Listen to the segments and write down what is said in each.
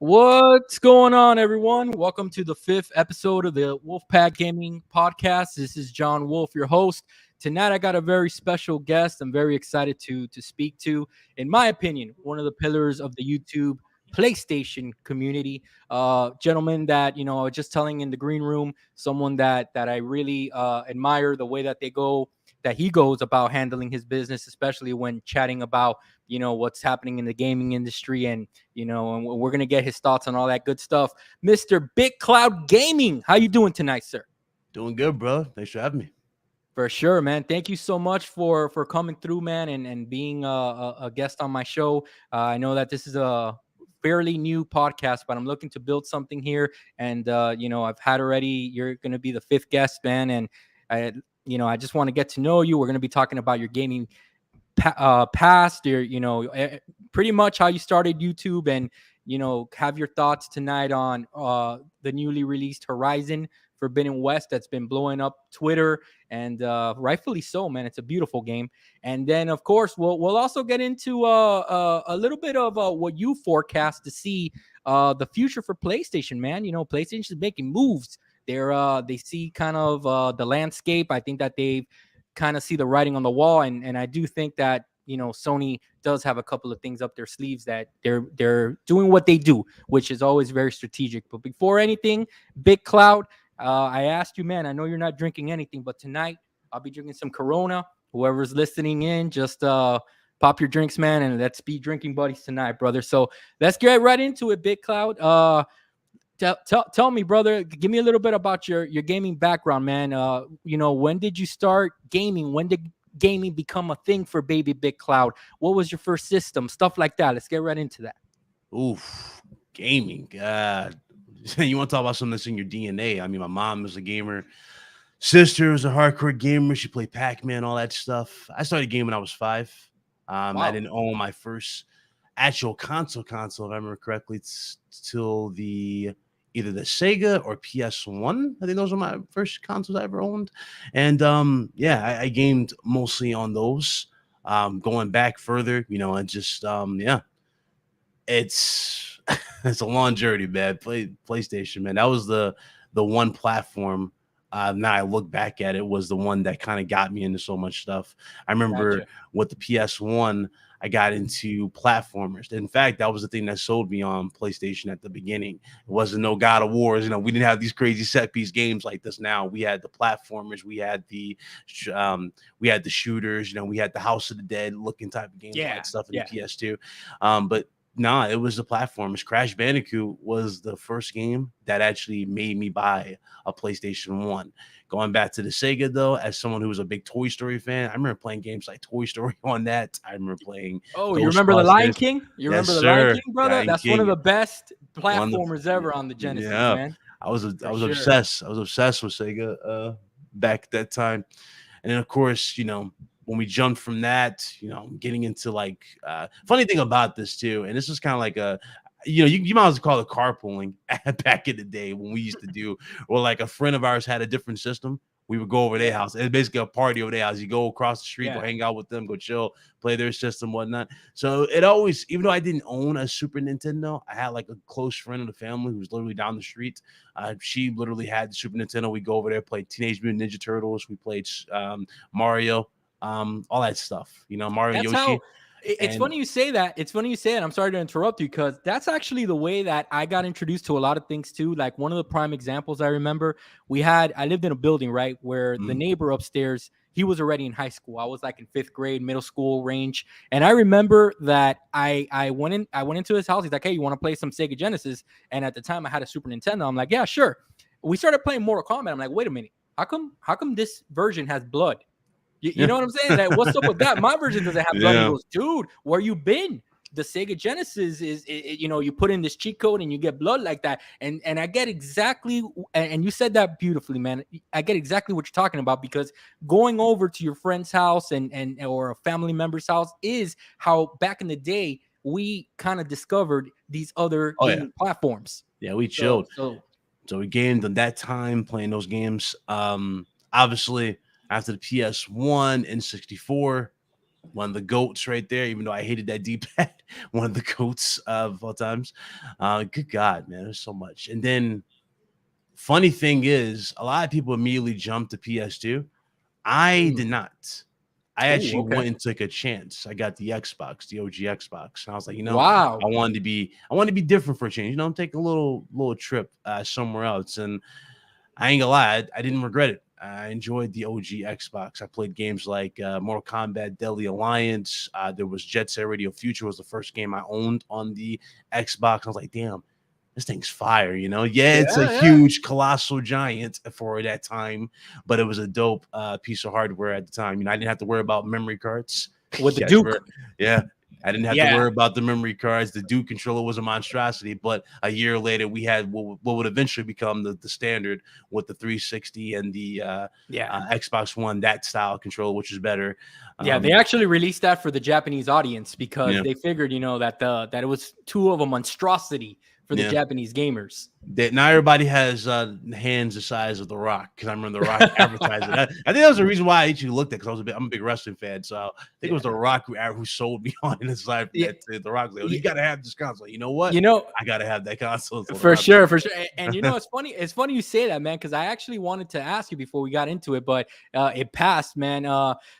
What's going on, everyone? Welcome to the fifth episode of the Wolfpack Gaming Podcast. This is John Wolf, your host. Tonight, I got a very special guest. I'm very excited to speak to. In my opinion, one of the pillars of the YouTube PlayStation community. Gentleman that I was just telling in the green room, someone that I really admire the way that he goes about handling his business, especially when chatting about what's happening in the gaming industry, and we're gonna get his thoughts on all that good stuff. Mr. Big Cloud Gaming, how you doing tonight, sir? Doing good, bro. Thanks for having me. For sure, man. Thank you so much for coming through, man, and being a guest on my show. I know that this is a fairly new podcast, but I'm looking to build something here, and I've had already. You're gonna be the fifth guest, man, and I just want to get to know you. We're gonna be talking about your gaming past, pretty much how you started YouTube, and have your thoughts tonight on the newly released Horizon Forbidden West that's been blowing up Twitter, and rightfully so, man. It's a beautiful game. And then, of course, we'll also get into a little bit of what you forecast to see the future for PlayStation, man. PlayStation is making moves. They see kind of the landscape. I think that they've kind of see the writing on the wall, and I do think that Sony does have a couple of things up their sleeves that they're doing what they do, which is always very strategic. But before anything, Big Cloud, I asked you, man, I know you're not drinking anything, but tonight I'll be drinking some Corona. Whoever's listening in, just pop your drinks, man, and let's be drinking buddies tonight, brother. So let's get right into it, Big Cloud. Tell me, brother, give me a little bit about your gaming background, man. When did you start gaming? When did gaming become a thing for baby Big Cloud? What was your first system? Stuff like that. Let's get right into that. Oof, gaming. God, you want to talk about something that's in your DNA? I mean, my mom was a gamer. Sister was a hardcore gamer. She played Pac-Man, all that stuff. I started gaming when I was 5. Wow. I didn't own my first actual console, if I remember correctly, till either the Sega or PS1. I think those were my first consoles I ever owned. And I gamed mostly on those. Going back further, and just it's it's a long journey, man. PlayStation, man. That was the one platform. Now I look back at it, was the one that kind of got me into so much stuff. I remember with the PS1, I got into platformers. In fact, that was the thing that sold me on PlayStation at the beginning. It wasn't no God of Wars. We didn't have these crazy set piece games like this now. We had the platformers. We had the shooters. We had the House of the Dead looking type of games, like stuff in the PS2. But nah, it was the platformers. Crash Bandicoot was the first game that actually made me buy a PlayStation 1. Going back to the Sega, though, as someone who was a big Toy Story fan, I remember playing games like Toy Story on that. I remember playing. Oh, you remember The Lion King? You remember The Lion King, brother? Lion That's King. One of the best platformers ever on the Genesis, man. I was obsessed. I was obsessed with Sega back at that time. And then, of course, when we jumped from that, getting into like funny thing about this too, and this is kind of like a, you might as well call it carpooling back in the day when we used to do, or like a friend of ours had a different system. We would go over their house. It's basically a party over their house. You go across the street, go hang out with them, go chill, play their system, whatnot. So it always, even though I didn't own a Super Nintendo, I had like a close friend of the family who was literally down the street. She literally had the Super Nintendo. We go over there, play Teenage Mutant Ninja Turtles. We played Mario. All that stuff, Mario, Yoshi. It's funny you say that. I'm sorry to interrupt you, because that's actually the way that I got introduced to a lot of things too. Like one of the prime examples I remember, I lived in a building, right, where the neighbor upstairs, he was already in high school. I was like in 5th grade, middle school range. And I remember that I went into his house. He's like, hey, you want to play some Sega Genesis? And at the time I had a Super Nintendo. I'm like, yeah, sure. We started playing Mortal Kombat. I'm like, wait a minute. How come this version has blood? You know what I'm saying? Like, what's up with that? My version doesn't have blood. He goes, dude, where you been? The Sega Genesis is you put in this cheat code and you get blood like that. And I get exactly, and you said that beautifully, man. I get exactly what you're talking about, because going over to your friend's house and or a family member's house is how back in the day we kind of discovered these other gaming platforms. Yeah, we chilled. So we gamed at that time playing those games. Obviously, after the PS1 and 64, One of the goats right there, even though I hated that D-pad. One of the goats of all times. Good God, man, there's so much. And then funny thing is, a lot of people immediately jumped to PS2. I did not. I Ooh, actually okay. went and took a chance. I got the Xbox, the OG Xbox, and I was like, Wow. I wanted to be different for a change. I'm taking a little trip somewhere else, and I ain't gonna lie, I didn't regret it. I enjoyed the OG Xbox. I played games like Mortal Kombat, Deadly Alliance. There was Jet Set Radio Future was the first game I owned on the Xbox. I was like, damn, this thing's fire, Yeah, it's a Yeah, yeah. huge, colossal giant for that time, but it was a dope piece of hardware at the time. I didn't have to worry about memory cards. With the Yes, Duke. yeah. I didn't have to Yeah. worry about the memory cards. The Duke controller was a monstrosity, but a year later we had what would eventually become the standard with the 360 and the Xbox One, that style controller, which is better. Yeah, they actually released that for the Japanese audience because Yeah. they figured, that it was too of a monstrosity for the Yeah. Japanese gamers. Now everybody has hands the size of The Rock, because I remember The Rock advertising that. I think that was the reason why I actually looked at, because I'm a big wrestling fan, so I think it was The Rock who sold me on the side for that. The Rock, like, you gotta have this console. You know what? I gotta have that console. For sure. And it's funny. It's funny you say that, man, because I actually wanted to ask you before we got into it, but it passed, man.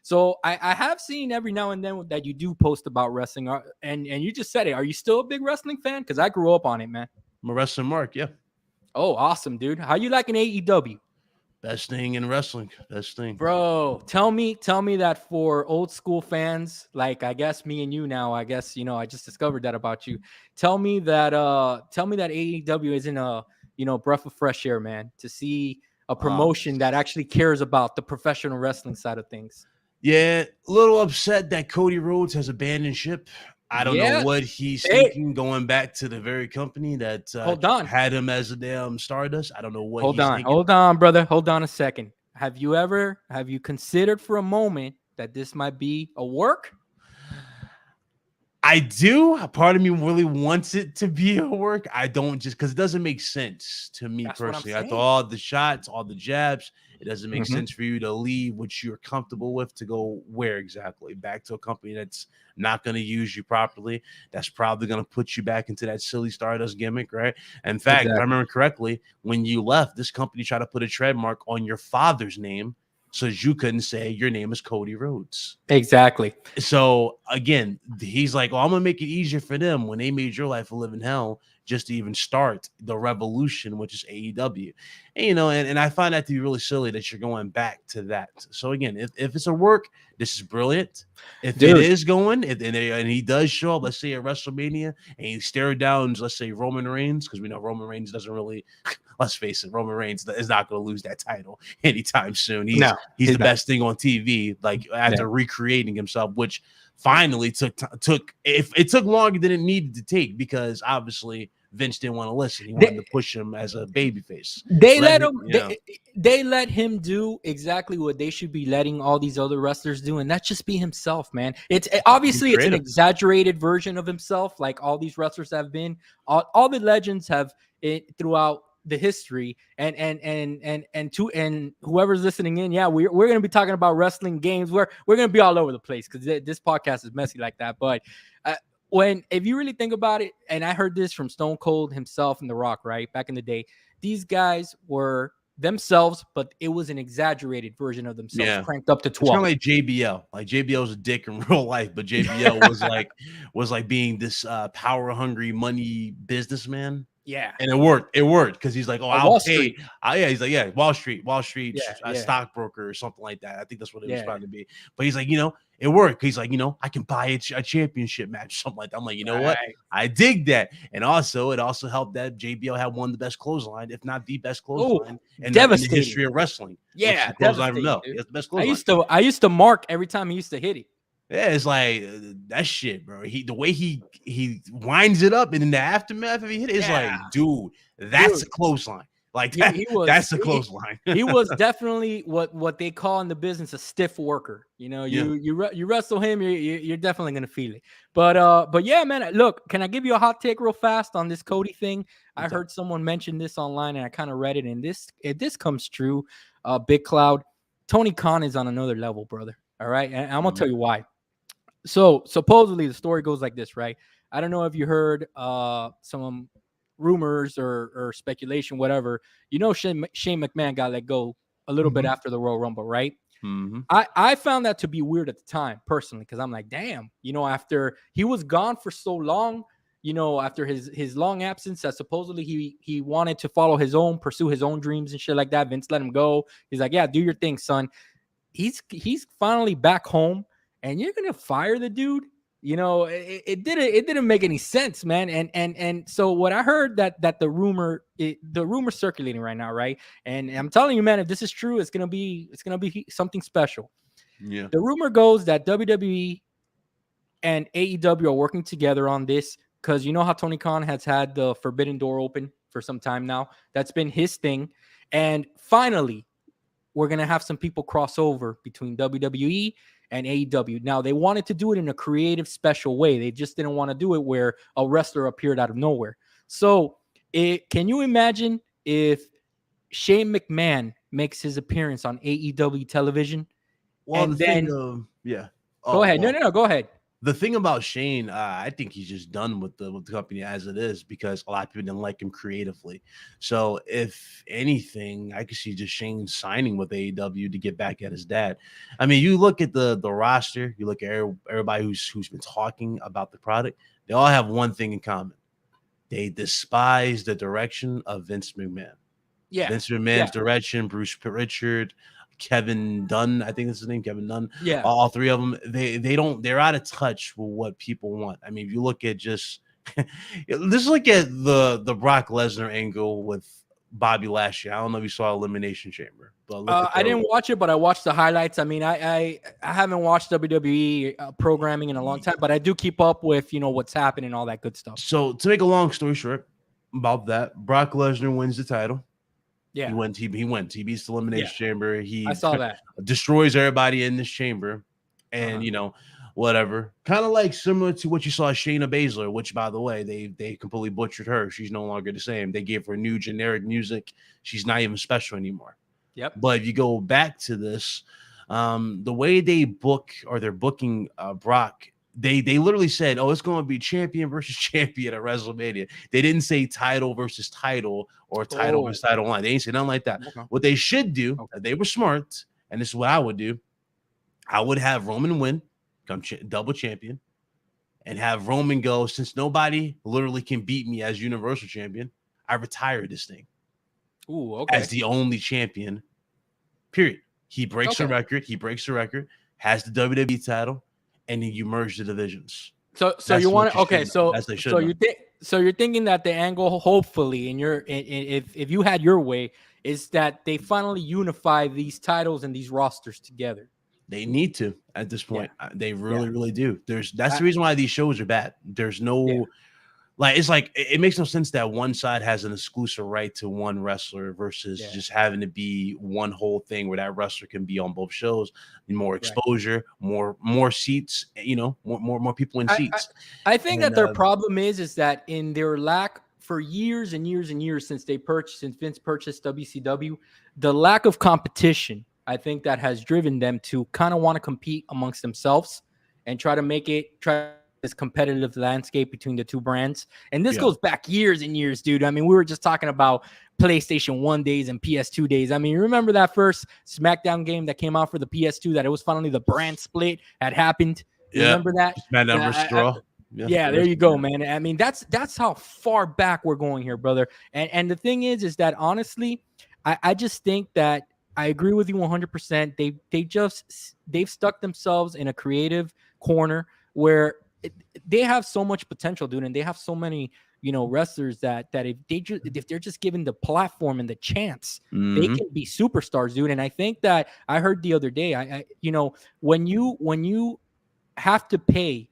So I have seen every now and then that you do post about wrestling, and you just said it. Are you still a big wrestling fan? Because I grew up on it, man. I'm a wrestling mark, yeah. Oh, awesome, dude. How you liking AEW? Best thing in wrestling. Best thing. Bro, tell me that for old school fans, like I guess me and you now, I guess, I just discovered that about you. Tell me that AEW isn't a, breath of fresh air, man, to see a promotion that actually cares about the professional wrestling side of things. Yeah, a little upset that Cody Rhodes has abandoned ship. I don't know what he's thinking, going back to the very company that had him as a damn Stardust. I don't know what he's thinking. Hold on, brother. Hold on a second. Have you considered for a moment that this might be a work? I do. A part of me really wants it to be a work. I don't, just because it doesn't make sense to me personally. After all the shots, all the jabs, it doesn't make sense for you to leave what you're comfortable with to go where exactly? Back to a company that's not going to use you properly. That's probably going to put you back into that silly Stardust gimmick, right? In fact, if I remember correctly, when you left, this company tried to put a trademark on your father's name so that you couldn't say your name is Cody Rhodes. Exactly. So again, he's like, I'm gonna make it easier for them when they made your life a living hell just to even start the revolution, which is AEW. And, and I find that to be really silly that you're going back to that. So again, if it's a work, this is brilliant. If it is going, and he does show up, let's say at WrestleMania, and he stared down, let's say Roman Reigns, because we know Roman Reigns doesn't really, let's face it, Roman Reigns is not going to lose that title anytime soon. He's the best thing on TV, like after recreating himself, which finally took if it took longer than it needed to take, because obviously Vince didn't want to listen. He wanted to push him as a babyface. They let him do exactly what they should be letting all these other wrestlers do, and that's just be himself, man. It's obviously it's an exaggerated version of himself, like all these wrestlers have been. All the legends have throughout the history, and whoever's listening in, we're gonna be talking about wrestling games. We're gonna be all over the place because this podcast is messy like that, but. If you really think about it, and I heard this from Stone Cold himself and The Rock, right? Back in the day, these guys were themselves, but it was an exaggerated version of themselves, cranked up to 12. It's kind of like JBL. Like JBL was a dick in real life, but JBL was like being this power hungry money businessman. Yeah, and it worked. It worked because he's like, I'll pay. He's like, Wall Street, stockbroker or something like that. I think that's what it was trying to be. But he's like, it worked. He's like, I can buy a championship match, something like that. I'm like, you know what? I dig that. And also, it also helped that JBL had one of the best clothesline, if not the best clothesline in the history of wrestling. Yeah, clothesline. No, it's the best clothesline. I used to mark every time he used to hit it. Yeah, it's like that shit, bro. The way he winds it up, and in the aftermath of he hit it, it's like, dude, that's a clothesline. Like that's a clothesline. He was definitely what they call in the business a stiff worker. You wrestle him, you're definitely gonna feel it. But yeah, man. Look, can I give you a hot take real fast on this Cody thing? I heard someone mention this online, and I kind of read it. And if this comes true, Big Cloud, Tony Khan is on another level, brother. All right, and I'm gonna tell you why. So supposedly the story goes like this, right? I don't know if you heard some rumors or speculation, whatever. You know, Shane McMahon got let go a little bit Mhm. after the Royal Rumble, right? Mhm. I found that to be weird at the time, personally, because I'm like, damn, after he was gone for so long, after his long absence, that supposedly he wanted to pursue his own dreams and shit like that. Vince let him go. He's like, yeah, do your thing, son. He's finally back home, and you're gonna fire the dude. It didn't make any sense, man. And so what I heard, that the rumor circulating right now, right? And I'm telling you, man, if this is true, it's gonna be something special. Yeah. The rumor goes that WWE and AEW are working together on this, because you know how Tony Khan has had the Forbidden Door open for some time now. That's been his thing, and finally we're going to have some people cross over between WWE and AEW. Now, they wanted to do it in a creative, special way. They just didn't want to do it where a wrestler appeared out of nowhere. So, can you imagine if Shane McMahon makes his appearance on AEW television? Well, the And thing then, of yeah. go Oh ahead. well. No, go ahead. The thing about Shane, I think he's just done with the company as it is, because a lot of people didn't like him creatively. So if anything, I could see just Shane signing with AEW to get back at his dad. I mean, you look at the roster, you look at everybody who's been talking about the product. They all have one thing in common: they despise the direction of Vince McMahon. Yeah. Vince McMahon's direction, Bruce Pritchard, Kevin Dunn, I think that's his name, Kevin Dunn. Yeah. All three of them, they're out of touch with what people want. I mean, if you look at just let's look at the Brock Lesnar angle with Bobby Lashley. I don't know if you saw Elimination Chamber, but look at I didn't watch it, but I watched the highlights. I mean, I haven't watched WWE programming in a long time, but I do keep up with what's happening and all that good stuff. So to make a long story short about that, Brock Lesnar wins the title. Yeah, he wins. He beats the Elimination Chamber. He I saw that. destroys everybody in this chamber, and whatever. Kind of like similar to what you saw Shayna Baszler, which, by the way, they completely butchered her. She's no longer the same. They gave her new generic music. She's not even special anymore. Yep. But if you go back to this, the way they book, or they're booking Brock, they literally said, oh, it's going to be champion versus champion at WrestleMania. They didn't say title versus title or title versus title line. They didn't say nothing like that. Okay. What they should do, they were smart, and this is what I would do. I would have Roman win, become double champion, and have Roman go, since nobody literally can beat me as Universal Champion, I retire this thing. Ooh, okay. As the only champion, period. He breaks the record. He breaks the record, has the WWE title, and then you merge the divisions. So you want to, okay, so you're thinking that the angle, hopefully, if you had your way, is that they finally unify these titles and these rosters together. They need to at this point. Yeah. They really do. That's the reason why these shows are bad. There's no it makes no sense that one side has an exclusive right to one wrestler versus just having to be one whole thing where that wrestler can be on both shows. More exposure, more seats, more people in seats. I think that their problem is that in their lack for years and years and years since Vince purchased WCW, the lack of competition, I think that has driven them to kind of want to compete amongst themselves and try this competitive landscape between the two brands. And this goes back years and years, dude. I mean, we were just talking about PlayStation 1 days and PS2 days. I mean, you remember that first SmackDown game that came out for the PS2, that it was finally the brand split had happened? You remember that? SmackDown versus Raw. Yeah, there you go, man. I mean, that's how far back we're going here, brother. And the thing is that honestly, I just think that I agree with you 100%. They've stuck themselves in a creative corner where they have so much potential, dude, and they have so many, wrestlers that if they're just given the platform and the chance, they can be superstars, dude. And I think that I heard the other day, when you have to pay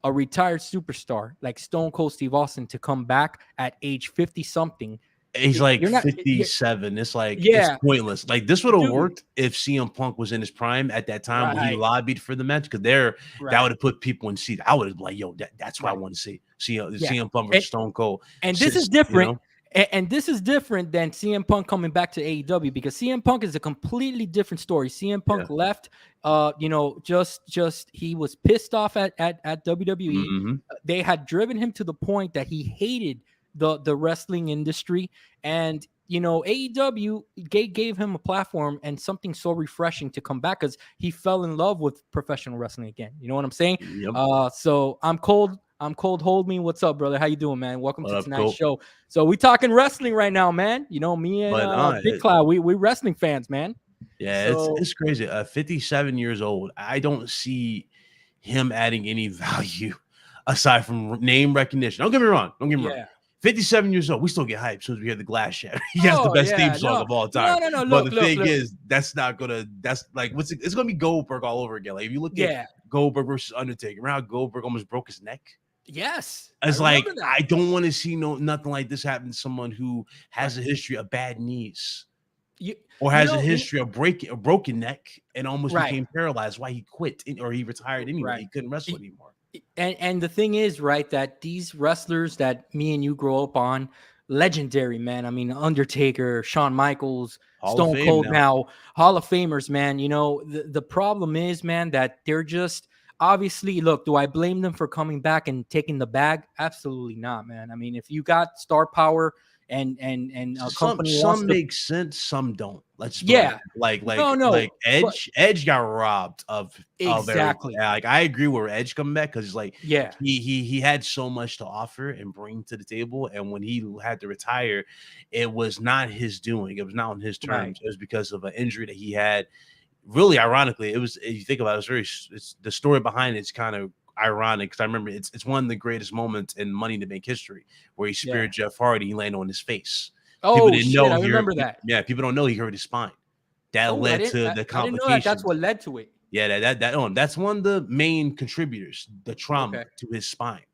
a retired superstar like Stone Cold Steve Austin to come back at age 50 something. He's like 57. It's like, it's pointless. Like, this would have worked if CM Punk was in his prime at that time when he lobbied for the match, because that would have put people in seats. I would have been like, yo, that's what I want to see. CM Punk versus Stone Cold. And this is different. And this is different than CM Punk coming back to AEW, because CM Punk is a completely different story. CM Punk left, just he was pissed off at WWE. Mm-hmm. They had driven him to the point that he hated the wrestling industry, and AEW gave him a platform and something so refreshing to come back, because he fell in love with professional wrestling again. You know what I'm saying? Yep. So I'm cold. Hold me. What's up, brother? How you doing, man? Welcome What to up, tonight's Cole? show. So we talking wrestling right now, man. Me and But Big Cloud, we wrestling fans, man. yeah, So it's crazy. 57 years old. I don't see him adding any value aside from name recognition. Don't get me wrong. 57 years old. We still get hyped as soon as we hear the Glass Shatter. He has the best theme song of all time. No. But the thing is, that's not gonna. That's like it's gonna be Goldberg all over again. Like if you look at Goldberg versus Undertaker, remember how Goldberg almost broke his neck? Yes, it's like I don't want to see nothing like this happen to someone who has a history of bad knees. Or has a history of a broken neck and almost became paralyzed. Why he quit or he retired anyway. He couldn't wrestle anymore. And the thing is, right, that these wrestlers that me and you grow up on, legendary, man. I mean, Undertaker, Shawn Michaels, Stone Cold now, Hall of Famers, man. The problem is, man, that they're just obviously, look, do I blame them for coming back and taking the bag? Absolutely not, man. I mean, if you got star power and a company some make sense, some don't. Let's like Edge got robbed of exactly. Like I agree with Edge coming back because like he had so much to offer and bring to the table, and when he had to retire, it was not his doing. It was not on his terms. It was because of an injury that he had. Really, ironically, it was. If you think about it, it's the story behind it's kind of ironic because I remember it's one of the greatest moments in Money to Make history where he speared Jeff Hardy. He landed on his face. Oh, I remember that. Yeah, people don't know he hurt his spine. That led to the complications. I didn't know that's what led to it. Yeah, that's one of the main contributors, the trauma to his spine.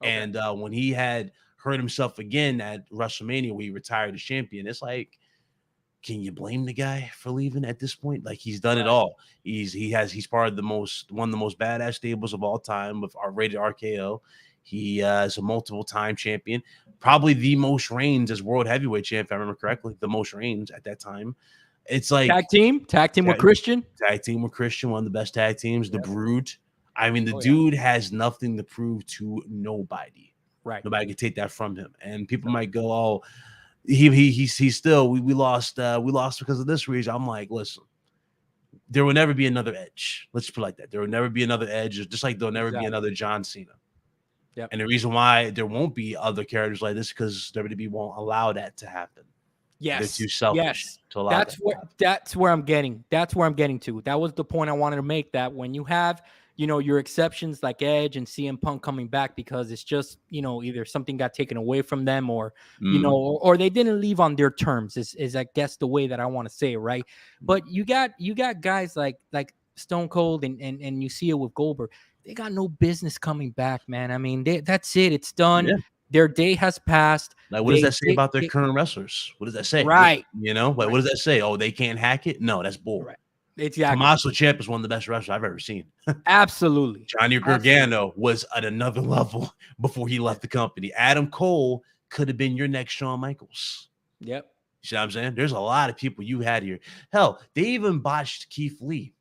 And when he had hurt himself again at WrestleMania, where he retired as champion, it's like, can you blame the guy for leaving at this point? Like he's done it all. He's part of one of the most badass stables of all time with our rated RKO. He is a multiple time champion, probably the most reigns as world heavyweight champ, if I remember correctly, the most reigns at that time. It's like tag team with Christian. Tag team with Christian, one of the best tag teams, the Brood. I mean, the dude has nothing to prove to nobody. Right. Nobody can take that from him. And people might go, oh, he's still we lost because of this reason. I'm like, listen, there will never be another Edge. Let's put it like that. There will never be another Edge, just like there'll never be another John Cena. Yep. And the reason why there won't be other characters like this because WWE won't allow that to happen. Yes, they're too selfish to allow that's where I'm getting. That's where I'm getting to. That was the point I wanted to make. That when you have your exceptions like Edge and CM Punk coming back because it's just, either something got taken away from them or, or they didn't leave on their terms is I guess the way that I want to say it. Right. But you got guys like Stone Cold and you see it with Goldberg. They got no business coming back, man. I mean, that's it. It's done. Yeah. Their day has passed. Like, what does that say about their current wrestlers? What does that say? Right. What does that say? Oh, they can't hack it? No, that's bull. Right. Exactly. Tommaso Ciampa is one of the best wrestlers I've ever seen. Absolutely. Johnny Gargano was at another level before he left the company. Adam Cole could have been your next Shawn Michaels. Yep. You see what I'm saying? There's a lot of people you had here. Hell, they even botched Keith Lee.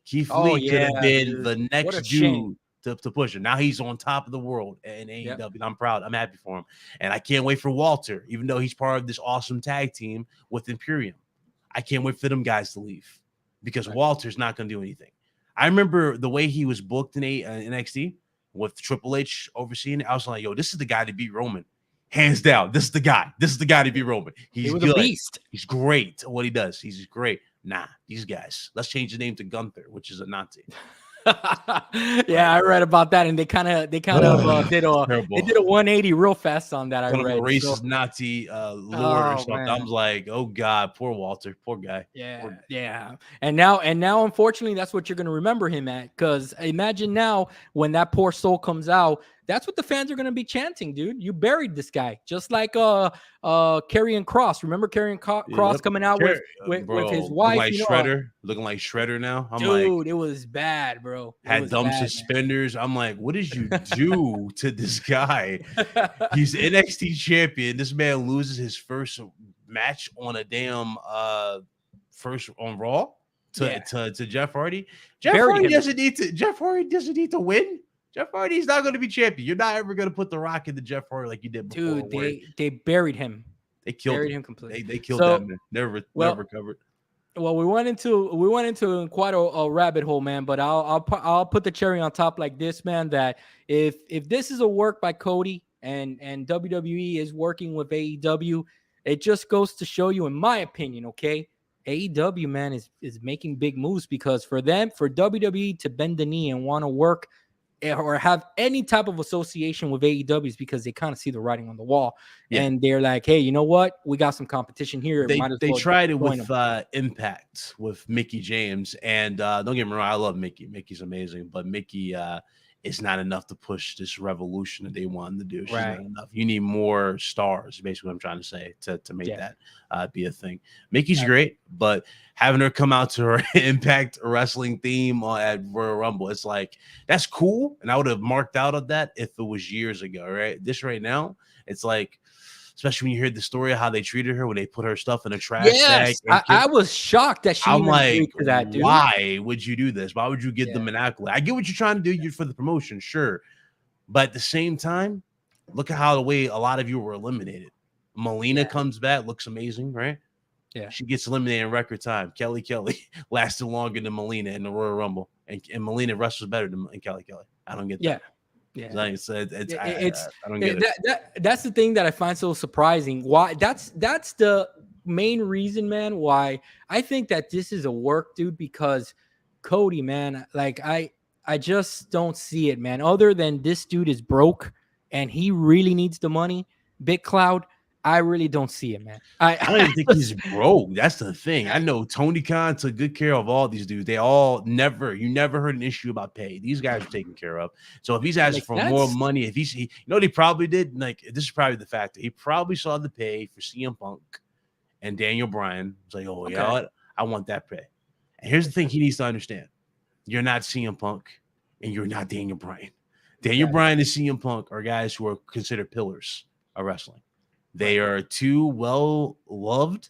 Keith Lee could have been the next dude to push it. Now he's on top of the world in AEW. Yep. I'm proud. I'm happy for him. And I can't wait for Walter, even though he's part of this awesome tag team with Imperium. I can't wait for them guys to leave. Because Walter's not going to do anything. I remember the way he was booked in NXT with Triple H overseeing it. I was like, yo, this is the guy to beat Roman. Hands down. This is the guy. This is the guy to beat Roman. He's good. A beast. He's great at what he does. He's great. Nah, these guys. Let's change the name to Gunther, which is a Nazi. Yeah, I read about that, and they kind of did a 180 real fast on that. I read racist Nazi lore or something. Man. I was like, oh god, poor Walter, poor guy. Yeah. And now, unfortunately, that's what you're going to remember him at. Because imagine now when that poor soul comes out, that's what the fans are going to be chanting, dude. You buried this guy, just like Karrion Kross. Remember Karrion Kross coming out with his bro, wife, you know, looking like Shredder now. I'm like, dude, it was bad, bro. It had was dumb bad, suspenders. I'm like, what did you do to this guy? He's NXT champion. This man loses his first match on a damn first on Raw to Jeff Hardy. Jeff Hardy doesn't need to win. Jeff Hardy's not going to be champion. You're not ever going to put the Rock into Jeff Hardy like you did before. Dude, they buried him. They killed him completely. They killed that man. Never recovered. Well, we went into quite a rabbit hole, man. But I'll put the cherry on top like this, man. That if this is a work by Cody and WWE is working with AEW, it just goes to show you, in my opinion, okay, AEW, man, is making big moves, because for WWE to bend the knee and want to work or have any type of association with AEW is because they kind of see the writing on the wall, and they're like, hey, you know what? We got some competition here. They tried it with Impact with Mickie James, and don't get me wrong, I love Mickie. Mickie's amazing, but Mickie is not enough to push this revolution that they wanted to do. She's not enough. You need more stars, basically what I'm trying to say, to make that be a thing. Mickie's great, but having her come out to her Impact Wrestling theme at Royal Rumble, it's like, that's cool, and I would have marked out of that if it was years ago, right? This right now, it's like, especially when you hear the story of how they treated her when they put her stuff in a trash bag. I was shocked that she I'm like, to that, dude. Why would you do this? Why would you give them an accolade? I get what you're trying to do. You're for the promotion, sure. But at the same time, look at how the way a lot of you were eliminated. Melina comes back, looks amazing, right? Yeah. She gets eliminated in record time. Kelly lasted longer than Melina in the Royal Rumble. And Melina wrestles better than Kelly. I don't get that. Yeah, I don't get it. That's the thing that I find so surprising. Why? That's the main reason, man, why I think that this is a work, dude. Because Cody, man, like I just don't see it, man. Other than this dude is broke and he really needs the money, Big Cloud. I really don't see it, man. I don't even think he's broke. That's the thing. I know Tony Khan took good care of all these dudes. They all you never heard an issue about pay. These guys are taken care of. So if he's asking for more money, if you know what he probably did? Like, this is probably the factor. He probably saw the pay for CM Punk and Daniel Bryan. It's like, you know what? I want that pay. And here's the thing he needs to understand. You're not CM Punk and you're not Daniel Bryan. Daniel Bryan and CM Punk are guys who are considered pillars of wrestling. They are two well-loved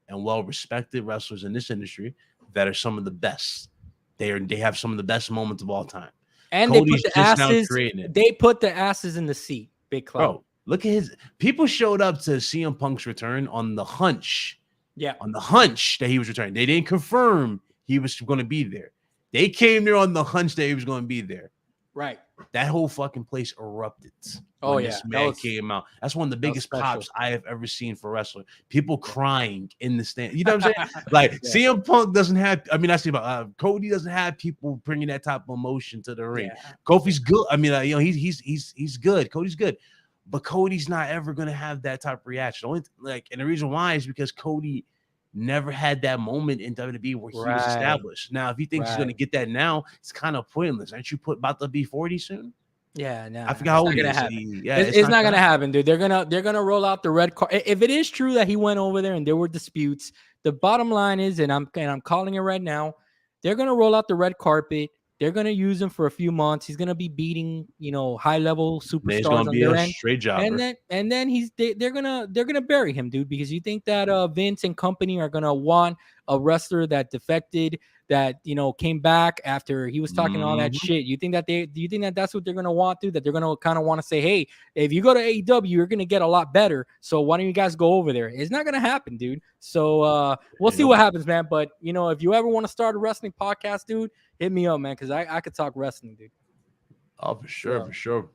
and well-respected wrestlers in this industry that are some of the best. They have some of the best moments of all time. And Cody's they put the asses in the seat, Big Cloud. Bro, look at people showed up to CM Punk's return on the hunch. Yeah. On the hunch that he was returning. They didn't confirm he was going to be there. They came there on the hunch that he was going to be there. Right. That whole fucking place erupted. This man came out. That's one of the biggest pops I have ever seen for wrestling. People crying in the stand. You know what I'm saying? Like CM Punk doesn't have. I mean, I see about Cody doesn't have people bringing that type of emotion to the ring. Kofi's good. I mean, he's good. Cody's good, but Cody's not ever gonna have that type of reaction. And the reason why is because Cody never had that moment in WWE where he was established. Now, if he thinks he's going to get that now, it's kind of pointless. Aren't you about to be 40 soon? Yeah, no. I forgot how old he is. It's not gonna happen, dude. They're gonna roll out the red carpet. If it is true that he went over there and there were disputes, the bottom line is, and I'm calling it right now, they're gonna roll out the red carpet. They're gonna use him for a few months. He's gonna be beating, high level superstars on their end. Straight jobber. And then they're gonna bury him, dude, because you think that Vince and company are gonna want a wrestler that defected, that came back after he was talking all that shit. You think that that's what they're gonna want, dude? That they're gonna kind of want to say, hey, if you go to AEW, you're gonna get a lot better. So why don't you guys go over there? It's not gonna happen, dude. So we'll see what happens, man. But if you ever want to start a wrestling podcast, dude, hit me up, man, because I could talk wrestling, dude. Oh, for sure, for sure.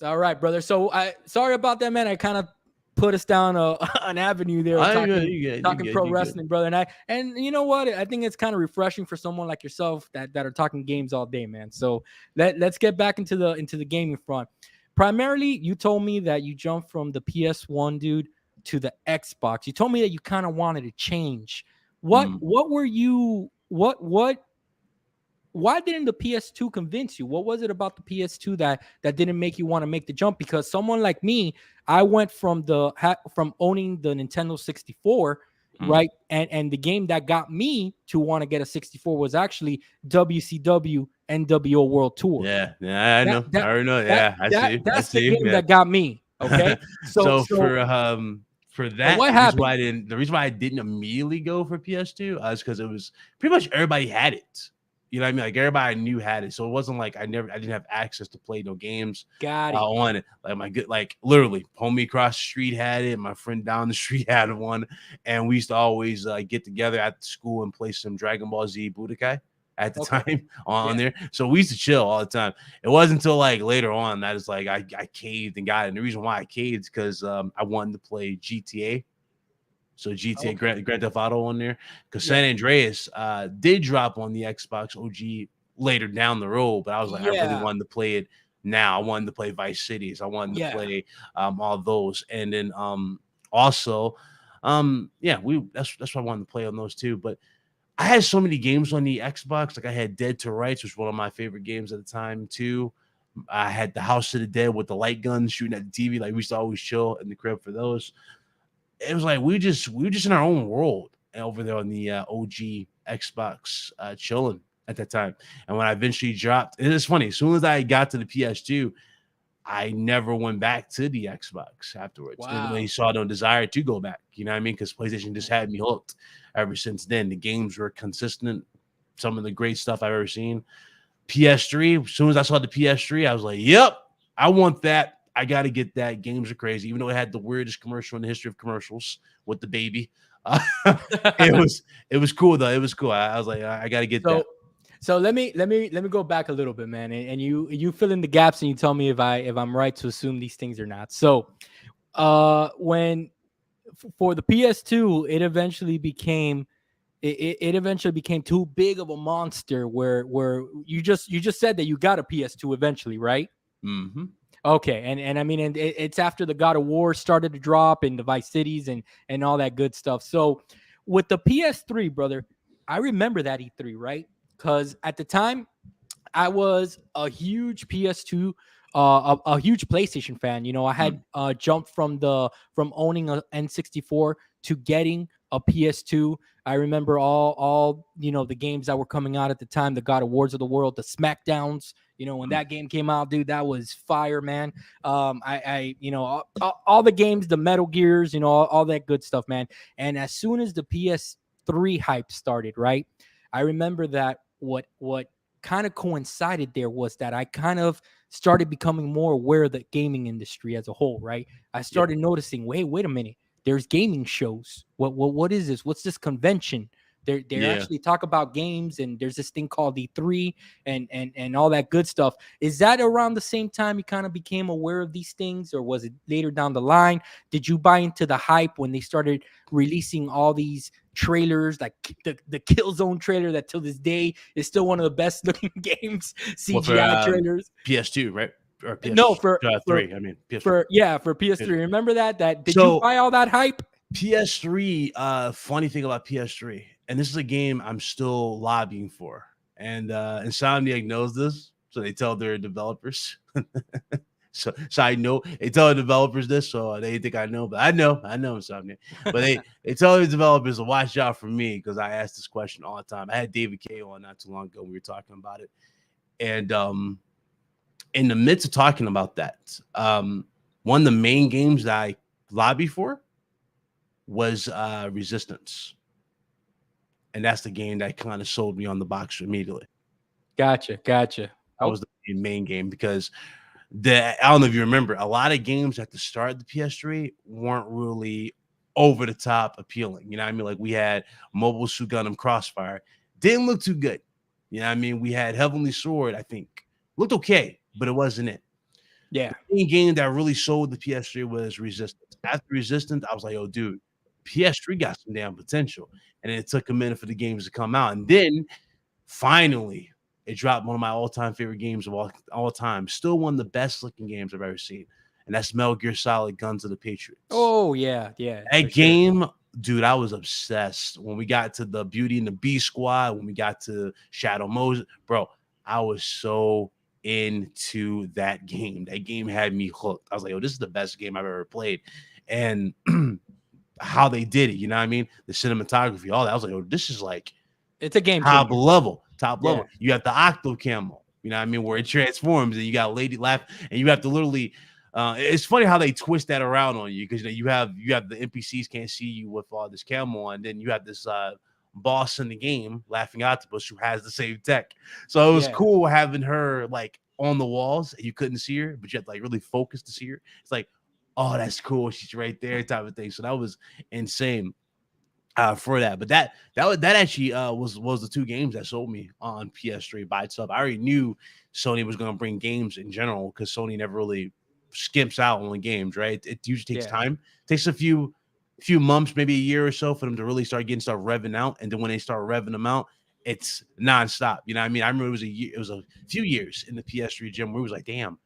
All right, brother. So sorry about that, man. I kind of put us down an avenue there talking pro wrestling, brother. And you know what? I think it's kind of refreshing for someone like yourself that are talking games all day, man. So let's get back into the gaming front. Primarily, you told me that you jumped from the PS1, dude, to the Xbox. You told me that you kind of wanted to change. What why didn't the PS2 convince you? What was it about the PS2 that didn't make you want to make the jump? Because someone like me, I went from from owning the Nintendo 64, right? And the game that got me to want to get a 64 was actually WCW NWO World Tour. Yeah, I That know. I that already know. that Yeah, I that see. I that's the see. game Yeah. that got me. Okay. So So so for but that, what the happened? reason why I didn't immediately go for PS2 is because it was pretty much everybody had it. You know what I mean? Like everybody I knew had it, so it wasn't like I didn't have access to play no games Got it. on it. Like literally, homie across the street had it. My friend down the street had one, and we used to always get together at the school and play some Dragon Ball Z Budokai at the Okay. time on Yeah. there. So we used to chill all the time. It wasn't until like later on that it's like I caved and got it. And the reason why I caved is because I wanted to play GTA. So GTA Okay. Grand Theft Auto on there, because Yeah. San Andreas did drop on the Xbox OG later down the road, but I was like, I really Yeah. wanted to play it now. I wanted to play Vice Cities. I wanted to Yeah. play all those, and then also yeah, that's what I wanted to play on those too. But I had so many games on the Xbox. Like I had Dead to Rights, which was one of my favorite games at the time too. I had the House of the Dead with the light guns shooting at the TV. Like we used to always chill in the crib for those. It was like we were just in our own world over there on the OG Xbox, chilling at that time. And when I eventually dropped, it is funny. As soon as I got to the PS2, I never went back to the Xbox afterwards. Didn't really Wow. saw no desire to go back. You know what I mean? Because PlayStation just had me hooked ever since then. The games were consistent. Some of the great stuff I've ever seen. PS3. As soon as I saw the PS3, I was like, "Yep, I want that. I got to get that." Games are crazy. Even though it had the weirdest commercial in the history of commercials with the baby, it was cool though. It was cool. I was like, I got to get that. So let me go back a little bit, man, and you fill in the gaps and you tell me if I'm right to assume these things or not. So, when for the PS2, it eventually became too big of a monster where you just said that you got a PS2 eventually, right? Mm-hmm. Okay, and I mean, and it's after the God of War started to drop and the Vice Cities and all that good stuff. So with the PS3, brother, I remember that E3, right? Because at the time I was a huge PS2, a huge PlayStation fan. You know, I had jumped from owning a N64 to getting a PS2. I remember all the games that were coming out at the time, the God of Wars of the world, the Smackdowns. You know, when that game came out, dude, that was fire, man. All the games, the Metal Gears, all that good stuff, man. And as soon as the PS3 hype started, right, I remember that what kind of coincided there was that I kind of started becoming more aware of the gaming industry as a whole, right? I started noticing, wait a minute, there's gaming shows. What is this? What's this convention? They actually talk about games, and there's this thing called E3 and all that good stuff. Is that around the same time you kind of became aware of these things, or was it later down the line? Did you buy into the hype when they started releasing all these trailers, like the Killzone trailer that till this day is still one of the best looking games, CGI trailers? PS2, right? Or PS3. No, for PS3. I mean, PS3. for PS3. Remember that did you So buy all that hype? PS3, funny thing about PS3, and this is a game I'm still lobbying for. And Insomniac knows this, so they tell their developers. So I know they tell the developers this, so they think I know, but I know Insomniac. But they tell the developers to watch out for me because I ask this question all the time. I had David K on not too long ago. We were talking about it, and in the midst of talking about that, one of the main games that I lobby for was Resistance, and that's the game that kind of sold me on the box immediately. Gotcha. That was the main game because I don't know if you remember, a lot of games at the start of the PS3 weren't really over the top appealing. You know what I mean? Like we had Mobile Suit Gundam Crossfire, didn't look too good. You know what I mean? We had Heavenly Sword, I think looked okay, but it wasn't it. Yeah. The main game that really sold the PS3 was Resistance. After Resistance, I was like, oh, dude, PS3 got some damn potential. And it took a minute for the games to come out. And then finally, it dropped one of my all-time favorite games of all time. Still one of the best looking games I've ever seen. And that's Metal Gear Solid Guns of the Patriots. Oh, yeah. That game dude, I was obsessed when we got to the Beauty and the Beast squad, when we got to Shadow Moses, bro. I was so into that game. That game had me hooked. I was like, oh, this is the best game I've ever played. And how they did it, you know what I mean? The cinematography, all that. I was like, oh, this is like It's a game top changer. level. Yeah. You got the octo camo, you know what I mean, where it transforms, and you got Lady Laugh, and you have to literally. It's funny how they twist that around on you, because you have the NPCs can't see you with all this camo on, and then you have this boss in the game, Laughing Octopus, who has the same tech. So it was cool having her like on the walls, and you couldn't see her, but you had to like really focus to see her. It's like, oh, that's cool, she's right there, type of thing. So that was insane. For that, but that actually was the two games that sold me on PS3 by itself. I already knew Sony was going to bring games in general, because Sony never really skimps out on games, right? It usually takes time. It takes a few months, maybe a year or so, for them to really start getting stuff revving out, and then when they start revving them out, it's nonstop. You know what I mean? I remember it was a few years in the PS3 gym where it was like, damn,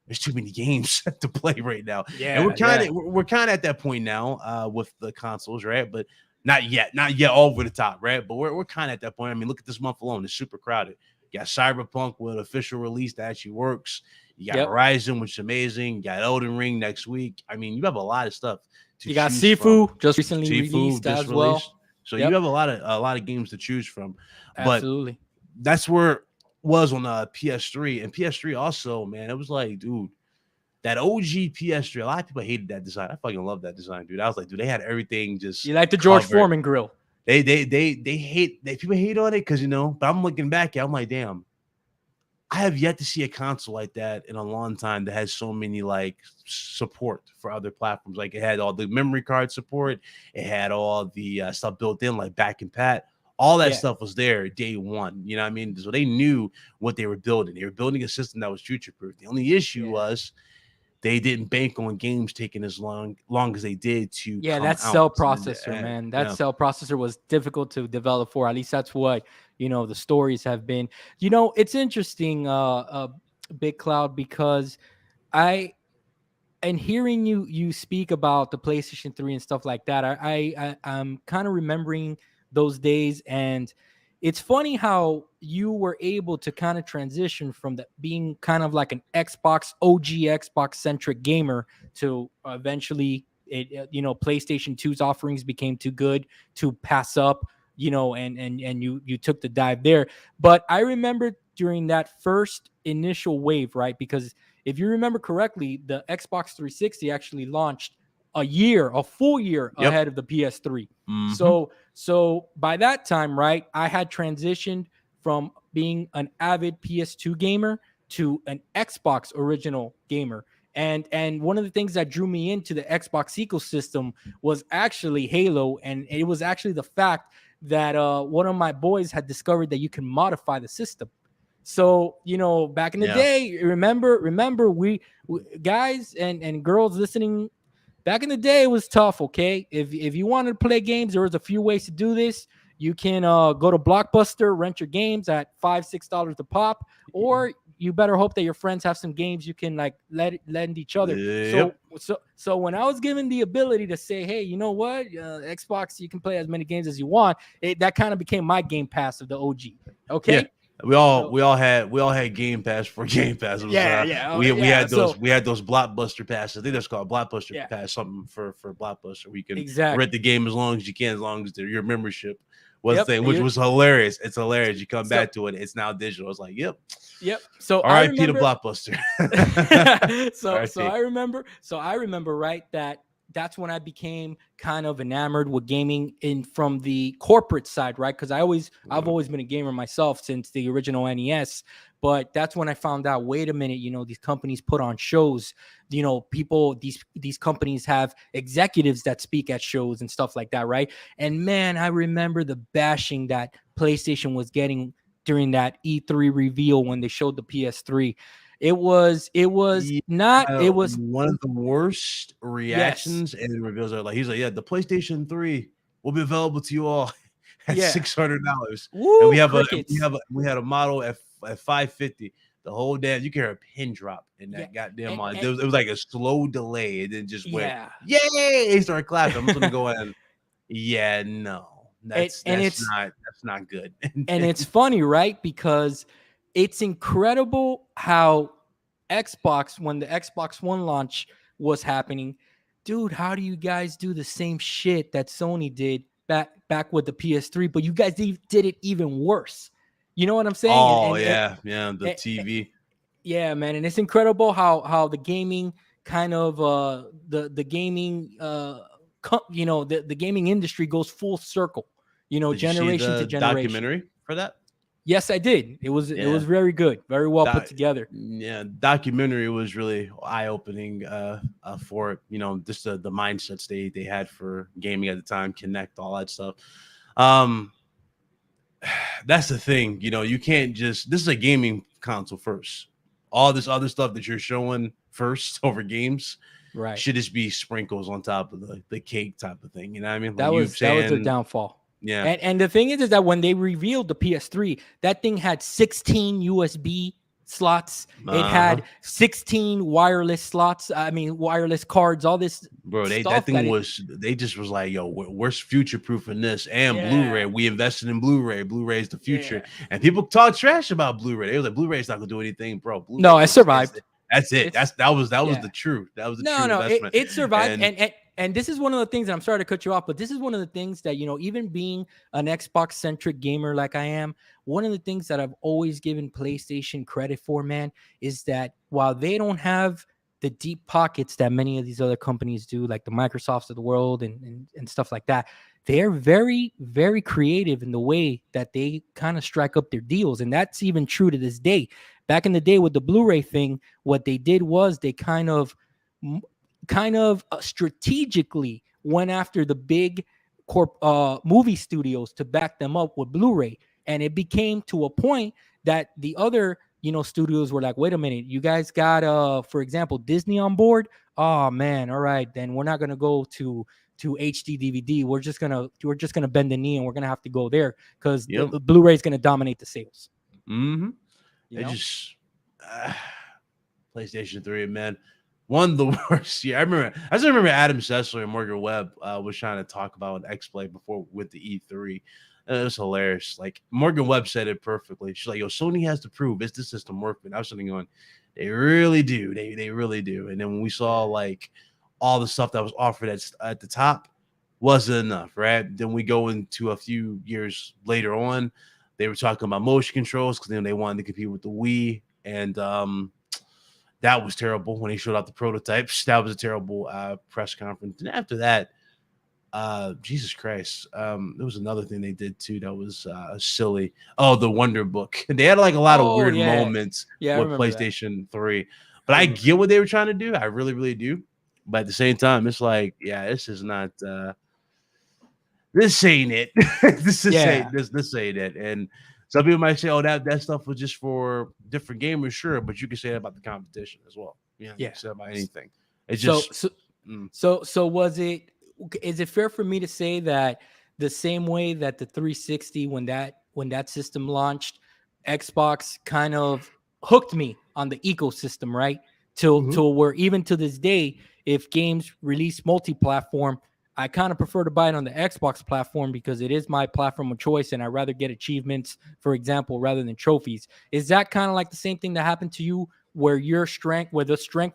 there's too many games to play right now. Yeah, and we're kind of at that point now with the consoles, right? But not yet over the top, right? But we're kind of at that point. I mean, look at this month alone; it's super crowded. You got Cyberpunk with an official release that actually works. You got Horizon, which is amazing. You got Elden Ring next week. I mean, you have a lot of stuff. You got Sifu just recently released as well. So you have a lot of games to choose from. Absolutely. But that's where it was on PS3, and PS3 also, man. It was like, dude, that OG PS3. A lot of people hated that design. I fucking love that design, dude. I was like, dude, they had everything just. You like the George Foreman grill? They hate. People hate on it because, you know. But I'm looking back, I'm like, damn. I have yet to see a console like that in a long time that has so many like support for other platforms. Like, it had all the memory card support, it had all the stuff built in, like back and pat. All that stuff was there day one. You know what I mean? So they knew what they were building. They were building a system that was future proof. The only issue was they didn't bank on games taking as long as they did to that cell processor, man. That cell processor was difficult to develop for. At least that's what, you know, the stories have been. You know, it's interesting, Big Cloud, because and hearing you speak about the PlayStation 3 and stuff like that, I'm kind of remembering those days, and it's funny how you were able to kind of transition from being kind of like an OG Xbox centric gamer to eventually PlayStation 2's offerings became too good to pass up, you know, and you took the dive there. But I remember during that first initial wave, right? Because if you remember correctly, the Xbox 360 actually launched a full year ahead of the PS3. Mm-hmm. So by that time, right, I had transitioned from being an avid PS2 gamer to an Xbox original gamer. And one of the things that drew me into the Xbox ecosystem was actually Halo. And it was actually the fact that one of my boys had discovered that you can modify the system. So, you know, back in the day, remember we guys and girls listening, back in the day, it was tough, okay? If you wanted to play games, there was a few ways to do this. You can go to Blockbuster, rent your games at $5-6 a pop, or you better hope that your friends have some games you can like lend each other. So when I was given the ability to say, hey, you know what, Xbox, you can play as many games as you want, that kind of became my Game Pass of the OG. Okay. Yeah. We all had Game Pass for Game Pass. We had those Blockbuster passes. I think that's called Blockbuster Pass, something for Blockbuster. We can rent the game as long as you can, as long as your membership was thing, which was hilarious. It's hilarious. You come back to it, it's now digital. It's like, yep. So R.I.P. to Blockbuster. So I remember, right, that's when I became kind of enamored with gaming from the corporate side, right? Because I've always been a gamer myself since the original NES. But that's when I found out, wait a minute, you know, these companies put on shows, you know, these companies have executives that speak at shows and stuff like that, right? And man, I remember the bashing that PlayStation was getting during that E3 reveal when they showed the PS3. It was one of the worst reactions, and it reveals that he's like, the PlayStation 3 will be available to you all at $600. And we had a model at $550. The whole damn, you can hear a pin drop in that goddamn on. It was like a slow delay, and then just went, yay! They started clapping. I'm just gonna go ahead. Yeah, no, and, that's and that's it's not that's not good. and it's funny, right? Because it's incredible how Xbox, when the Xbox One launch was happening, dude, how do you guys do the same shit that Sony did back with the PS3, but you guys did it even worse? You know what I'm saying? Oh yeah, yeah, the And TV. yeah, man, and it's incredible how the gaming kind of the gaming the gaming industry goes full circle, Did you see generation to the generation. documentary for that? Yes, I did. It was Yeah, very good, very well put doc, together. yeah, documentary was really eye opening for it. Just the mindsets they had for gaming at the time, Connect, all that stuff. Um, that's the thing. You can't just. This is a gaming console first. All this other stuff that you're showing first over games Right. should just be sprinkles on top of the cake type of thing. You know what I mean? Like That you was that was their saying, downfall. yeah. And the thing is that when they revealed the PS3, that thing had 16 USB slots. It Uh-huh. had 16 wireless slots. I mean, wireless cards. All this Bro, that stuff thing was they just was like, yo, we're future proofing this and yeah, Blu-ray. We invested in Blu-ray. Blu-ray is the future. yeah. And people talk trash about Blu-ray. They was like, Blu-ray's not gonna do anything, bro. Blu-ray No, it is survived. that's it. It's That was yeah. the truth. That was the No, true no, it, investment. it survived. And And this is one of the things, and I'm sorry to cut you off, but this is one of the things that, even being an Xbox centric gamer like I am, one of the things that I've always given PlayStation credit for, man, is that while they don't have the deep pockets that many of these other companies do, like the Microsofts of the world and stuff like that, they're very, very creative in the way that they kind of strike up their deals. And that's even true to this day. Back in the day with the Blu-ray thing, what they did was they kind of strategically went after the big movie studios to back them up with Blu-ray, and it became to a point that the other studios were like, wait a minute, you guys got for example Disney on board. Oh man, all right, then we're not gonna go to HD DVD. We're just gonna bend the knee and we're gonna have to go there because yep. the Blu-ray is gonna dominate the sales. Mm-hmm. You It know. just PlayStation 3, man. One of the worst. Yeah, I still remember Adam Sessler and Morgan Webb was trying to talk about an X-Play before with the E3. And it was hilarious. Like Morgan Webb said it perfectly. She's like, "Yo, Sony has to prove is the system working." I was sitting going, "They really do. They really do." And then when we saw like all the stuff that was offered at the top, wasn't enough, right? Then we go into a few years later on. They were talking about motion controls because they wanted to compete with the Wii, and that was terrible when they showed out the prototypes. That was a terrible press conference. And after that, Jesus Christ, there was another thing they did too that was silly. Oh, the Wonder Book. They had like a lot of Oh weird yeah, moments yeah, I with remember that. PlayStation 3, but I get what they were trying to do. I really, really do. But at the same time, it's like, yeah, this is not. This ain't it. Yeah, This ain't it. And some people might say, "Oh, that stuff was just for different gamers." Sure, but you can say that about the competition as well. Yeah, you yeah. can say that about anything. It's So, just so, mm, so is it fair for me to say that the same way that the 360, when that system launched, Xbox kind of hooked me on the ecosystem, right? mhm. Till where even to this day, if games release multi-platform, I kind of prefer to buy it on the Xbox platform because it is my platform of choice, and I'd rather get achievements, for example, rather than trophies. Is that kind of like the same thing that happened to you, where the strength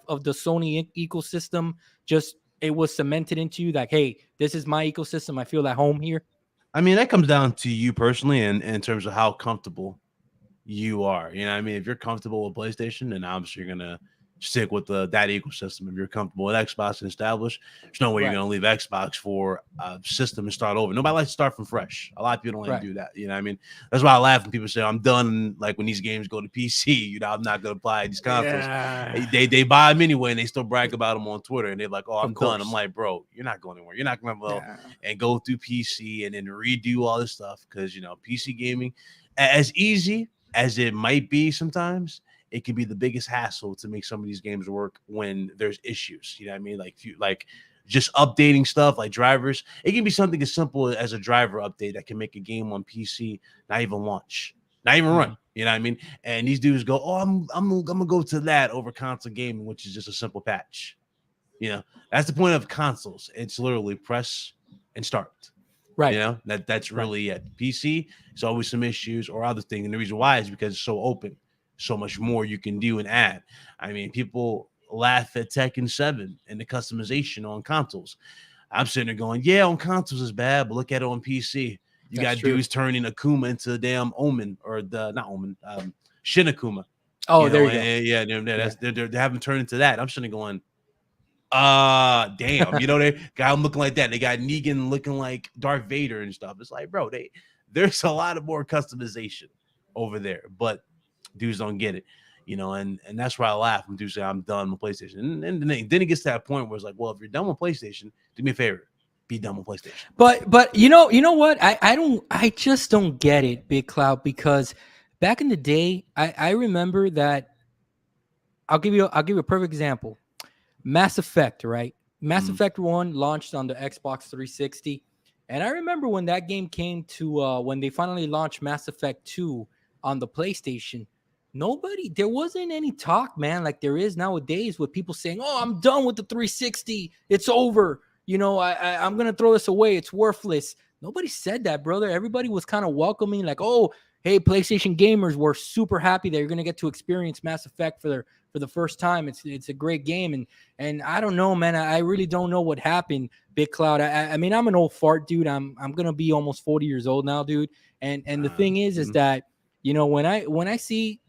of the Sony ecosystem just it was cemented into you, like, hey, this is my ecosystem. I feel at home here. I mean, that comes down to you personally, and in terms of how comfortable you are. You know what I mean? If you're comfortable with PlayStation, then obviously you're gonna stick with that ecosystem. If you're comfortable with Xbox and established, there's no way you're Right, gonna leave Xbox for a system and start over. Nobody likes to start from fresh. A lot of people don't like right. to do that. You know what I mean? That's why I laugh when people say I'm done. Like when these games go to PC, I'm not gonna buy these consoles. Yeah, They buy them anyway, and they still brag about them on Twitter. And they're like, "Oh, of I'm done." I'm course. like, "Bro, you're not going anywhere. You're not gonna well Yeah, and go through PC and then redo all this stuff because PC gaming, as easy as it might be sometimes, it can be the biggest hassle to make some of these games work when there's issues. You know what I mean? Like just updating stuff like drivers. It can be something as simple as a driver update that can make a game on PC not even launch, not even run. mhm. You know what I mean? And these dudes go, "Oh, I'm gonna go to that over console gaming, which is just a simple patch." That's the point of consoles. It's literally press and start. Right. That's Right. really it. PC, it's always some issues or other thing, and the reason why is because it's so open, so much more you can do and add. I mean, people laugh at Tekken 7 and the customization on consoles. I'm sitting there going, yeah, on consoles is bad, but look at it on PC. You That's got true. dudes turning Akuma into a damn Omen or the not Omen, Shin Akuma. Oh, there you go. Yeah, they haven't turned into that. I'm sitting there going, damn, they got him looking like that. They got Negan looking like Darth Vader and stuff. It's like, bro, there's a lot of more customization over there, but dudes don't get it, and that's why I laugh when dudes say I'm done with PlayStation. And then it gets to that point where it's like, well, if you're done with PlayStation, do me a favor, be done with PlayStation. But you know what? I just don't get it, Big Cloud, because back in the day, I remember that I'll give you a perfect example. Mass Effect, right? Mass Effect 1 launched on the Xbox 360. And I remember when that game came to when they finally launched Mass Effect 2 on the PlayStation, there wasn't any talk, man, like there is nowadays with people saying, "Oh, I'm done with the 360. It's over. I'm going to throw this away. It's worthless." Nobody said that, brother. Everybody was kind of welcoming, like, "Oh, hey, PlayStation gamers, we're super happy that you're going to get to experience Mass Effect for the first time. It's a great game." And I don't know, man. I really don't know what happened, Big Cloud. I mean, I'm an old fart, dude. I'm gonna be almost 40 years old now, dude. And the thing is that when I see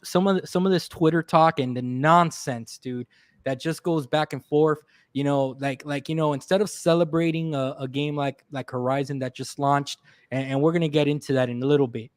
some of this Twitter talk and the nonsense, dude, that just goes back and forth. Instead of celebrating a game like Horizon that just launched, and we're gonna get into that in a little bit.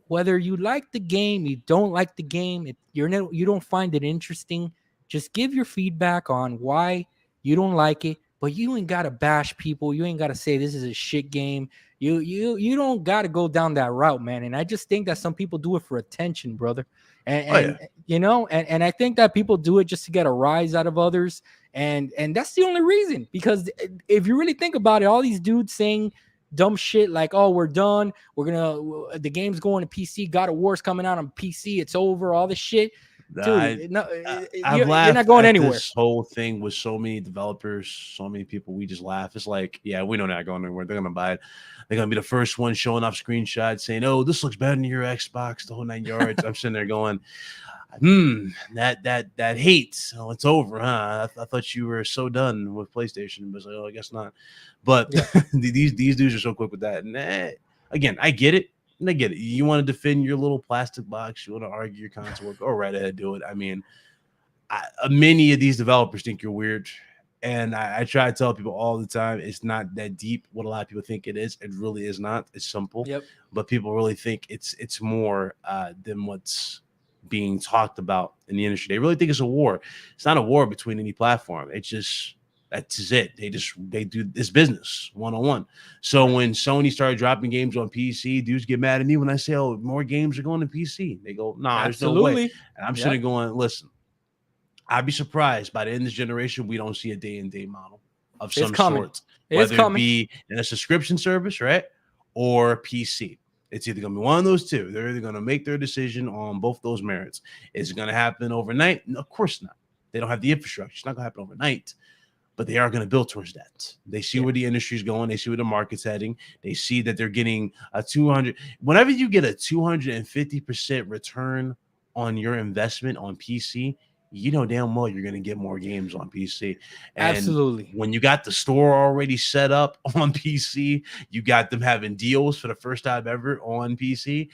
Whether you like the game, you don't like the game, you don't find it interesting, just give your feedback on why you don't like it. But you ain't gotta bash people. You ain't gotta say this is a shit game. You don't gotta go down that route, man. And I just think that some people do it for attention, brother. And I think that people do it just to get a rise out of others. And that's the only reason. Because if you really think about it, all these dudes saying dumb shit like, "Oh, we're done. The game's going to PC. God of War's coming out on PC. It's over." All this shit, dude. I've laughed you're not going at anywhere. This whole thing with so many developers, so many people. We just laugh. It's like, yeah, we know they're not going anywhere. They're gonna buy it. They're gonna be the first one showing off screenshots saying, "Oh, this looks better than your Xbox." The whole 9 yards. I'm sitting there going, that hate. Oh, it's over, huh? I thought you were so done with PlayStation. But like, oh, I guess not. But Yeah. these dudes are so quick with that. And again, I get it. And I get it. You want to defend your little plastic box. You want to argue your console. Go right ahead, do it. I mean, many of these developers think you're weird. And I try to tell people all the time, it's not that deep what a lot of people think it is. It really is not. It's simple. Yep. But people really think it's more than what's being talked about in the industry. They really think it's a war. It's not a war between any platform. It's just that's it. They do this business one-on-one. So when Sony started dropping games on PC, dudes get mad at me when I say, "Oh, more games are going to PC." They go, "Nah, there's no way." And I'm sitting going, listen, I'd be surprised by the end of this generation we don't see a day-and-date model of some sort, whether it be in a subscription service, right, or PC. It's either going to be one of those two. They're either going to make their decision on both those merits. Is it going to happen overnight? No, of course not. They don't have the infrastructure. It's not going to happen overnight. But they are going to build towards that. They see where the industry's going. They see where the market's heading. They see that they're getting a 200. Whenever you get a 250% return on your investment on PC, you know damn well you're going to get more games on PC. And absolutely. When you got the store already set up on PC, you got them having deals for the first time ever on PC.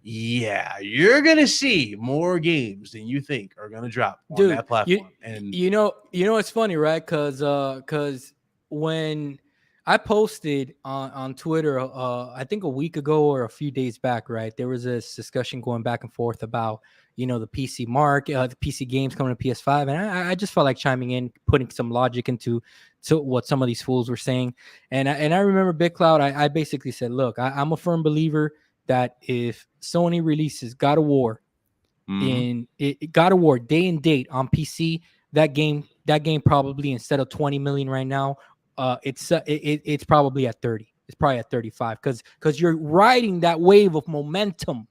Yeah, you're going to see more games than you think are going to drop on that platform. It's funny, right? Because when I posted on Twitter, I think a week ago or a few days back, right, there was this discussion going back and forth about the PC market, the PC games coming to PS5, and I just felt like chiming in, putting some logic into what some of these fools were saying, and I remember Big Cloud. I basically said, look, I'm a firm believer that if Sony releases God of War God of War day and date on PC, that game probably, instead of 20 million right now, it's probably at 30. It's probably at 35 because you're riding that wave of momentum.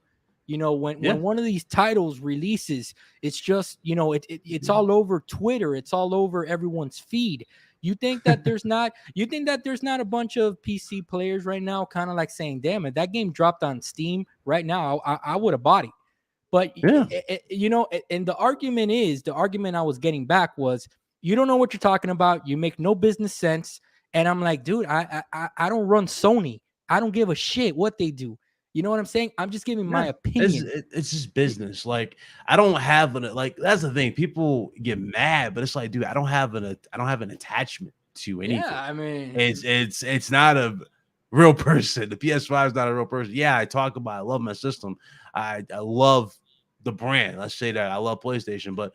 When one of these titles releases, it's just it's all over Twitter, it's all over everyone's feed. You think that there's not? You think that there's not a bunch of PC players right now, kind of like saying, "Damn it, that game dropped on Steam right now. I would have bought it." But Yeah. and the argument I was getting back was, you don't know what you're talking about. You make no business sense. And I'm like, dude, I don't run Sony. I don't give a shit what they do. You know what I'm saying? I'm just giving my Yeah, it's opinion. it's just business. Like I don't have an like that's the thing. People get mad, but it's like, dude, I don't have an attachment to Yeah, anything. I mean, It's not a real person. The PS5 is not a real person. Yeah, I talk about I love my system. I love the brand. Let's say that I love PlayStation, but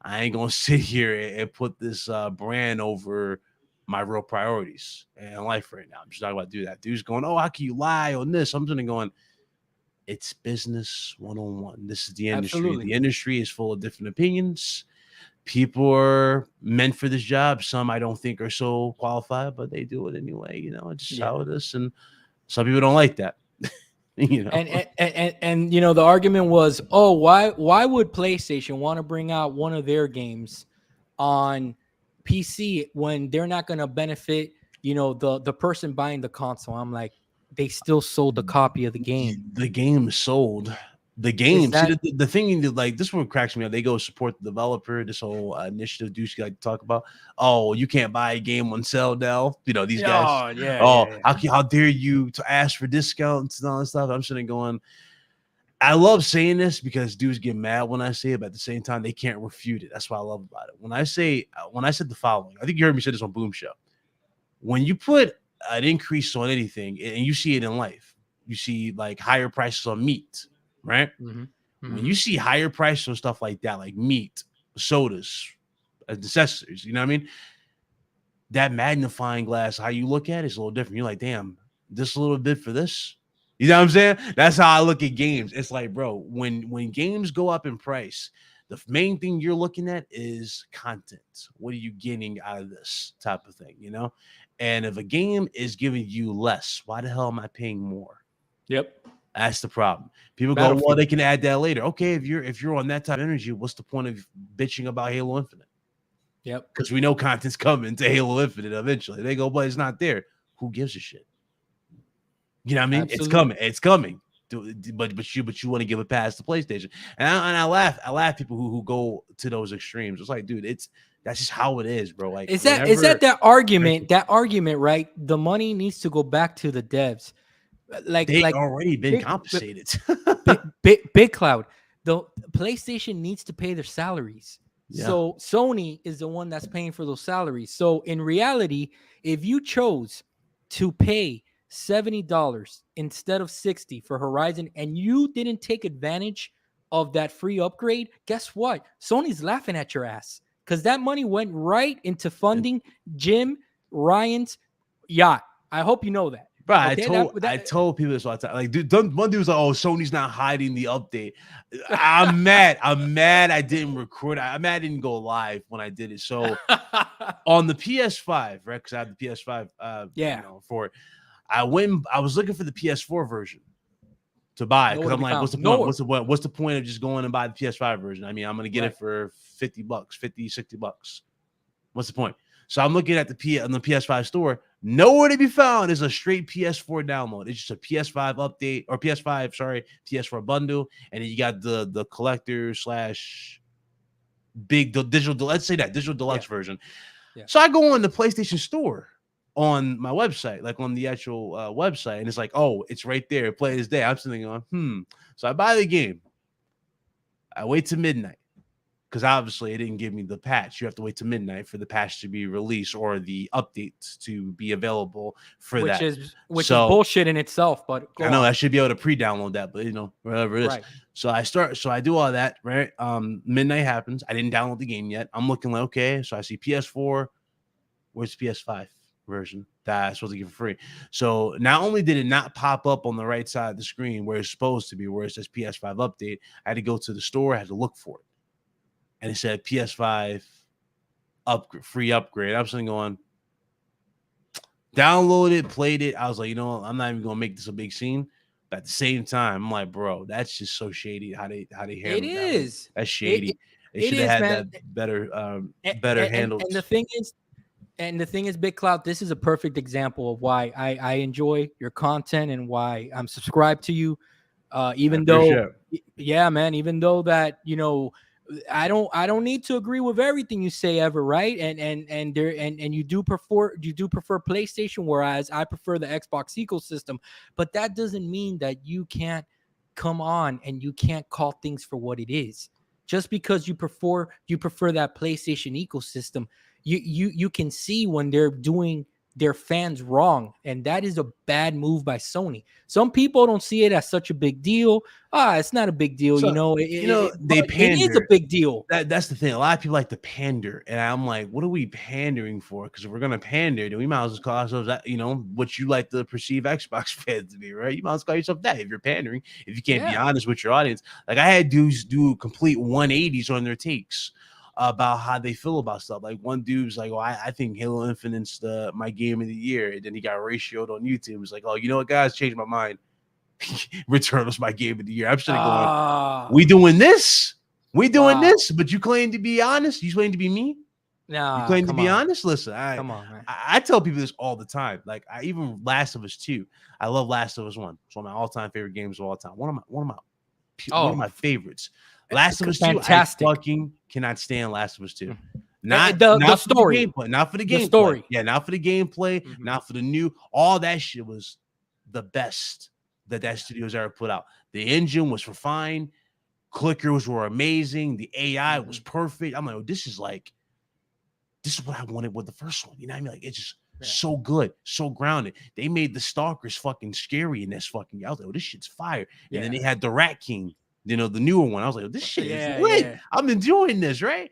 I ain't gonna sit here and put this brand over my real priorities in life right now. I'm just not about to do that. Dude's going, oh, how can you lie on this? I'm just going, it's business 101. This is the industry. absolutely. The industry is full of different opinions. People are meant for this job. Some I don't think are so qualified, but they do it anyway. It's just Yeah. how it is. And some people don't like that. you know. And the argument was, oh, why would PlayStation want to bring out one of their games on PC when they're not going to benefit, the person buying the console? I'm like, they still sold the copy of the game. The game is sold. The Is game. See, that the thing you did, like this is what cracks me up. They go support the developer. This whole initiative, douche like to talk about. Oh, you can't buy a game on sale now. These guys. Oh, yeah, Oh, yeah, yeah. how dare you to ask for discounts and all that stuff. I'm sitting going. I love saying this because dudes get mad when I say it, but at the same time they can't refute it. That's what I love about it. When I said the following, I think you heard me say this on Boom Show. When you put an increase on anything, and you see it in life, you see like higher prices on meat, right? Mm-hmm. When Mm-hmm. you see higher prices on stuff like that, like meat, sodas, necessities, you know what I mean? That magnifying glass, how you look at it is a little different. You're like, damn, this a little bit for this. You know what I'm saying? That's how I look at games. It's like, bro, when games go up in price, the main thing you're looking at is content. What are you getting out of this type of thing? And if a game is giving you less, why the hell am I paying more? Yep. That's the problem. People go, well, Battlefield. they can add that later. Okay, if you're on that type of energy, what's the point of bitching about Halo Infinite? Yep. Because we know content's coming to Halo Infinite eventually. They go, but it's not there. Who gives a shit? You know what I mean? Absolutely. It's coming. But you want to give it past the PlayStation. And I laugh people who go to those extremes. It's like, dude, that's just how it is, bro. Like Is that argument, right? The money needs to go back to the devs. They Like already been compensated. Big Cloud. The PlayStation needs to pay their salaries. Yeah. So Sony is the one that's paying for those salaries. So in reality, if you chose to pay $70 instead of $60 for Horizon and you didn't take advantage of that free upgrade, guess what? Sony's laughing at your ass because that money went right into funding Jim Ryan's yacht. I hope you know that. Bro, Okay, I told people this all the time. Like, dude, one dude was like, "Oh, Sony's not hiding the update." I'm mad. I'm mad. I didn't record. I'm mad I didn't go live when I did it. So on the PS5, right? Because I have the PS5. For it, I was looking for the PS4 version to buy because I'm like, what's the point? What's the point of just going and buy the PS5 version? I mean, I'm gonna get it for $50, $60. What's the point? So I'm looking at the PS5 store. Nowhere to be found is a straight PS4 download. It's just a PS5 update or PS4 bundle, and then you got the collector / big digital. Let's say that digital deluxe version. Yeah. So I go on the PlayStation Store on my website, like on the actual website, and it's like, oh, it's right there. Play this day. I'm sitting on, So I buy the game. I wait till midnight. Because obviously it didn't give me the patch. You have to wait till midnight for the patch to be released or the updates to be available for which that. Is bullshit in itself. But I know I should be able to pre-download that, but whatever it is. Right. So I do all that, right? Midnight happens. I didn't download the game yet. I'm looking like, okay, so I see PS4. Where's the PS5 version that I'm supposed to get for free? So not only did it not pop up on the right side of the screen where it's supposed to be, where it says PS5 update, I had to go to the store, I had to look for it. And it said PS5 free upgrade. I'm sitting going, download it, played it. I was like, I'm not even gonna make this a big scene. But at the same time, I'm like, bro, that's just so shady how they handle it. It is. That's shady. They should have had that better handled. And the thing is, And the thing is, Big Cloud, this is a perfect example of why I enjoy your content and why I'm subscribed to you. I Even though, appreciate it. yeah, man, even though that, I don't need to agree with everything you say ever, right? And you do prefer PlayStation, whereas I prefer the Xbox ecosystem. But that doesn't mean that you can't come on and you can't call things for what it is. Just because you prefer that PlayStation ecosystem, you can see when they're doing their fans wrong, and that is a bad move by Sony. Some people don't see it as such a big deal. It's not a big deal, So but they it is a pander. big deal. That's the thing. A lot of people like to pander, and I'm like, what are we pandering for? Because if we're gonna pander, then we might as well call ourselves that. What you like to perceive Xbox fans to be, right? You might as well call yourself that if you're pandering. If you can't be Yeah. honest with your audience, like I had dudes do complete 180s on their takes about how they feel about stuff. Like one dude's like, "Oh, I think Halo Infinite's my game of the year," and then he got ratioed on YouTube. It was like, "Oh, you know what, guys, changed my mind. Return was my game of the year." I'm sitting going, "We doing this? We doing Wow. this?" But you claim to be honest. You claim to be me. You Nah, claim to come be on. honest. Listen, Come on, man. I tell people this all the time. Like I even Last of Us 2. I love Last of Us 1. It's one of my all-time favorite games of all time. One of my favorites. Last of Us 2, I Fantastic. fucking cannot stand Last of Us 2. The Not for story. the gameplay, not for the The gameplay. story. Yeah, not for the gameplay, Mhm. not for the new. All that shit was the best that studio's ever put out. The engine was refined, clickers were amazing, the AI was perfect. I'm like, oh, this is what I wanted with the first one. You know what I mean? Like it's just so good, so grounded. They made the stalkers fucking scary in this fucking. I was like, oh, this shit's fire. And then they had the Rat King, the newer one. I was like, oh, this shit is lit. Yeah. I'm enjoying this, right?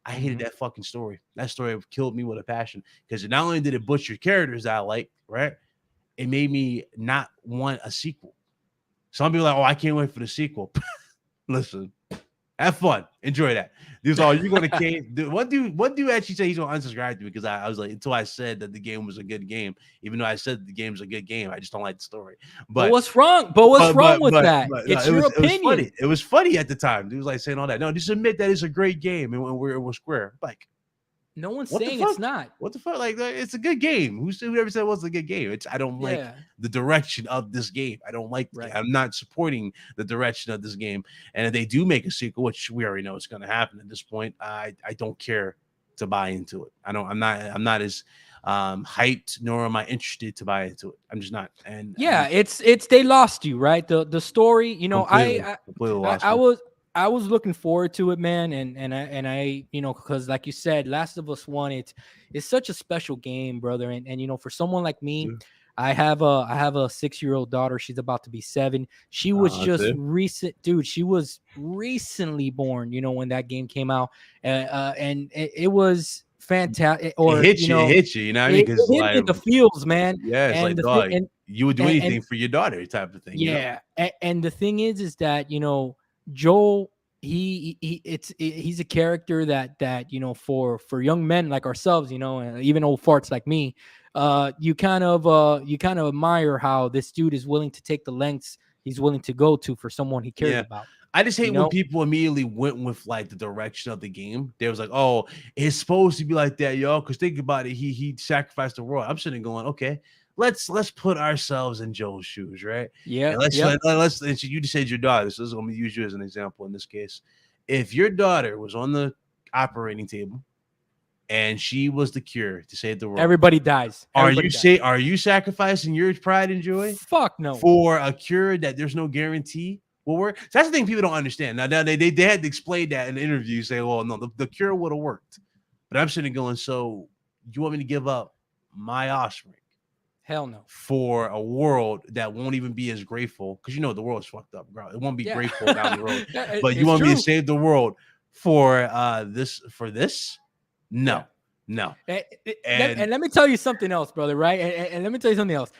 I hated Mhm. that fucking story. That story killed me with a passion because not only did it butcher characters that I like, right? It made me not want a sequel. Some people are like, oh, I can't wait for the sequel. Listen, have fun, enjoy that. These are you gonna cave. One dude actually said he's gonna unsubscribe to me because I was like, until I said that the game was a good game, even though I said the game's a good game, I just don't like the story. But But what's wrong? But what's wrong with that? no, It's it your was opinion. funny. It was funny at the time. Dude was like saying all that. No, just admit that it's a great game and when we're Square. Like, No one's what the saying fuck? it's not. What the fuck? Like, it's a good game. Whoever said it was a good game? I don't like Yeah. the direction of this game. I don't like. Right. I'm not supporting the direction of this game. And if they do make a sequel, which we already know is going to happen at this point, I don't care to buy into it. I'm not as hyped, nor am I interested to buy into it. I'm just not. And Yeah, it's they lost you, right? The story, completely lost me. I was looking forward to it, man, and I because like you said, Last of Us 1, it's such a special game, brother, and for someone like me, Yeah. I have a 6-year-old daughter. She's about to be 7. She was just recent, dude. She was recently born, when that game came out, and it was fantastic. Or It hit you, you know what I mean? it Because hit me in the feels, man. yeah, it's And like, the dog, thing, you would do and anything for your daughter, type of thing. yeah, and the thing is that Joel, he's a character that for young men like ourselves, and even old farts like me, you kind of admire how this dude is willing to take the lengths he's willing to go to for someone he cares about. I just hate when people immediately went with like the direction of the game. They was like, "Oh, it's supposed to be like that, y'all." Because think about it, he sacrificed the world. I'm sitting going, "Okay, let's put ourselves in Joel's shoes, right? Yeah, And let's. And you just said your daughter. So I'm gonna use you as an example in this case. If your daughter was on the operating table and she was the cure to save the world, everybody dies. are you sacrificing your pride and joy? Fuck no. For a cure that there's no guarantee will work. So that's the thing people don't understand. Now they had to explain that in the interview, say, well, no, the cure would have worked. But I'm sitting going, so you want me to give up my offspring? Hell no. For a world that won't even be as grateful, because the world's fucked up, bro. It won't be grateful down the road. But you want me to save the world for this? No. Yeah. No. And let me tell you something else, brother, right? And let me tell you something else.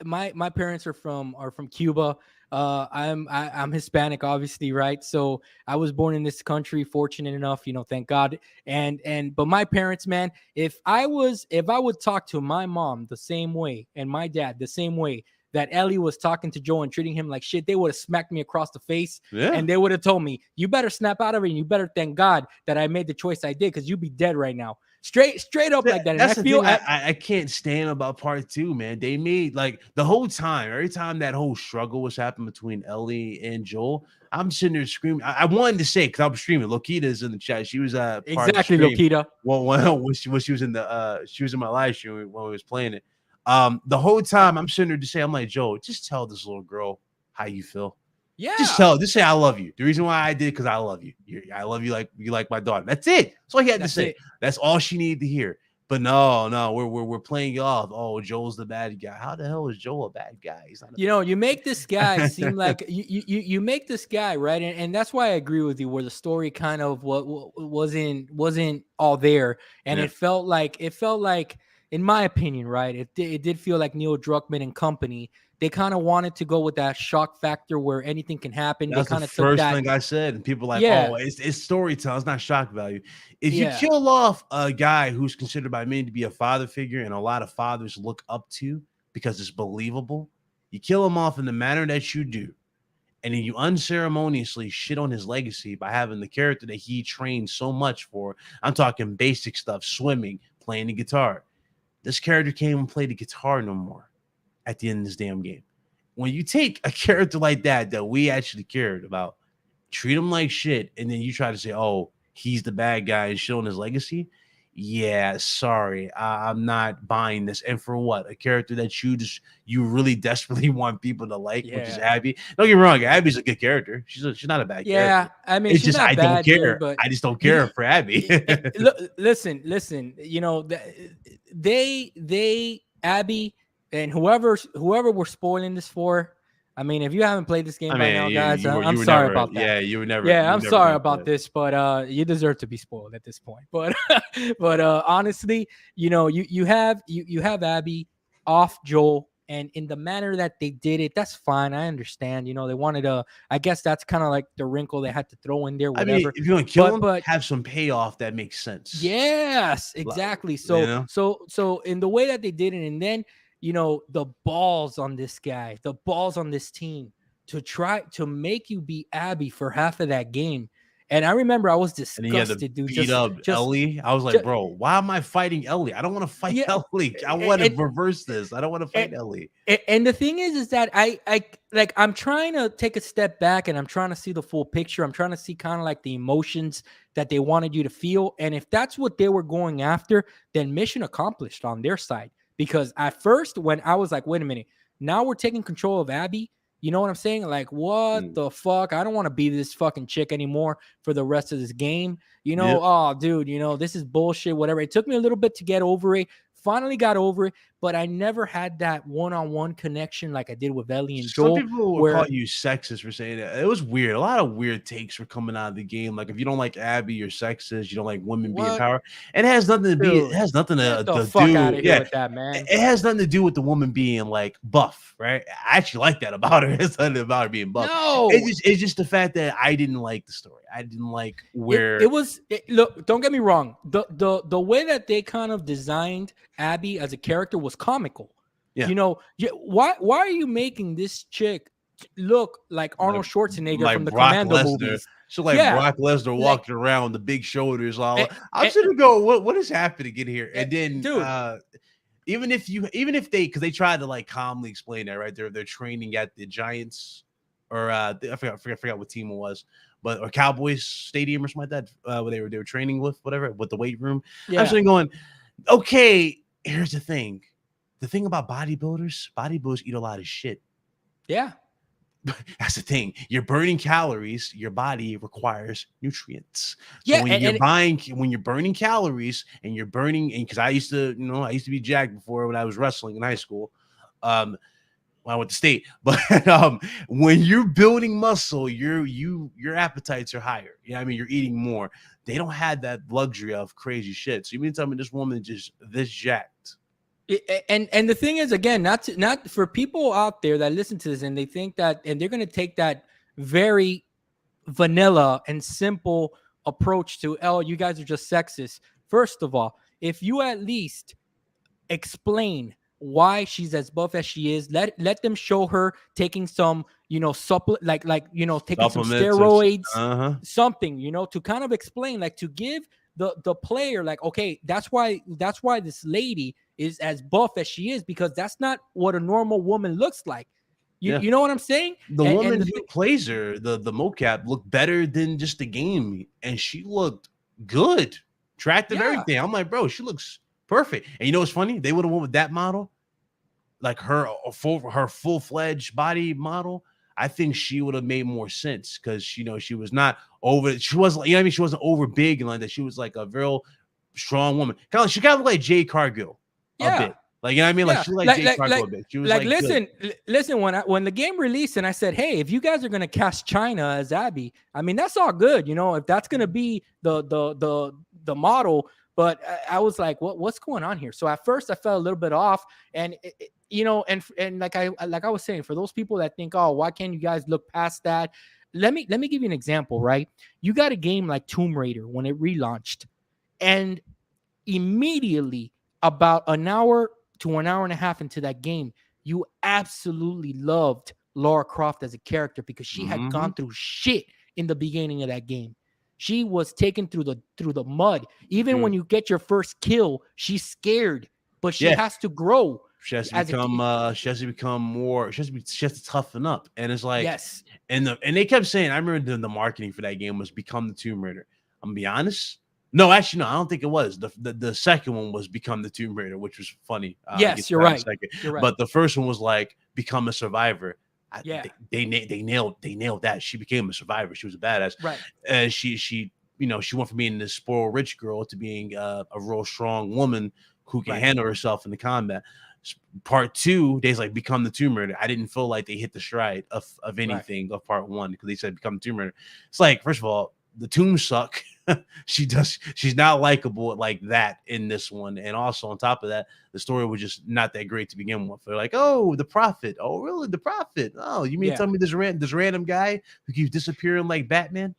My parents are from Cuba. I'm Hispanic, obviously, right? So I was born in this country, fortunate enough, thank God. But my parents, man, if I would talk to my mom the same way and my dad the same way that Ellie was talking to Joe and treating him like shit, they would have smacked me across the face. Yeah. And they would have told me, you better snap out of it and you better thank God that I made the choice I did, because you'd be dead right now. straight up like that. And I That's the feel thing I can't stand about part two, man. They made like the whole time, every time that whole struggle was happening between Ellie and Joel, I'm sitting there screaming. I wanted to say because I'm streaming. Lokita's in the chat. She was part of the exactly stream. Lokita. Well, when she was in the she was in my live stream when we was playing it. The whole time I'm sitting there to say, I'm like, Joel, just tell this little girl how you feel. Yeah, Just say I love you. The reason why I did because I love you. I love you like you like my daughter. That's it. That's all he had to say. That's all she needed to hear. But no, we're playing you off. Oh, Joel's the bad guy. How the hell is Joel a bad guy? He's not. You make this guy seem like you make this guy right, and that's why I agree with you. Where the story kind of wasn't all there, and it felt like in my opinion, right? It did feel like Neil Druckmann and company. They kind of wanted to go with that shock factor where anything can happen. That's they kind the of took first that thing I said, and people like, oh, it's storytelling, it's not shock value. If you kill off a guy who's considered by many to be a father figure, and a lot of fathers look up to because it's believable, you kill him off in the manner that you do, and then you unceremoniously shit on his legacy by having the character that he trained so much for. I'm talking basic stuff, swimming, playing the guitar. This character can't even play the guitar no more at the end of this damn game. When you take a character like that we actually cared about, treat him like shit, and then you try to say, oh, he's the bad guy and shit on his legacy. Yeah, sorry, I'm not buying this. And for what? A character that you really desperately want people to like, which is Abby. Don't get me wrong, Abby's a good character. She's not a bad character. Yeah, I mean, it's just I don't care. Dude, but I just don't care for Abby. listen. You know, they Abby and whoever we're spoiling this for. I mean, if you haven't played this game by now, guys, I'm sorry about that. Yeah, you were never. Yeah, I'm sorry about this, but you deserve to be spoiled at this point. But honestly, you have Abby off Joel, and in the manner that they did it, that's fine. I understand. They wanted to. I guess that's kind of like the wrinkle they had to throw in there. Whatever. I mean, if you're gonna kill him, have some payoff that makes sense. Yes, exactly. So in the way that they did it, and then. The balls on this guy, the balls on this team to try to make you beat Abby for half of that game. And I remember I was disgusted, dude. Beat up Ellie. I was like, bro, why am I fighting Ellie? I don't want to fight Ellie. I want to reverse this. I don't want to fight Ellie. And the thing is that I'm trying to take a step back and I'm trying to see the full picture. I'm trying to see kind of like the emotions that they wanted you to feel. And if that's what they were going after, then mission accomplished on their side. Because at first, when I was like, wait a minute, now we're taking control of Abby. You know what I'm saying? Like, what the fuck? I don't want to be this fucking chick anymore for the rest of this game. Oh, dude, this is bullshit, whatever. It took me a little bit to get over it. Finally got over it, but I never had that one-on-one connection like I did with Ellie and Joel. Some people will call you sexist for saying that. It was weird. A lot of weird takes were coming out of the game. Like if you don't like Abby, you're sexist. You don't like women being power. And it has nothing to be. It has nothing to do. With that, man. It has nothing to do with the woman being like buff, right? I actually like that about her. It's nothing about her being buff. No, it's just the fact that I didn't like the story. I didn't like where it was. Look, don't get me wrong. The way that they kind of designed Abby as a character was comical. Yeah. Why are you making this chick look like Arnold Schwarzenegger from the Brock Commando Lesnar. movies? So Brock Lesnar walking around the big shoulders. I'm sitting there going, what is happening in here? And then dude, even if they tried to like calmly explain that, right? They're training at the Giants or I forgot what team it was, but or Cowboys Stadium or something like that, where they were training with the weight room. Yeah. I'm sitting going, okay, here's the thing. The thing about bodybuilders eat a lot of shit. Yeah. That's the thing. You're burning calories. Your body requires nutrients. So yeah, when you're burning calories and you're burning, and because I used to be jacked before when I was wrestling in high school. When I went to state, but when you're building muscle, your appetites are higher. You know what I mean? You're eating more. They don't have that luxury of crazy shit. So you mean to tell me this woman just this jacked? And the thing is, again, not for people out there that listen to this and they think that, and they're going to take that very vanilla and simple approach to, oh, you guys are just sexist. First of all, if you at least explain why she's as buff as she is, let them show her taking some, taking some steroids, something, to kind of explain, like to give the player like, okay, that's why this lady is as buff as she is, because that's not what a normal woman looks like. You Yeah. you know what I'm saying? The And woman the who plays her, the mocap, looked better than just the game, and she looked good, attractive, yeah, everything. I'm like, bro, she looks perfect. And you know what's funny? They would have went with that model, like her full fledged body model. I think she would have made more sense because she was not over. She wasn't, you know what I mean? She wasn't over big and like that. She was like a real strong woman. She kind of looked like Jay Cargill a yeah. bit. Like, you know what I mean? Like Yeah, she looked like Jay Cargill a bit. She was like good. listen. When the game released, and I said, "Hey, if you guys are gonna cast China as Abby, I mean that's all good, if that's gonna be the model." But I was like, what's going on here? So at first I felt a little bit off, and and like I was saying, for those people that think, oh, why can't you guys look past that? Let me give you an example, right? You got a game like Tomb Raider when it relaunched, and immediately about an hour to an hour and a half into that game, you absolutely loved Lara Croft as a character because she had Mm-hmm. gone through shit in the beginning of that game. She was taken through the mud. Even when you get your first kill, she's scared, but she Yeah. has to grow. She has to As a become more. She has to toughen up. And it's like, yes, and they kept saying, I remember the marketing for that game was Become the Tomb Raider. I'm gonna be honest. No, actually, no, I don't think it was. The second one was Become the Tomb Raider, which was funny. yes, you're right. You're right. But the first one was like Become a Survivor. Yeah. They nailed that. She became a survivor. She was a badass. Right. And she went from being this spoiled rich girl to being a real strong woman who can handle herself in the combat. Part 2, they like Become the Tomb Raider. I didn't feel like they hit the stride of anything of part 1 because they said Become the Tomb Raider. It's like, first of all, the tombs suck. She's not likable like that in this one, and also on top of that, the story was just not that great to begin with. They're like, oh, the prophet. Oh, really? The prophet? Oh, you mean tell me this random guy who keeps disappearing like Batman?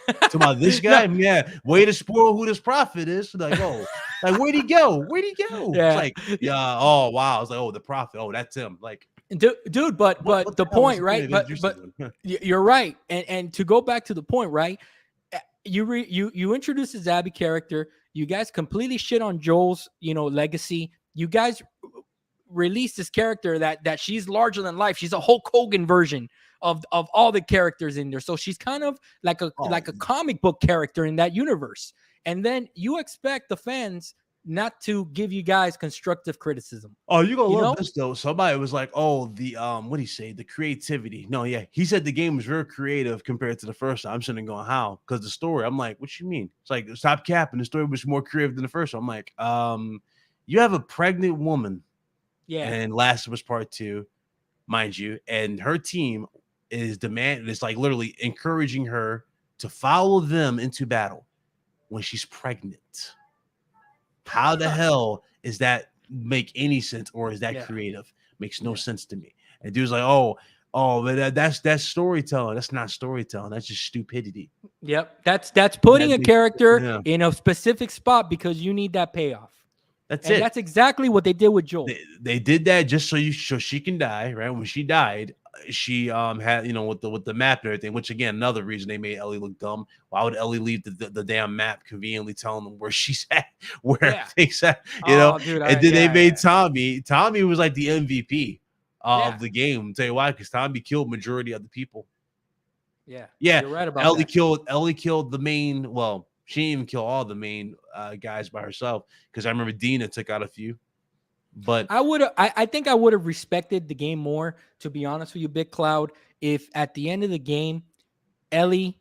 Talking about this guy? No. Yeah, way to spoil who this prophet is. Like, oh, like where'd he go? Yeah. It's like, yeah, oh wow. I was like, oh, the prophet. Oh, that's him. Like, dude, but the point, right? But you're right. And to go back to the point, right? You introduce the Zabby character. You guys completely shit on Joel's, legacy. You guys release this character that she's larger than life. She's a Hulk Hogan version of all the characters in there. So she's kind of like a comic book character in that universe. And then you expect the fans not to give you guys constructive criticism. Oh, you're gonna love this though. Somebody was like, oh, the what do you say? The creativity. No, yeah. He said the game was very creative compared to the first time. I'm sitting there going, how? Because the story, I'm like, what you mean? It's like, stop capping. The story was more creative than the first one. I'm like, you have a pregnant woman. Yeah. And Last of Us Part 2, mind you, and her team is like literally encouraging her to follow them into battle when she's pregnant. How the hell is that make any sense, or is that creative? Makes no sense to me. And dude's like, oh, but that's storytelling. That's not storytelling. That's just stupidity. Yep, that's putting a character in a specific spot because you need that payoff. That's it. That's exactly what they did with Joel. They did that just so she can die, right? When she died, she had with the map and everything, which again, another reason they made Ellie look dumb. Why would Ellie leave the damn map conveniently telling them where she's at, where everything's at, Dude, and then they made Tommy. Tommy was like the MVP of the game. I'll tell you why, because Tommy killed majority of the people. Yeah, you're right about Ellie killed the main. Well, she didn't even kill all the main guys by herself, because I remember Dina took out a few. But I think I would have respected the game more, to be honest with you, Big Cloud, if at the end of the game, Ellie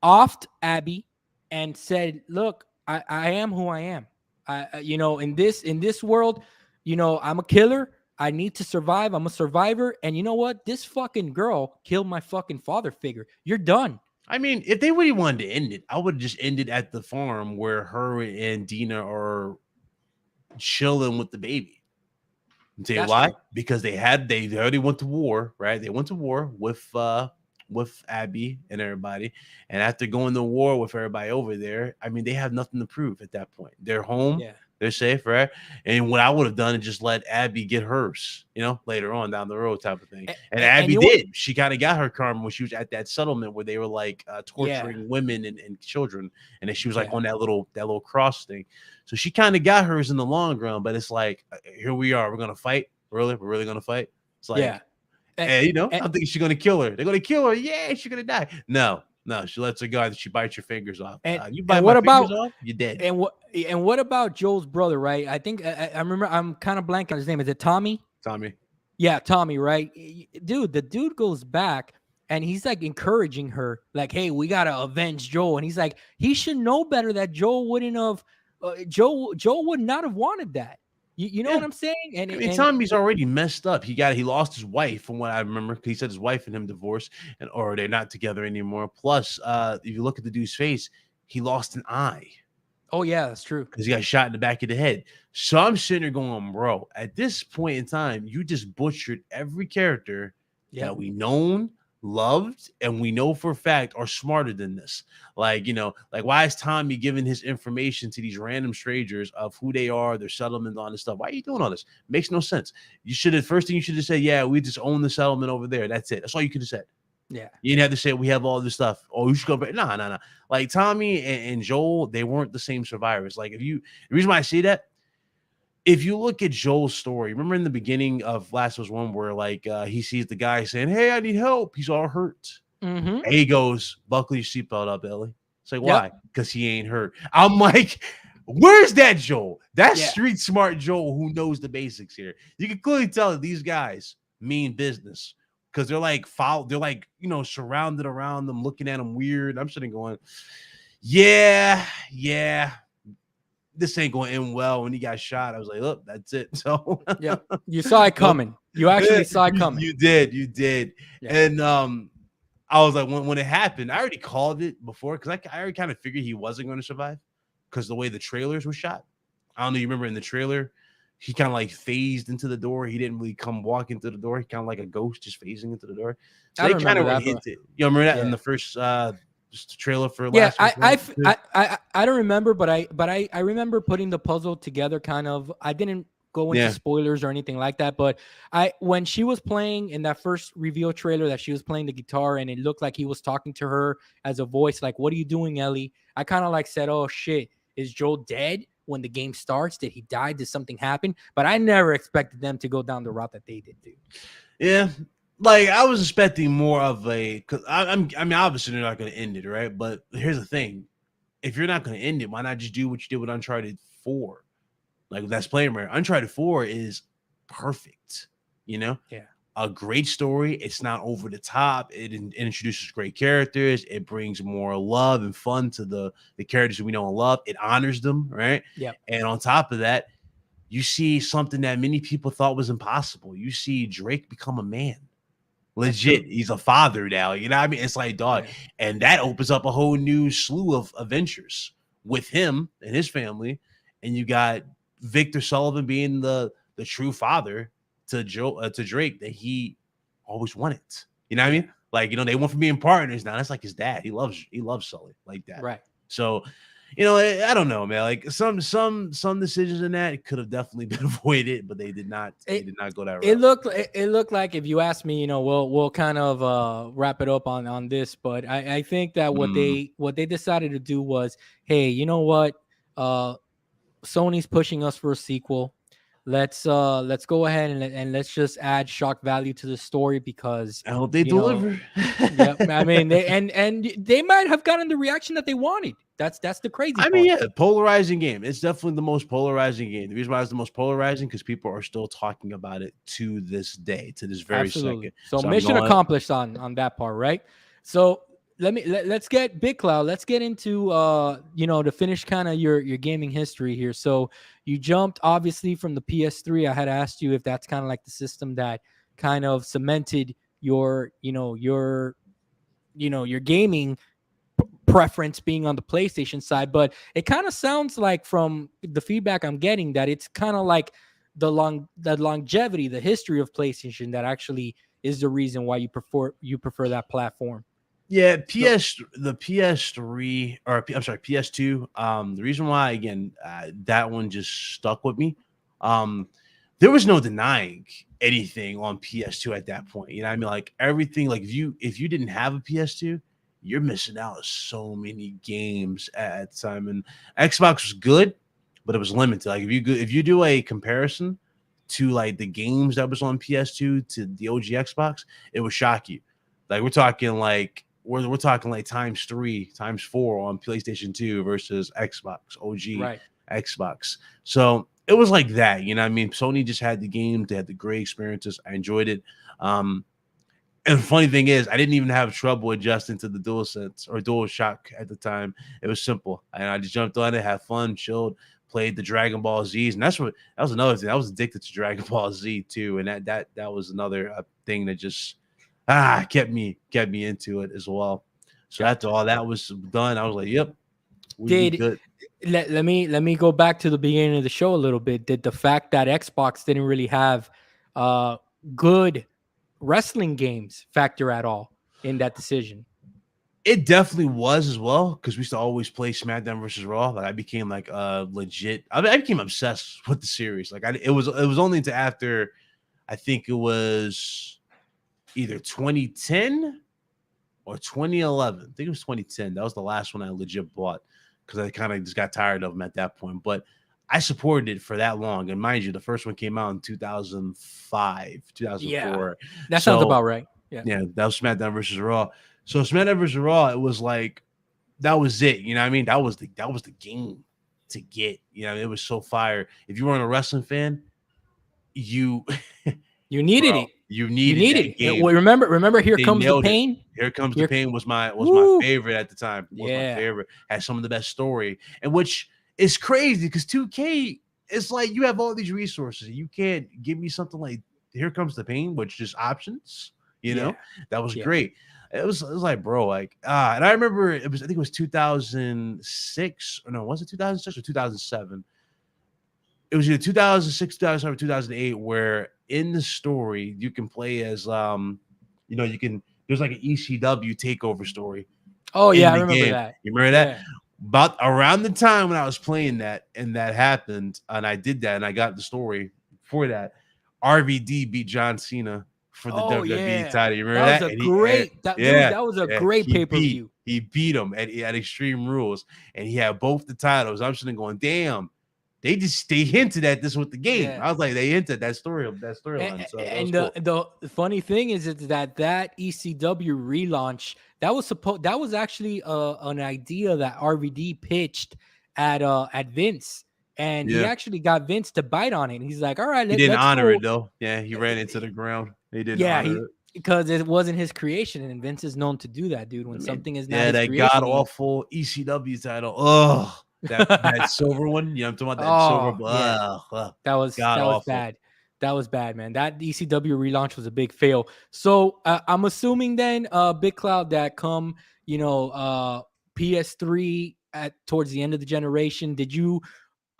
offed Abby and said, look, I am who I am. In this world, I'm a killer. I need to survive. I'm a survivor. And you know what? This fucking girl killed my fucking father figure. You're done. I mean, if they really wanted to end it, I would just end it at the farm where her and Dina are chilling with the baby. I'll tell you why? True. Because they already went to war, right? They went to war with Abby and everybody. And after going to war with everybody over there, I mean, they have nothing to prove at that point. They're home. Yeah. They're safe, right? And what I would have done is just let Abby get hers, later on down the road type of thing. And And Abby you know what? did. She kind of got her karma when she was at that settlement where they were like Yeah, torturing women and children, and then she was like yeah. on that little cross thing. So she kind of got hers in the long run. But it's like, here we are. We're gonna fight. Really, we're really gonna fight. It's Yeah. like, And, I'm thinking she's gonna kill her. They're gonna kill her. Yeah, she's gonna die. No, no, she lets her go. And she bites your fingers off. and You bite and my what fingers about off, you're dead. what about Joel's brother, right? I think I remember, I'm kind of blank on his name. Is it Tommy? Tommy. Yeah, Tommy, right? Dude, the dude goes back and he's like encouraging her, like, "Hey, we gotta avenge Joel." And he's like, he should know better that Joel wouldn't have, Joel would not have wanted that. You know Yeah. what I'm saying? And I mean, Tommy's already messed up. He lost his wife, from what I remember. He said his wife and him divorced, or they're not together anymore. Plus, if you look at the dude's face, he lost an eye oh yeah, that's true. because he got shot in the back of the head. So I'm sitting there going, bro, at this point in time, you just butchered every character Yeah, that we known, loved, and we know for a fact are smarter than this. Like, like, why is Tommy giving his information to these random strangers of who they are, their settlement, all this stuff? Why are you doing all this? Makes no sense. First thing you should have said, yeah, we just own the settlement over there. That's it. That's all you could have said. yeah, You didn't have to say we have all this stuff. Oh, you should go back. No, no, no. Like Tommy and Joel, they weren't the same survivors. Like, the reason why I say that, if you look at Joel's story, remember in the beginning of Last of Us 1 where like he sees the guy saying, "Hey, I need help." He's all hurt. mm-hmm. And he goes, "Buckle your seatbelt up, Ellie." It's like, Yep. why? Because he ain't hurt. I'm like, where's that Joel? That's Yeah. street smart Joel who knows the basics here. You can clearly tell that these guys mean business because they're like they're like, surrounded around them, looking at them weird. I'm sitting going, yeah. This ain't going to end well. When he got shot, I was like, look, that's it. So Yeah, you saw it coming. You actually saw it coming. You did. Yeah. And I was like, when it happened, I already called it before because I already kind of figured he wasn't going to survive because the way the trailers were shot. I don't know. You remember in the trailer, he kind of like phased into the door. He didn't really come walking through the door. He kind of like a ghost just phasing into the door. So I they kind of remember that, hinted. You remember that in the first just the trailer for last week? I don't remember, but I remember putting the puzzle together kind of. I didn't go into spoilers or anything like that, but when she was playing in that first reveal trailer that she was playing the guitar and it looked like he was talking to her as a voice, like, "What are you doing, Ellie?" I kind of like said, "Oh shit, is Joel dead when the game starts? Did he die? Did something happen?" But I never expected them to go down the route that they did, dude. Yeah. Like, I was expecting more of because I mean, obviously they're not going to end it, right? But here's the thing: if you're not going to end it, why not just do what you did with Uncharted 4? Like, that's playing rare. Uncharted 4 is perfect, Yeah, a great story. It's not over the top. It introduces great characters. It brings more love and fun to the characters we know and love. It honors them, right? yeah. And on top of that, you see something that many people thought was impossible. You see Drake become a man. Legit, he's a father now. You know what I mean? It's like, dog, and that opens up a whole new slew of adventures with him and his family. And you got Victor Sullivan being the true father to Drake that he always wanted. You know what I mean? Like, they went from being partners. Now that's like his dad. He loves Sully like that. Right. So, I don't know, man. Like some decisions in that could have definitely been avoided, but they did not. They did not go that route. It looked like, if you ask me, we'll kind of wrap it up on this, but I think that what they decided to do was, hey, you know what? Sony's pushing us for a sequel. Let's go ahead and let's just add shock value to the story because I hope they deliver. Yeah, I mean, they might have gotten the reaction that they wanted. That's the crazy part. I mean, yeah, polarizing game. It's definitely the most polarizing game. The reason why it's the most polarizing because people are still talking about it to this day, to this very second. So mission accomplished on that part, right? So let's get Big Cloud. Let's get into to finish kind of your gaming history here. So you jumped obviously from the PS3. I had asked you if that's kind of like the system that kind of cemented your gaming preference being on the PlayStation side, but it kind of sounds like from the feedback I'm getting that it's kind of like the longevity, the history of PlayStation that actually is the reason why you prefer that platform. Yeah, So the PS3 or I'm sorry, PS2. The reason why again that one just stuck with me. Um, there was no denying anything on PS2 at that point. You know what I mean? Like everything, like if you didn't have a PS2, you're missing out on so many games at the time. And Xbox was good, but it was limited. Like if you do a comparison to like the games that was on PS2 to the OG Xbox, it would shock you. Like we're talking like times 3, times 4 on PlayStation 2 versus Xbox, OG right. Xbox. So it was like that, you know what I mean? Sony just had the game, they had the great experiences. I enjoyed it. Um, and the funny thing is, I didn't even have trouble adjusting to the DualSense or DualShock at the time. It was simple. And I just jumped on it, had fun, chilled, played the Dragon Ball Z's. And that was another thing. I was addicted to Dragon Ball Z too. And that was another thing that just kept me into it as well. So after Gotcha. all that was done, I was like, yep, we Did good. let me go back to the beginning of the show a little bit. Did the fact that Xbox didn't really have uh good wrestling games factor at all in that decision? It definitely was as well because we used to always play SmackDown versus Raw. Like I became like legit. I became obsessed with the series. Like it was only until after I think it was either 2010 or 2011. I think it was 2010. That was the last one I legit bought because I kind of just got tired of them at that point. But I supported it for that long. And mind you, the first one came out in 2005, Yeah, 2004. that sounds So about right. Yeah. yeah, that was SmackDown versus Raw. So SmackDown versus Raw, it was like that was it. You know what I mean? That was the game to get. You know, it was so fire. If you weren't a wrestling fan, you You needed bro, it. you You needed needed that it. game. Well, remember, here They comes the nailed it. pain. Here Comes the Here, Pain was my woo, favorite at the time. Was my yeah, favorite. Had some of the best story, and which is crazy because 2K, it's like you have all these resources. You can't give me something like Here Comes the Pain, which just options. You yeah, know, that was yeah. great. It was like, bro, like and I remember I think it was 2006 or no, was it 2006 or 2007? It was either 2006, 2007, 2008, where in the story you can play as you can there's like an ECW takeover story Oh in yeah, I the remember game. that. You remember that? Yeah. About around the time when I was playing that and that happened, and I did that and I got the story for that. RVD beat John Cena for the Oh WWE yeah, title. You remember that was that? a And great that dude. yeah, That was a yeah, great pay per view. he beat him at Extreme Rules, and he had both the titles. I'm sitting going, damn, they hinted at this with the game. Yeah. I was like, they hinted that And, storyline. So that was and cool. the funny thing is that ECW relaunch that was actually an idea that RVD pitched at Vince, and he Yeah. actually got Vince to bite on it. He's like, all right, He didn't let's honor it go. though. Yeah, he ran into the ground. He didn't Yeah, honor he it. because it wasn't his creation, and Vince is known to do that, dude. I When mean, something is not yeah, his that god creation, he awful ECW title. Oh, that silver one. You know, I'm talking about that silver. oh yeah. God That was awful. bad. That was bad, man. That ECW relaunch was a big fail. So I'm assuming then, Big Cloud, that come PS3 at towards the end of the generation, did you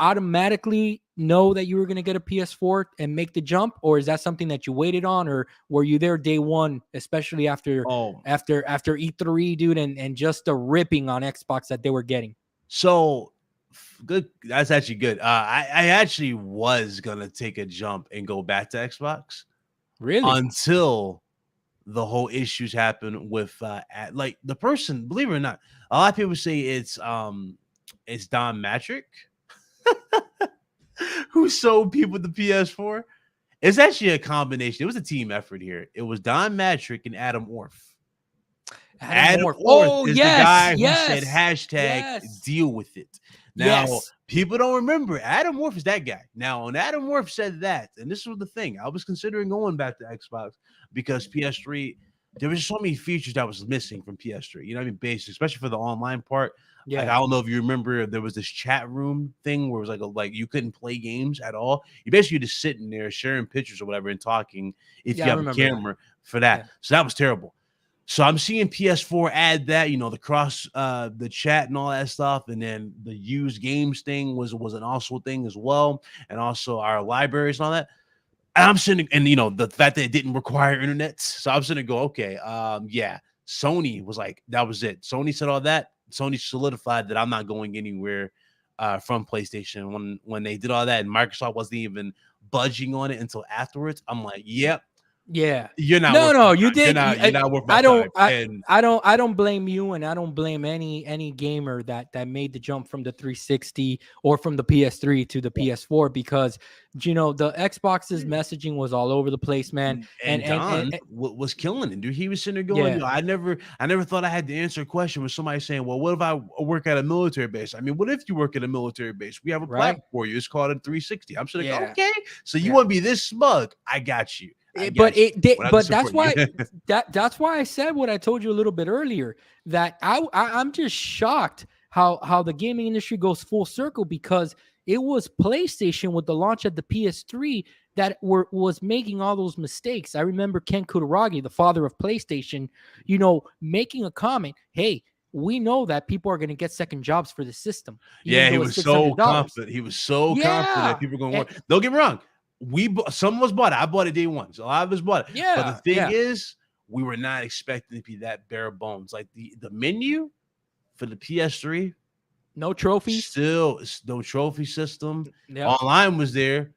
automatically know that you were going to get a PS4 and make the jump, or is that something that you waited on, or were you there day one, especially after Oh, after E3, dude, and just the ripping on Xbox that they were getting? so good. That's actually good. I actually was gonna take a jump and go back to Xbox Really? until the whole issues happen with like the person. Believe it or not, a lot of people say it's Don Matrick who sold people the PS4. It's actually a combination. It was a team effort here. It was Don Matrick and Adam Orff. Adam Adam Orff. Orff Oh is the yes, guy who said yes, hashtag yes, deal with it. Now, yes. people don't remember Adam Orff is that guy. Now, when Adam Orff said that, and this was the thing, I was considering going back to Xbox because PS3, there was so many features that was missing from PS3. You know what I mean? Basic, especially for the online part. Like, Yeah, I don't know if you remember, there was this chat room thing where it was like you couldn't play games at all. You basically just sitting there sharing pictures or whatever and talking if yeah. you I have a remember that. camera for that. Yeah. So that was terrible. So I'm seeing PS4 add that, the cross the chat and all that stuff, and then the used games thing was an also thing as well, and also our libraries and all that. And I'm sitting, and the fact that it didn't require internet, so I'm sitting to go, okay, yeah. Sony was like, that was it. Sony said all that. Sony solidified that I'm not going anywhere from PlayStation. When they did all that, and Microsoft wasn't even budging on it until afterwards, I'm like, yep, Yeah. you're not No, worth no, my you time. did. You're not worth my I time. don't. And I don't blame you, and I don't blame any gamer that made the jump from the 360 or from the PS3 to the PS4, because the Xbox's messaging was all over the place, man. and Don was killing it, dude. He was sitting there going, Yeah. I never thought I had to answer a question with somebody saying, well, what if I work at a military base? I mean, what if you work at a military base? We have a Right. platform for you. It's called a 360. I'm sitting there, Yeah. okay, so you Yeah. want to be this smug? I got you. But But that's why that's why I said what I told you a little bit earlier, that I'm just shocked how the gaming industry goes full circle, because it was PlayStation with the launch of the PS3 that was making all those mistakes. I remember Ken Kutaragi, the father of PlayStation, making a comment, hey, we know that people are going to get second jobs for the system. Yeah, he was so confident. He was so confident people were going to work. Don't get me wrong. Some of us bought it. I bought it day one. So a lot of us bought it. Yeah. But the thing is, we were not expecting to be that bare bones. Like the menu for the PS3, no trophies. Still no trophy system. Yep. Online was there,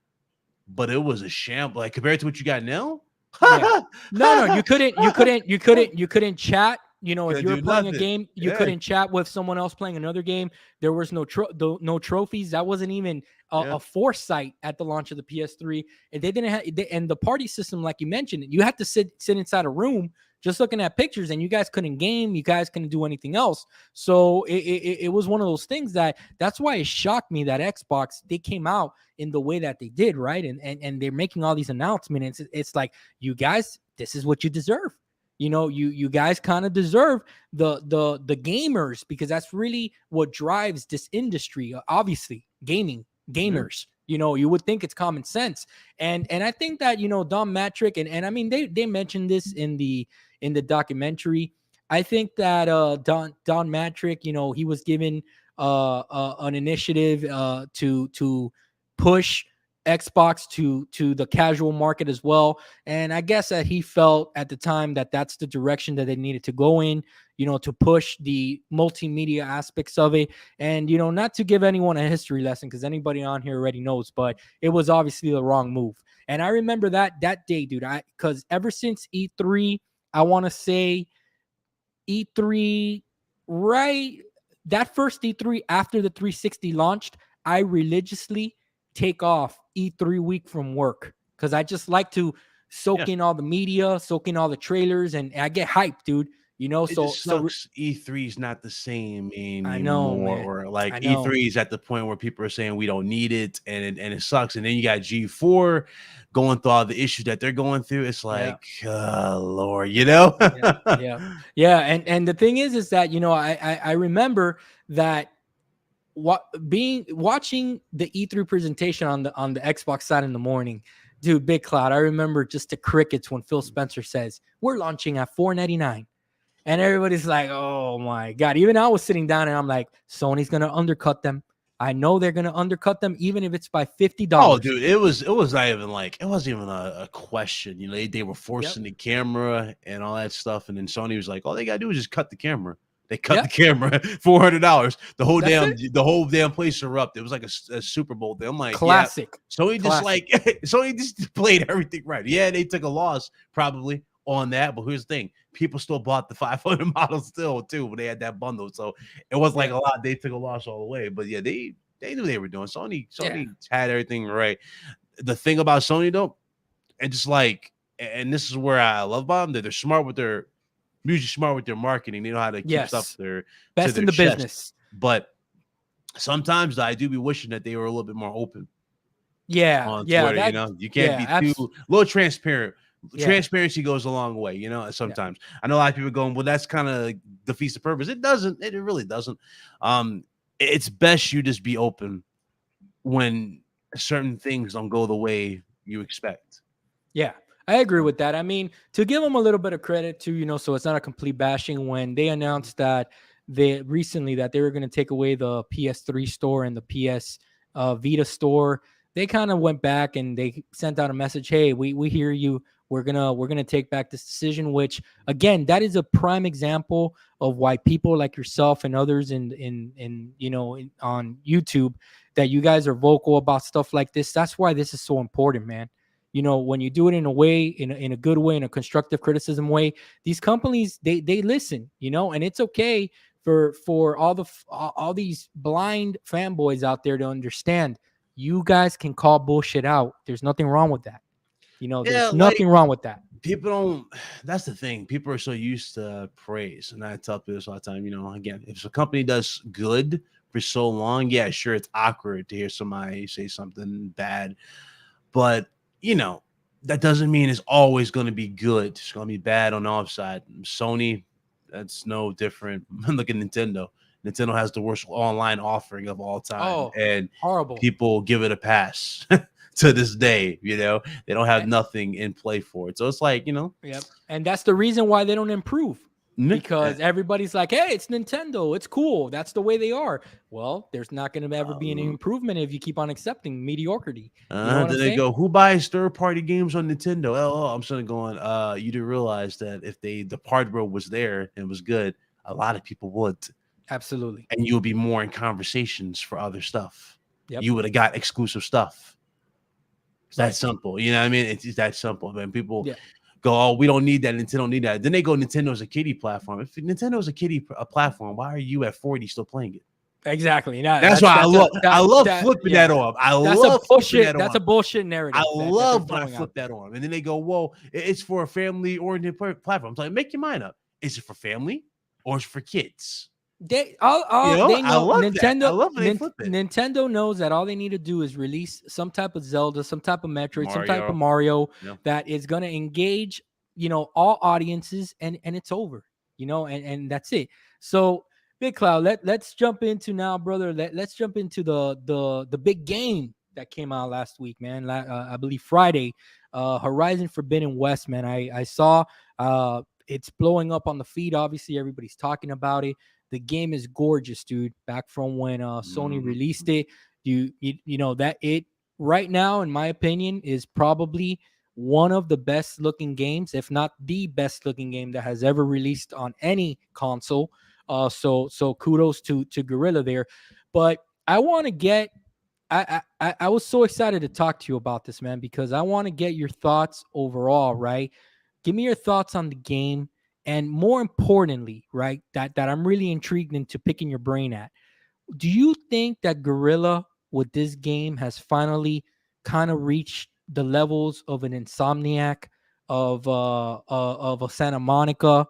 but it was a shambles. Like compared to what you got now. Yeah. No, you couldn't chat. If you were playing a game, you couldn't chat with someone else playing another game. There was no trophies. That wasn't even a foresight at the launch of the PS3. And they didn't have, and the party system, like you mentioned, you had to sit inside a room just looking at pictures, and you guys couldn't game. You guys couldn't do anything else. So it was one of those things that's why it shocked me that Xbox, they came out in the way that they did, right? And they're making all these announcements. It's like, you guys, this is what you deserve. You guys kind of deserve the gamers, because that's really what drives this industry. Obviously, gamers. You would think it's common sense, and I think that Don Matrick and I mean they mentioned this in the documentary. I think that Don Matrick, he was given an initiative to push Xbox to the casual market as well, and I guess that he felt at the time that that's the direction that they needed to go in, to push the multimedia aspects of it, and not to give anyone a history lesson, because anybody on here already knows, but it was obviously the wrong move. And I remember that day, dude, because ever since E3, I want to say E3, right, that first E3 after the 360 launched, I religiously take off E3 week from work, because I just like to soak in all the media, soak in all the trailers, and I get hyped, dude. So E3 is not the same anymore. I know, man. Or like E3 is at the point where people are saying we don't need it, and it sucks. And then you got G4 going through all the issues that they're going through. It's like, Lord, yeah. And the thing is that I remember that watching the E3 presentation on the Xbox side in the morning, dude, Big Cloud. I remember just the crickets when Phil Spencer says we're launching at $4.99, and everybody's like, "Oh my god!" Even I was sitting down and I'm like, "Sony's gonna undercut them. I know they're gonna undercut them, even if it's by $50." Oh, dude, it was not even like, it wasn't even a question. They were forcing the camera and all that stuff, and then Sony was like, "All they gotta do is just cut the camera." They cut the camera, $400. The whole damn place erupted. It was like a Super Bowl thing. I'm like, classic. Yeah. Sony just played everything right. Yeah, they took a loss probably on that, but here's the thing: people still bought the 500 models still too when they had that bundle. So it was like a lot. They took a loss all the way, but yeah, they knew they were doing. Sony had everything right. The thing about Sony though, and just like, and this is where I love them, that they're smart with their. Usually smart with their marketing. They know how to keep stuff there. Best in the business. But sometimes I do be wishing that they were a little bit more open. Yeah. On Twitter, you can't be too a little transparent. Transparency goes a long way, sometimes. I know a lot of people going, well, that's kind of defeats the purpose. It doesn't. It really doesn't. It's best you just be open when certain things don't go the way you expect. Yeah. I agree with that. I mean, to give them a little bit of credit too, so it's not a complete bashing, when they announced that recently that they were going to take away the PS3 store and the PS Vita store, they kind of went back and they sent out a message. Hey, we hear you. we're gonna take back this decision. Which again, that is a prime example of why people like yourself and others on YouTube, that you guys are vocal about stuff like this. That's why this is so important, man. When you do it in a way, in a good way, in a constructive criticism way, these companies, they listen, and it's okay for all these blind fanboys out there to understand. You guys can call bullshit out. There's nothing wrong with that. Yeah, There's like nothing wrong with that. people don't. That's the thing. People are so used to praise, and I tell people this all the time. Again, if a company does good for so long, yeah, sure, it's awkward to hear somebody say something bad, but that doesn't mean it's always going to be good. It's going to be bad on the offside. Sony, that's no different. Look at Nintendo. Nintendo has the worst online offering of all time, Oh, and horrible. people give it a pass to this day. They don't have nothing in play for it, so it's like Yep. And that's the reason why they don't improve. N- Because everybody's like, hey, it's Nintendo. It's cool. That's the way they are. Well, there's not going to ever be any improvement if you keep on accepting mediocrity. You know what I'm then they saying? go, who buys third-party games on Nintendo? Oh, I'm suddenly going, you didn't realize that if the hardware was there and was good, a lot of people would. Absolutely. And you'll be more in conversations for other stuff. Yep. You would have got exclusive stuff. It's that Right. simple. You know what I mean? It's that simple. Man, people Yeah. go, oh, we don't need that. Nintendo don't need that. Then they go, Nintendo's a kiddie platform. If Nintendo's a platform, why are you at 40 still playing it? Exactly. That's why I love flipping that on. That's a bullshit. That's a bullshit narrative. I love when I flip that on. And then they go, whoa, it's for a family-oriented platform. I'm like, make your mind up. Is it for family or is it for kids? They know I love Nintendo. that. I love when they flip it. Nintendo knows that all they need to do is release some type of Zelda, some type of Metroid, some type of Mario that is going to engage, all audiences, and it's over, and that's it. So, Big Cloud, let's jump into now, brother. Let's jump into the big game that came out last week, man. I believe Friday, Horizon Forbidden West, man. I saw it's blowing up on the feed. Obviously, everybody's talking about it. The game is gorgeous, dude. Back from when Sony released it, you know that it right now, in my opinion, is probably one of the best looking games, if not the best looking game that has ever released on any console. So kudos to Guerrilla there. But I want to get. I was so excited to talk to you about this, man, because I want to get your thoughts overall, right? Give me your thoughts on the game. And more importantly, right, that I'm really intrigued into picking your brain at. Do you think that Guerrilla with this game has finally kind of reached the levels of an Insomniac, of a Santa Monica,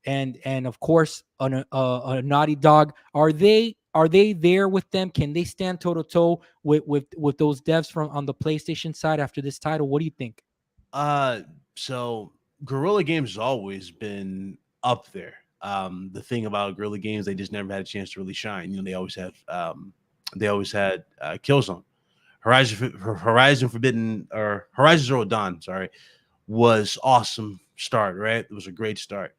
and of course a Naughty Dog? Are they there with them? Can they stand toe to toe with those devs from on the PlayStation side after this title? What do you think? So Guerrilla Games has always been up there. The thing about Guerrilla Games, they just never had a chance to really shine. They always had Killzone. Horizon Forbidden, or Horizon Zero Dawn, was awesome start, right? It was a great start.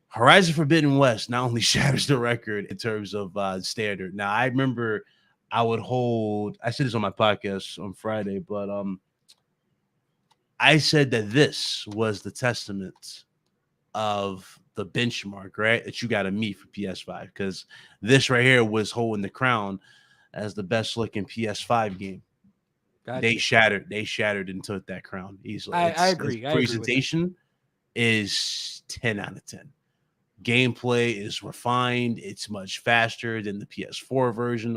Horizon Forbidden West not only shatters the record in terms of standard. Now, I remember I said this on my podcast on Friday, but I said that this was the testament of the benchmark, right? That you got to meet for PS5, because this right here was holding the crown as the best looking PS5 game. Gotcha. They shattered and took that crown easily. I agree. Presentation is 10 out of 10. Gameplay is refined. It's much faster than the PS4 version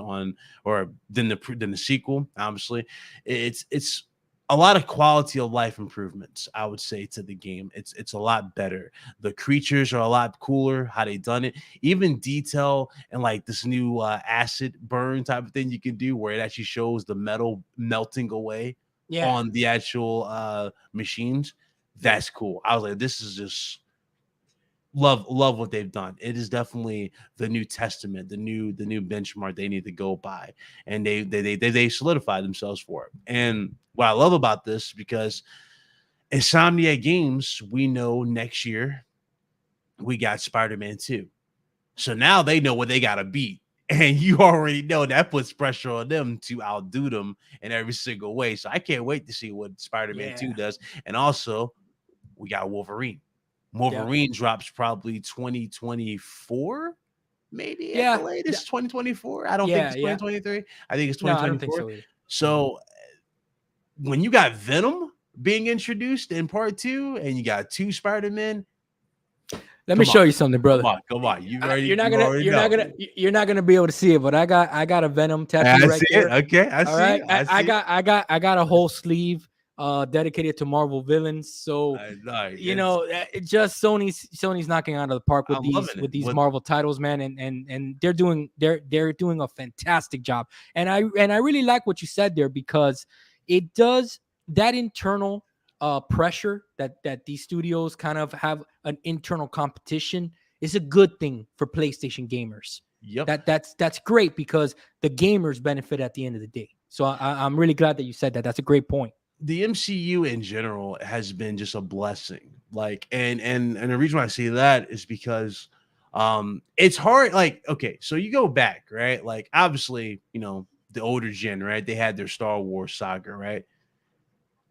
than the sequel. Obviously, it's a lot of quality of life improvements, I would say, to the game. It's a lot better. The creatures are a lot cooler, how they done it. Even detail and like this new acid burn type of thing you can do, where it actually shows the metal melting away on the actual machines. That's cool. I was like, this is just love what they've done. It is definitely the new testament, the new benchmark they need to go by, and they solidified themselves for it. And what I love about this, because Insomniac Games, we know next year we got Spider-Man 2, so now they know what they got to beat And you already know that puts pressure on them to outdo them in every single way. So I can't wait to see what Spider-Man 2 does. And also, we got Wolverine. Wolverine drops probably 2024, maybe at the latest. 2024. I don't think it's 2023. I think it's 2024. No, I don't think so either. So when you got Venom being introduced in part 2 and you got 2 Spider-Men, let me show you something, brother. Come on. You're not gonna be able to see it, but I got a Venom tattoo right there. Okay, I see. I got a whole sleeve dedicated to Marvel villains. So just Sony's knocking out of the park with these Marvel titles, man, and they're doing a fantastic job. And I really like what you said there, because it does that internal pressure that these studios kind of have an internal competition is a good thing for PlayStation gamers. Yep. That's great, because the gamers benefit at the end of the day. So I'm really glad that you said that. That's a great point. The MCU in general has been just a blessing. Like, and the reason why I say that is because it's hard. Like, okay, so you go back, right? Like, obviously, the older gen, right? They had their Star Wars saga, right?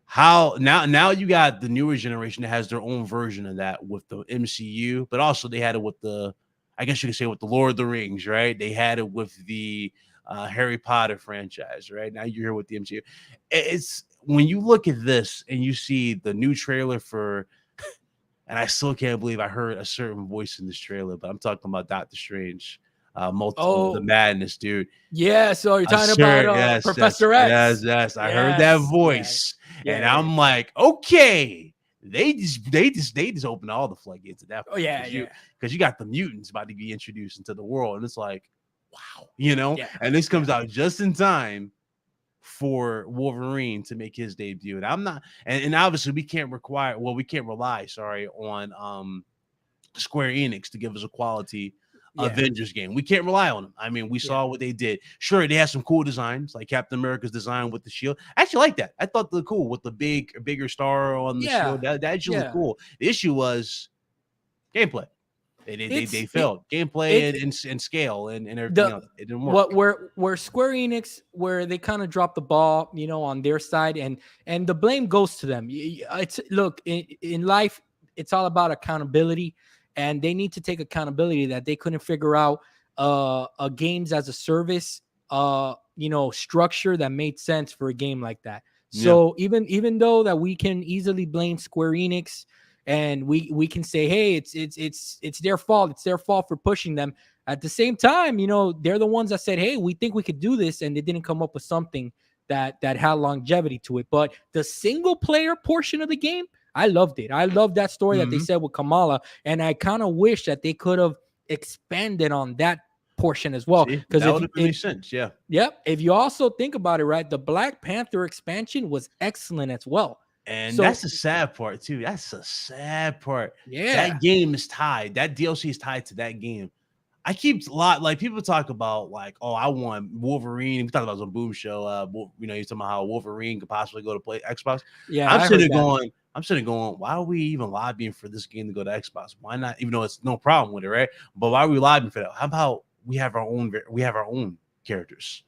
How now you got the newer generation that has their own version of that with the MCU, but also they had it with I guess you could say with the Lord of the Rings, right? They had it with the Harry Potter franchise, right? Now you're here with the MCU. It's when you look at this and you see the new trailer for, and I still can't believe I heard a certain voice in this trailer, but I'm talking about Doctor Strange. The madness, dude. Yeah, so you're talking about Professor X. Yes. I heard that voice, and I'm like, okay, they just opened all the floodgates at that point. Because you got the mutants about to be introduced into the world, and it's like, wow, And this comes out just in time for Wolverine to make his debut, and I'm not, and obviously we can't rely, on Square Enix to give us a quality Avengers game. We can't rely on them. I mean, we saw what they did. Sure, they had some cool designs, like Captain America's design with the shield. I actually like that. I thought they were cool with the bigger star on the shield. That actually looked cool. The issue was gameplay. They failed gameplay and scale and everything else. It didn't work. Where Square Enix, where they kind of dropped the ball, on their side, and the blame goes to them. It's look in life, it's all about accountability. And they need to take accountability that they couldn't figure out a games as a service, structure that made sense for a game like that. So even though that we can easily blame Square Enix, and we can say, hey, it's their fault. It's their fault for pushing them. At the same time, they're the ones that said, hey, we think we could do this, and they didn't come up with something that had longevity to it. But the single player portion of the game, I loved it. I love that story that they said with Kamala, and I kind of wish that they could have expanded on that portion as well. Because that would have made sense. Yeah. Yep. If you also think about it, right, the Black Panther expansion was excellent as well. And that's the sad part too. That's a sad part. Yeah. That game is tied. That DLC is tied to that game. I keep a lot, like, people talk about, like, oh, I want Wolverine. We talked about some Boom Show. You're talking about how Wolverine could possibly go to play Xbox. Yeah, I'm sitting going, why are we even lobbying for this game to go to Xbox? Why not? Even though it's no problem with it, right? But why are we lobbying for that? How about we have our own characters?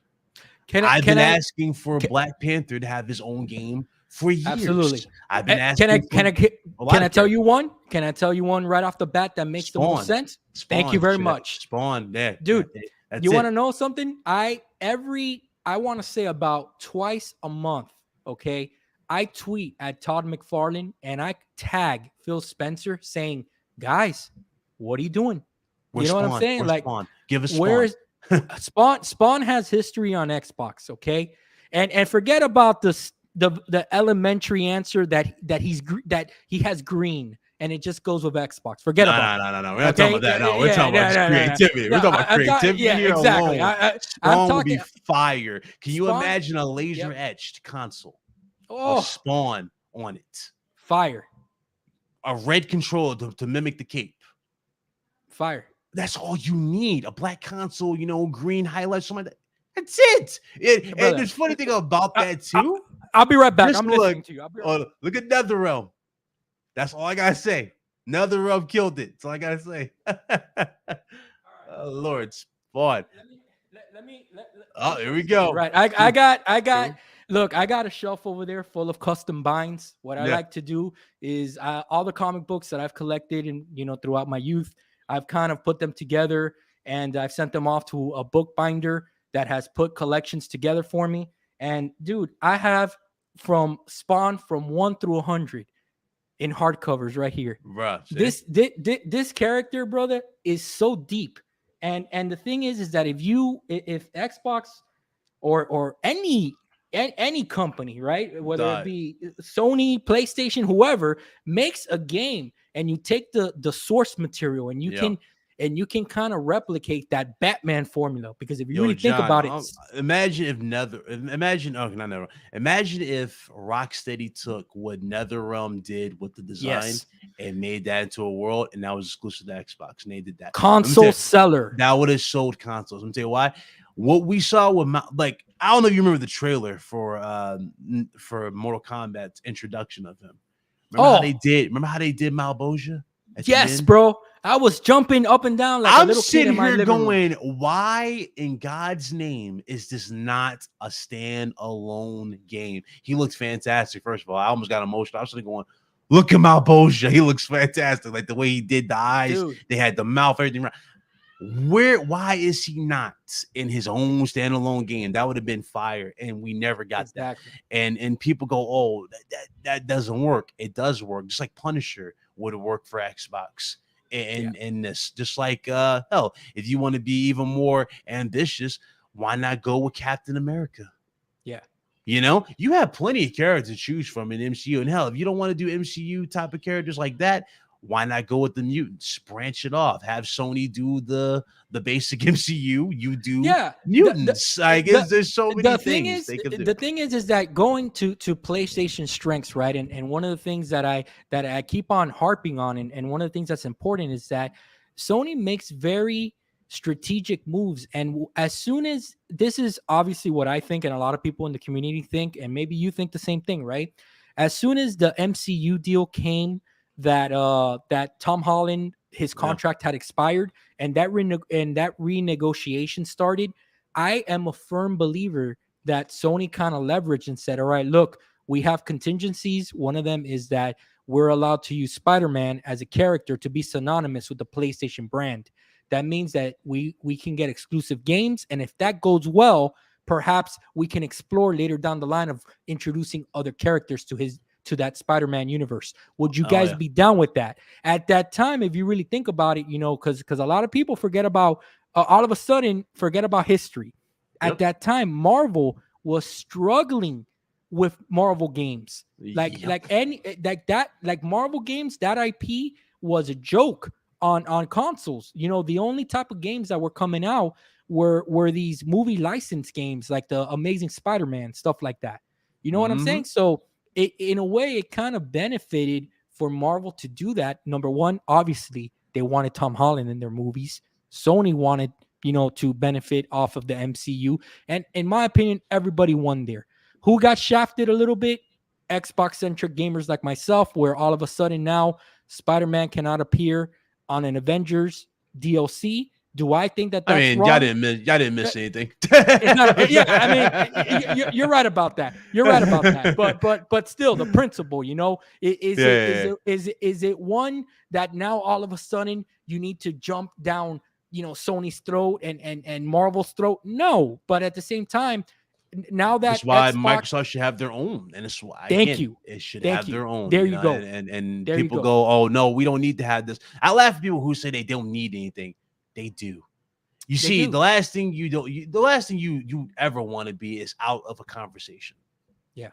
I've been asking for Black Panther to have his own game for years. Absolutely. I've been asking. Can I tell you one? Can I tell you one right off the bat that makes the most sense? Thank you very much. Spawn, there, dude. You want to know something? I want to say about twice a month. Okay. I tweet at Todd McFarlane and I tag Phil Spencer saying, guys, what are you doing? You know what I'm saying? Like, Spawn? Give us Spawn. Where is Spawn has history on Xbox, okay? And forget about the elementary answer that he has green and it just goes with Xbox. Forget about it. No. We're not talking about that. No, we're talking about creativity. We're talking about creativity. Yeah, exactly. Spawn will be fire. Can you imagine a laser etched console? Oh, Spawn on it. Fire. A red controller to mimic the cape. Fire. That's all you need. A black console, green highlights, something like that. That's it. And there's funny thing about that too. I'll be right back. I'm listening to you. Look at NetherRealm. That's all I gotta say. NetherRealm killed it. That's all I gotta say. Oh, Lord, Spawn. Oh, here we You're go. right. I got. True. Look, I got a shelf over there full of custom binds. What I Yeah. like to do is all the comic books that I've collected and throughout my youth, I've kind of put them together and I've sent them off to a bookbinder that has put collections together for me. And dude, I have from Spawn from 1 through 100 in hardcovers right here. Bruh, see? This character, brother, is so deep. And the thing is that if Xbox or any company, right, whether it Dog. be Sony, PlayStation, whoever makes a game, and you take the source material and Yeah. you can kind of replicate that Batman formula, because if you Yo, really think John, about it, imagine if not Nether, imagine if Rocksteady took what NetherRealm did with the design yes, and made that into a world, and that was exclusive to Xbox, and they did that. console seller. That would have sold consoles. I'm tell you why. What we saw with like, I don't know if you remember the trailer for Mortal Kombat's introduction of him. Remember how they did Malboja? Yes, bro. I was jumping up and down like a little kid in my living going, room. why in God's name is this not a standalone game? He looks fantastic. First of all, I almost got emotional. I was going, look at Malboja. He looks fantastic. Like the way he did the eyes, Dude. They had the mouth, everything right. Why is he not in his own standalone game? That would have been fire, and we never got that. And people go, oh, that doesn't work. It does work. Just like Punisher would have worked for Xbox. And this, just like hell, if you want to be even more ambitious, why not go with Captain America? Yeah. You have plenty of characters to choose from in MCU. And hell, if you don't want to do MCU type of characters like that, why not go with the mutants? Branch it off. Have Sony do the basic MCU. You do mutants. I guess there's so many things they could do. The thing is that going to PlayStation strengths, right? And one of the things that I keep on harping on, and one of the things that's important is that Sony makes very strategic moves. And as soon as, this is obviously what I think, and a lot of people in the community think, and maybe you think the same thing, right? As soon as the MCU deal came, that Tom Holland, his contract had expired, and that renegotiation started, I am a firm believer that Sony kind of leveraged and said, all right, look, we have contingencies. One of them is that we're allowed to use Spider-Man as a character to be synonymous with the PlayStation brand. That means that we can get exclusive games, and if that goes well, perhaps we can explore later down the line of introducing other characters to that Spider-Man universe. Would you guys be down with that? At that time, if you really think about it, because a lot of people forget about history. At that time, Marvel was struggling with Marvel games. Like Marvel games, that IP was a joke on consoles. The only type of games that were coming out were these movie license games, like the Amazing Spider-Man, stuff like that. You know what I'm saying? So in a way, it kind of benefited for Marvel to do that. Number one, obviously, they wanted Tom Holland in their movies. Sony wanted, to benefit off of the MCU. And in my opinion, everybody won there. Who got shafted a little bit? Xbox-centric gamers like myself, where all of a sudden now Spider-Man cannot appear on an Avengers DLC. Do I think that's wrong? Y'all didn't miss anything. You're right about that. But still, the principle, is it one that now all of a sudden you need to jump down, Sony's throat and Marvel's throat? No, but at the same time, now that's why Microsoft should have their own, and it's why it should have their own. There you go. And people go, oh no, we don't need to have this. I laugh at people who say they don't need anything. They do. The last thing you ever want to be is out of a conversation. Yeah.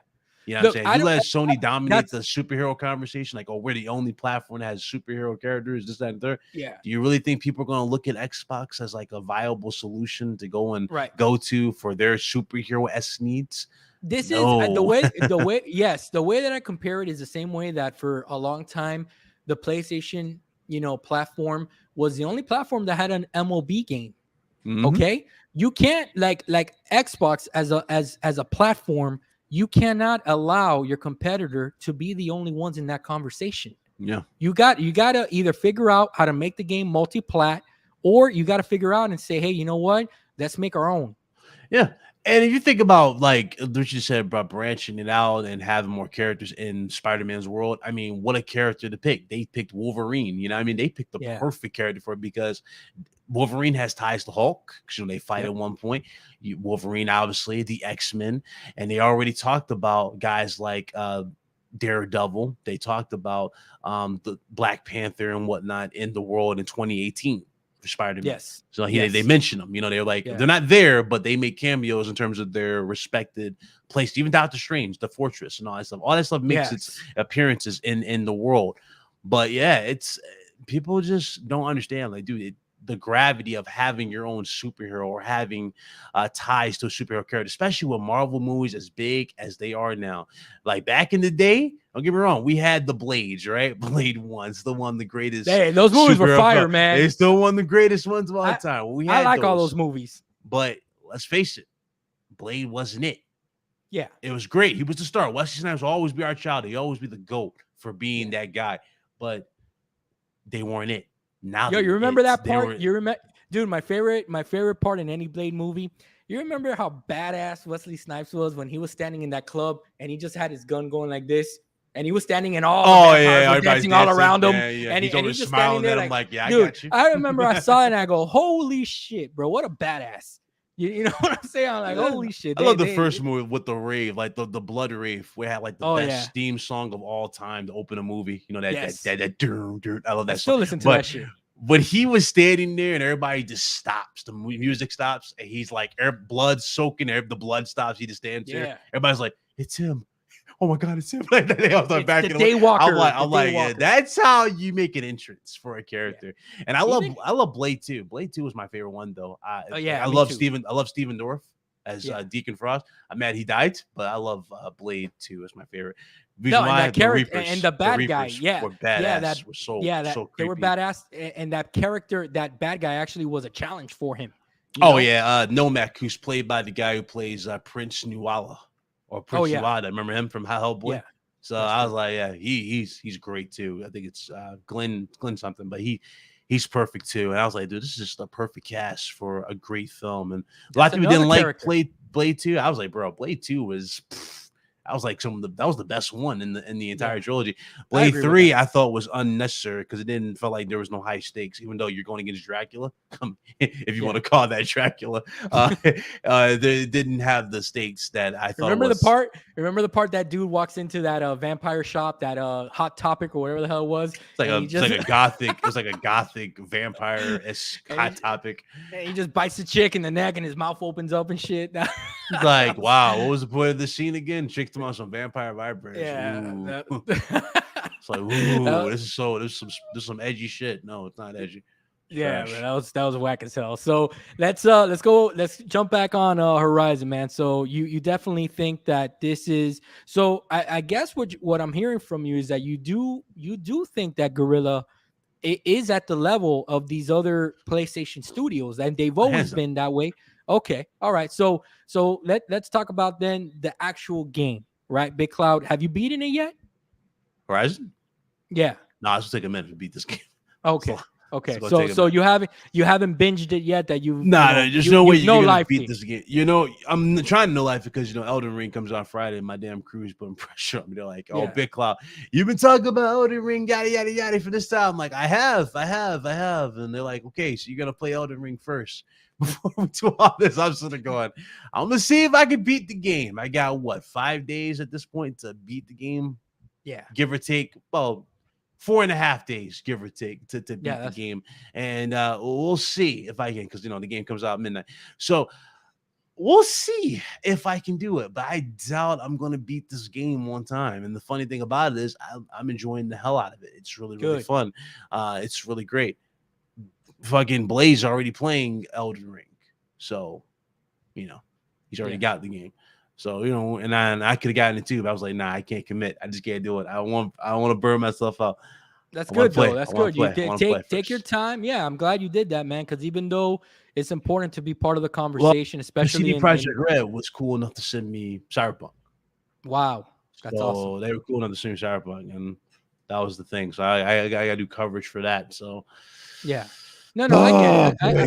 You know what I'm saying? You let Sony dominate the superhero conversation, like, oh, we're the only platform that has superhero characters, this, that, and third. Yeah. Do you really think people are going to look at Xbox as like a viable solution to go and go to for their superhero-esque needs? This is the way that I compare it is the same way that for a long time, the PlayStation, platform was the only platform that had an MLB game. Mm-hmm. Okay. You can't like Xbox as a platform. You cannot allow your competitor to be the only ones in that conversation. Yeah. You got to either figure out how to make the game multi-plat, or you got to figure out and say, hey, you know what? Let's make our own. Yeah. And if you think about like what you said about branching it out and having more characters in Spider-Man's world, I mean, what a character to pick. They picked Wolverine, you know what I mean? They picked the Yeah. perfect character for it because Wolverine has ties to Hulk because they fight Yep. at one point. Wolverine, obviously, the X-Men, and they already talked about guys like Daredevil. They talked about the Black Panther and whatnot in the world in 2018 for Spider-Man. Yes. So Yes. they mention them. You know, they're like Yeah. they're not there, but they make cameos in terms of their respected place. Even Doctor Strange, the Fortress, and all that stuff. All that stuff makes its appearances in the world. But yeah, it's people just don't understand. Like, dude, the gravity of having your own superhero or having ties to a superhero character, especially with Marvel movies as big as they are now. Like back in the day, don't get me wrong, we had the Blades, right? Blade one, still one of the greatest. Hey, those movies were fire, man. They still one of the greatest ones of all time. We had I like all those movies. But let's face it, Blade wasn't it. Yeah. It was great. He was the star. Wesley Snipes will always be our child. He'll always be the GOAT for being that guy. But they weren't it. Now, yo, you remember that part? You remember, dude? My favorite part in any Blade movie. You remember how badass Wesley Snipes was when he was standing in that club and he just had his gun going like this, and he was standing in all. Dancing all around him, and he's just smiling at him like, "Yeah, dude, I got you." I remember I saw it and I go, "Holy shit, bro! What a badass!" You know what I'm saying? I'm like, holy shit. I love the first movie with the rave, like the blood rave. We had like the best theme song of all time to open a movie. You know, that I love that song. Still listen to that shit. But he was standing there and everybody just stops. The music stops and he's like, blood soaking. The blood stops. He just stands there. Everybody's like, it's him. Oh my God, it's him. Like, they all start backing away. I'm like, yeah, that's how you make an entrance for a character. Yeah. And I love Blade 2. Blade 2 was my favorite one though. I love Steven Dorff as Deacon Frost. I'm mad he died, but I love Blade 2 as my favorite. And that character and the bad guy, were badass. Were so creepy. They were badass, and that character, that bad guy, actually was a challenge for him. Nomak, who's played by the guy who plays Prince Nuala or Prince Nuada. Remember him from Hellboy? Yeah. So I was like, yeah, he's great too. I think it's Glenn something, but he's perfect too. And I was like, dude, this is just a perfect cast for a great film. And a lot of people didn't like Blade 2. I was like, bro, Blade 2 was. I was like, that was the best one in the entire trilogy. Blade 3, I thought was unnecessary because it didn't feel like there was no high stakes, even though you're going against Dracula. If you want to call that Dracula, they didn't have the stakes that I thought. Remember the part that dude walks into that vampire shop, that Hot Topic or whatever the hell it was. It's like a gothic vampire Hot Topic. And he just bites the chick in the neck and his mouth opens up and shit. He's like, wow, what was the point of the scene again? Chick them on some vampire vibrators. Yeah. It's like, ooh, this is some edgy shit. No, it's not edgy. Yeah, man, that was whack as hell. So let's jump back on Horizon, man. So you definitely think that this is so. I guess what I'm hearing from you is that you do think that Guerrilla is at the level of these other PlayStation studios, and they've always been that way. Okay, all right. So let's talk about then the actual game, right? Big Cloud, have you beaten it yet? Horizon? Yeah. No, it's gonna take a minute to beat this game. Okay. Okay. So you haven't binged it yet? That you've there's no way you're gonna beat this game. You know, I'm trying to know life because Elden Ring comes on Friday. And my damn crew's putting pressure on me. They're like, "Oh, Big Cloud, you've been talking about Elden Ring, yada yada yada for this time." I'm like, I have, and they're like, "Okay, so you're gonna play Elden Ring first." Before we do all this, I'm sort of going, I'm gonna see if I can beat the game. I got 5 days at this point to beat the game. Yeah, give or take. Well, 4.5 days, give or take, to beat the game. And we'll see if I can, because the game comes out at midnight. So we'll see if I can do it. But I doubt I'm gonna beat this game one time. And the funny thing about it is I'm enjoying the hell out of it. It's really, really fun. It's really great. Fucking Blaze already playing Elden Ring, so he's already got the game. So and I could have gotten it too, but I was like, nah, I can't commit. I just can't do it. I want to burn myself out. That's good though. That's good. You take your time. Yeah, I'm glad you did that, man. Because even though it's important to be part of the conversation, especially CD Projekt Red was cool enough to send me Cyberpunk. Wow, that's awesome. They were cool enough to send me Cyberpunk, and that was the thing. So I got to do coverage for that. So yeah. No, I get it. Oh boy,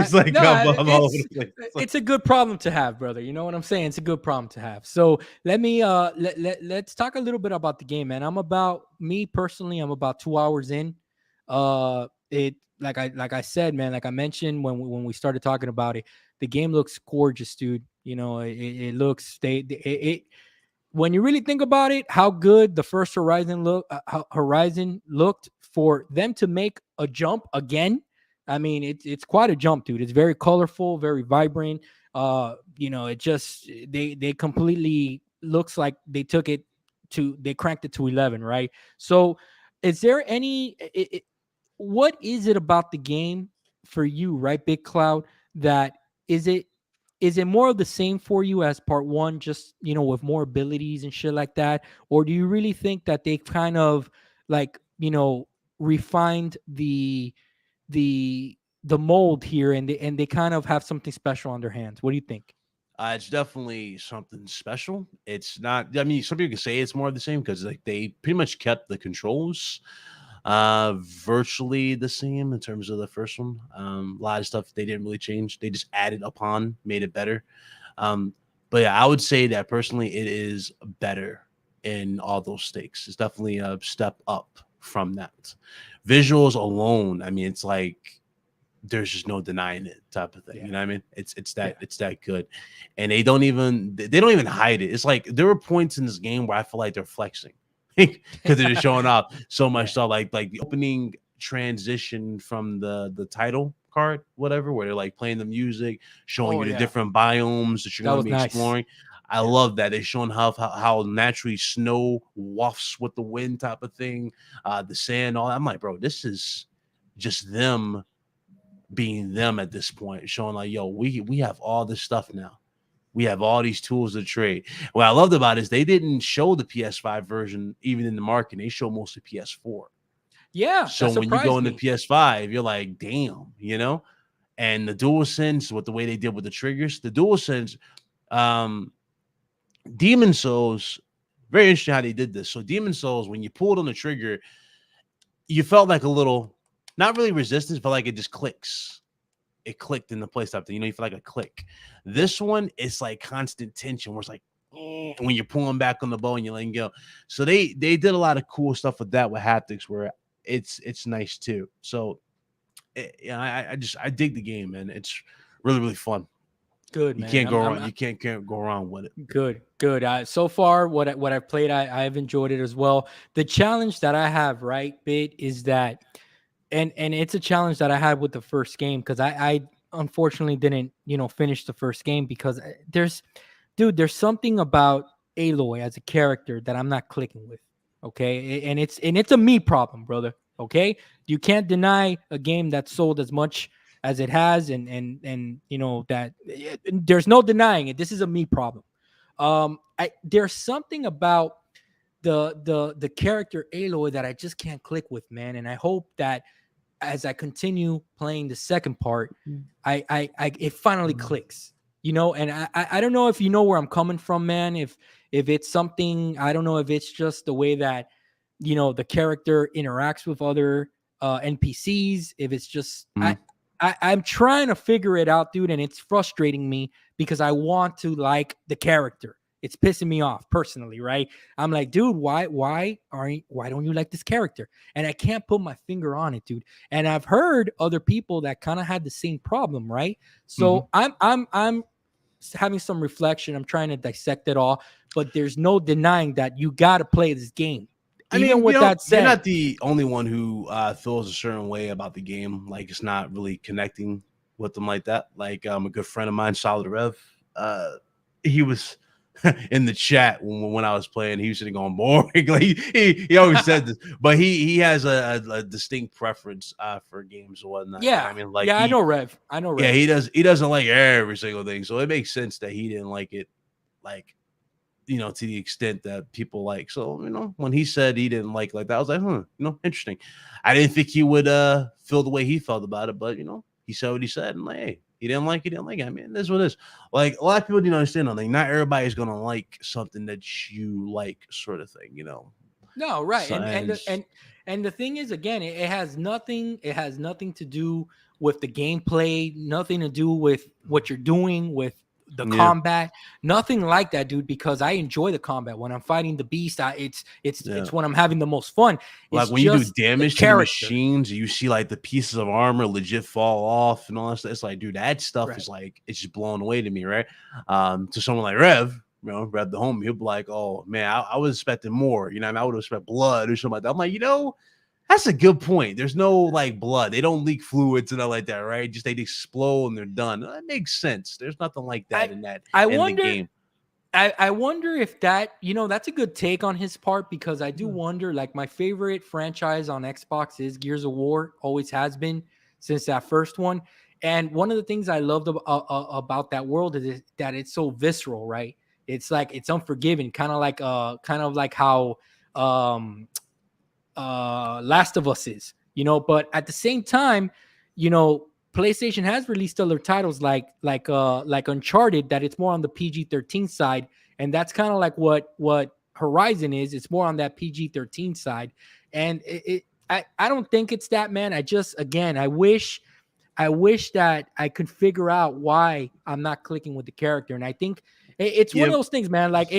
it's like No, I'm all over the place. it's a good problem to have, brother. You know what I'm saying? It's a good problem to have. So let me let's talk a little bit about the game, man. Me personally, I'm about 2 hours in. It like I said, man, like I mentioned when we started talking about it, the game looks gorgeous, dude. You know, it looks it when you really think about it, how good the first Horizon looked for them to make a jump again. I mean, it's quite a jump, dude. It's very colorful, very vibrant. It just they completely looks like they cranked it to 11, right? So, is there what is it about the game for you, right, Big Cloud? That is it is it more of the same for you as part one, just with more abilities and shit like that, or do you really think that they kind of like refined the mold here, and they kind of have something special on their hands? What do you think? It's definitely something special. It's not. I mean, some people can say it's more of the same because like they pretty much kept the controls virtually the same in terms of the first one. A lot of stuff they didn't really change. They just added upon, made it better. Um, but yeah, I would say that personally, it is better in all those stakes. It's definitely a step up from that. Visuals alone, I mean, it's like there's just no denying it type of thing. Yeah. You know what I mean? It's Yeah. that good. And they don't even hide it. It's like there were points in this game where I feel like they're flexing because they're just showing off so much Yeah. stuff. Like the opening transition from the title card, whatever, where they're like playing the music, showing Oh, you the yeah. different biomes that you're That going to was be nice. exploring. I Yeah. love that they're showing how naturally snow wafts with the wind type of thing, the sand, all that. I'm like, bro, this is just them being them at this point, showing like, yo, we have all this stuff now. We have all these tools to trade. What I loved about it is they didn't show the PS5 version even in the market. They show mostly PS4. Yeah, So that when you go surprised into me. PS5, you're like, damn, And the DualSense, with the way they did with the triggers, the DualSense, um, Demon Souls, very interesting how they did this. So Demon Souls, when you pulled on the trigger, you felt like a little, not really resistance, but like it just clicks. It clicked in the place type thing. You feel like a click. Yeah. This one, it's like constant tension where it's like when you're pulling back on the bow and you're letting go. So they did a lot of cool stuff with that with haptics where it's nice too. So I dig the game, man. It's really really fun. Good, You man. can't go wrong. Can't go wrong with it. Good. So far, what I've played, I've enjoyed it as well. The challenge that I have, right, Bit, is that, and it's a challenge that I had with the first game because I unfortunately didn't finish the first game because there's something about Aloy as a character that I'm not clicking with. Okay, and it's a me problem, brother. Okay, you can't deny a game that sold as much as it has, and that there's no denying it. This is a me problem. There's something about the character Aloy that I just can't click with, man. And I hope that as I continue playing the second part, I it finally clicks. And I don't know if you know where I'm coming from, man. If it's something, I don't know if it's just the way that the character interacts with other NPCs. If it's just I'm trying to figure it out, dude, and it's frustrating me because I want to like the character. It's pissing me off personally, right? I'm like, dude, why don't you like this character? And I can't put my finger on it, dude. And I've heard other people that kind of had the same problem, right? So I'm having some reflection. I'm trying to dissect it all, but there's no denying that you got to play this game. I Even mean, with that you're said, not the only one who feels a certain way about the game. Like it's not really connecting with them like that. Like a good friend of mine, Solid Rev, he was in the chat when I was playing. He was sitting on boring. Like he always said this, but he has a distinct preference for games and whatnot. You know what yeah, I mean, like yeah, I know Rev. I know yeah, Rev. he doesn't like every single thing. So it makes sense that he didn't like it. Like to the extent that people like. So, when he said he didn't like that, I was like, interesting. I didn't think he would feel the way he felt about it, but he said what he said, and like, hey, he didn't like it. I mean, this is what it is. Like a lot of people didn't understand. Like, not everybody's gonna like something that you like, sort of thing. No, right. So, And And the thing is, again, it has nothing. It has nothing to do with the gameplay. Nothing to do with what you're doing with the Yeah, combat. Nothing like that, dude. Because I enjoy the combat when I'm fighting the beast. yeah. It's when I'm having the most fun. Like It's when you do just the damage to the character. machines, you see like the pieces of armor legit fall off and all that stuff. It's like, dude, that stuff Right. is like it's just blown away to me, right? To someone like Rev, Rev the homie, he'll be like, "Oh man, I was expecting more. You know, I would expect blood or something like that." I'm like, that's a good point. There's no like blood. They don't leak fluids and all like that, right? Just they explode and they're done. That makes sense. There's nothing like that I in I the wonder. game. I wonder if that, that's a good take on his part, because I do Hmm. wonder, like, my favorite franchise on Xbox is Gears of War, always has been since that first one. And one of the things I loved about that world is that it's so visceral, right? It's like it's unforgiving, kind of like how um Last of Us is, but at the same time, PlayStation has released other titles like Uncharted, that it's more on the PG-13 side, and that's kind of like what Horizon is. It's more on that PG-13 side, and I don't think it's that, man. I just, again, I wish that I could figure out why I'm not clicking with the character, and I think it's one of Yep. those things, man. Like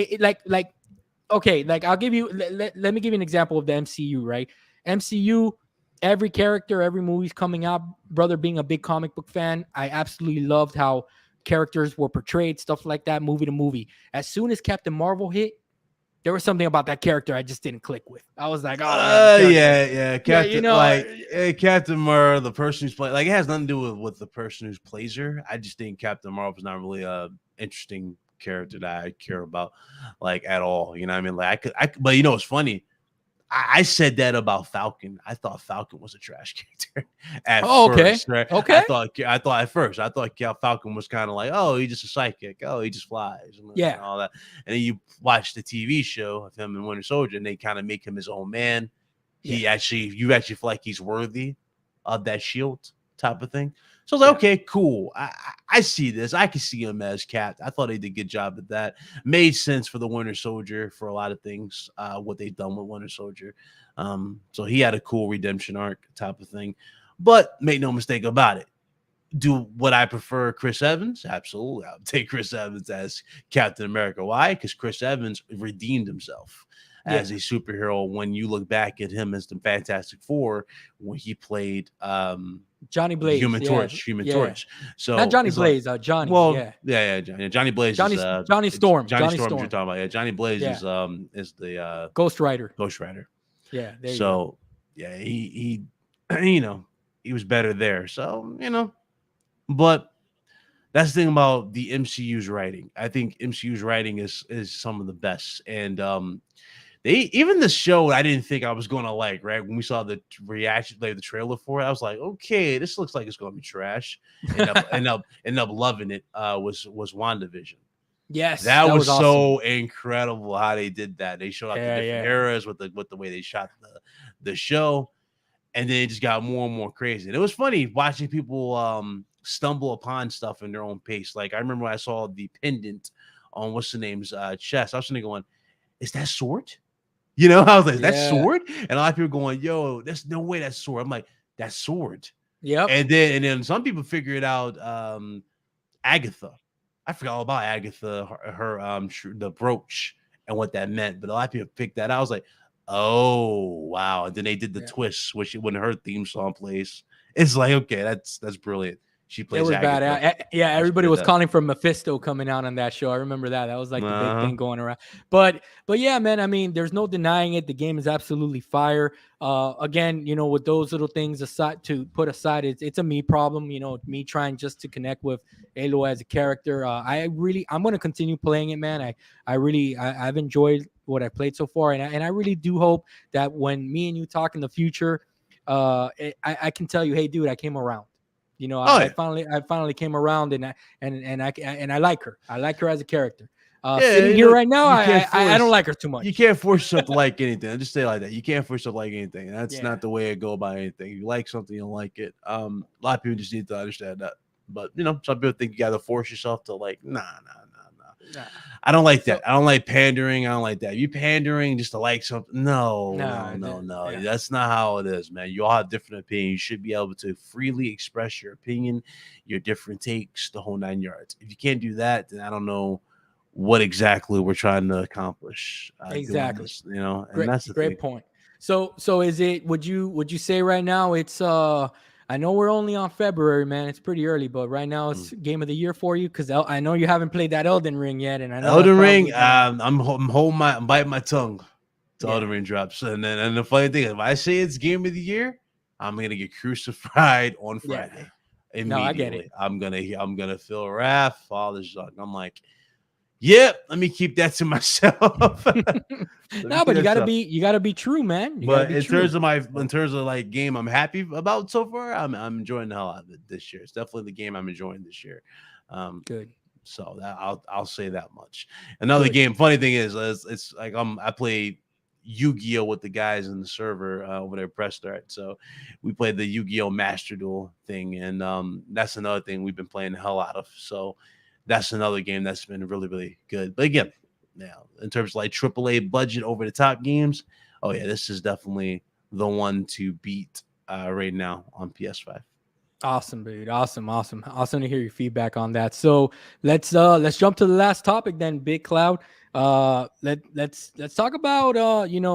okay, like I'll give you let me give you an example of the MCU, right? MCU, every character, every movie's coming out, brother, being a big comic book fan, I absolutely loved how characters were portrayed, stuff like that, movie to movie. As soon as Captain Marvel hit, there was something about that character I just didn't click with. I was like, oh man, this character. Yeah, Yeah, Captain Murr, the person who's playing, like, it has nothing to do with the person who's plays her. I just think Captain Marvel's not really a interesting character that I care about, like, at all. You know what I mean? Like, but it's funny. I said that about Falcon. I thought Falcon was a trash character at Oh, okay. first, right? Okay. I thought at first, I thought Falcon was kind of like, oh, he's just a psychic. Oh, he just flies and Yeah. all that. And then you watch the TV show of him and Winter Soldier, and they kind of make him his own man. You actually feel like he's worthy of that shield type of thing. So I was like, okay, cool. I see this. I can see him as Cap. I thought they did a good job at that. Made sense for the Winter Soldier for a lot of things, what they've done with Winter Soldier. So he had a cool redemption arc type of thing. But make no mistake about it. Would I prefer Chris Evans? Absolutely. I would take Chris Evans as Captain America. Why? Because Chris Evans redeemed himself as a superhero when you look back at him as the Fantastic Four when he played Johnny Blaze, Human Torch. So not Johnny Blaze, Johnny. Johnny Blaze Johnny is Johnny Storm. Johnny Storm you're talking about. Yeah, Johnny Blaze is the Ghost Rider. Yeah, there so yeah, he he was better there. So, but that's the thing about the MCU's writing. I think MCU's writing is some of the best. And even the show I didn't think I was gonna like, right? When we saw the reaction, like the trailer for it, I was like, okay, this looks like it's gonna be trash. End up loving it. Was WandaVision. Yes, that was awesome. So incredible how they did that. They showed out the different eras with the way they shot the show, and then it just got more and more crazy. And it was funny watching people stumble upon stuff in their own pace. Like I remember when I saw the pendant on what's the name's chest. I was sitting going, "Is that sword?" I was like, "That's sword," and a lot of people going, "Yo, there's no way that's sword." I'm like, "That's sword." Yep. And then some people figure it out. Agatha, I forgot all about Agatha, her the brooch and what that meant, but a lot of people picked that out. I was like, "Oh wow!" And then they did the twist, which when her theme song plays, it's like, okay, that's brilliant. She plays. It was Agatha. bad. Yeah, everybody was calling for Mephisto coming out on that show. I remember that. That was like the big thing going around. But yeah, man. I mean, there's no denying it. The game is absolutely fire. Again, with those little things to put aside, it's a me problem. Me trying just to connect with Aloy as a character. I'm going to continue playing it, man. I've enjoyed what I played so far, and I really do hope that when me and you talk in the future, I can tell you, hey, dude, I came around. I finally came around, and I like her. I like her as a character. Sitting here right now, I don't like her too much. You can't force yourself to like anything. I'll just say it like that. You can't force yourself to like anything. That's not the way I go about anything. You like something, you like it. A lot of people just need to understand that. But some people think you got to force yourself to like. Nah. Nah. I don't like So that. I don't like pandering. I don't like that. You pandering just to like something. No, nah, no, no, no. yeah, That's not how it is, man. You all have different opinions. You should be able to freely express your opinion, your different takes, the whole 9 yards. If you can't do that, then I don't know what exactly we're trying to accomplish doing exactly. this, you know, and Great, that's the thing. great point. So is it? Would you say right now it's? I know we're only on February, man. It's pretty early, but right now Mm. it's game of the year for you because I know you haven't played that Elden Ring yet, and I know that's Elden Ring, probably gonna. I'm biting my tongue to Yeah, Elden Ring drops, and the funny thing is, if I say it's game of the year, I'm gonna get crucified on yeah. Friday No, I get it. immediately. I'm gonna feel wrath. Father's like, I'm like, yep. Let me keep that to myself. Let me No, keep but that to. you gotta be true, man. You gotta But be true. in terms of like game I'm happy about so far, I'm enjoying the hell out of it this year. It's definitely the game I'm enjoying this year. Um, Good, so that I'll say that much. Another good. game. Funny thing is, it's like I played Yu-Gi-Oh with the guys in the server over there, press start. So we played the Yu-Gi-Oh Master Duel thing, and that's another thing we've been playing the hell out of. So that's another game that's been really really good. But again, now in terms of like AAA budget over the top games, oh yeah, this is definitely the one to beat right now on PS5. Awesome, dude. Awesome to hear your feedback on that. So let's jump to the last topic then, Big Cloud. Let's talk about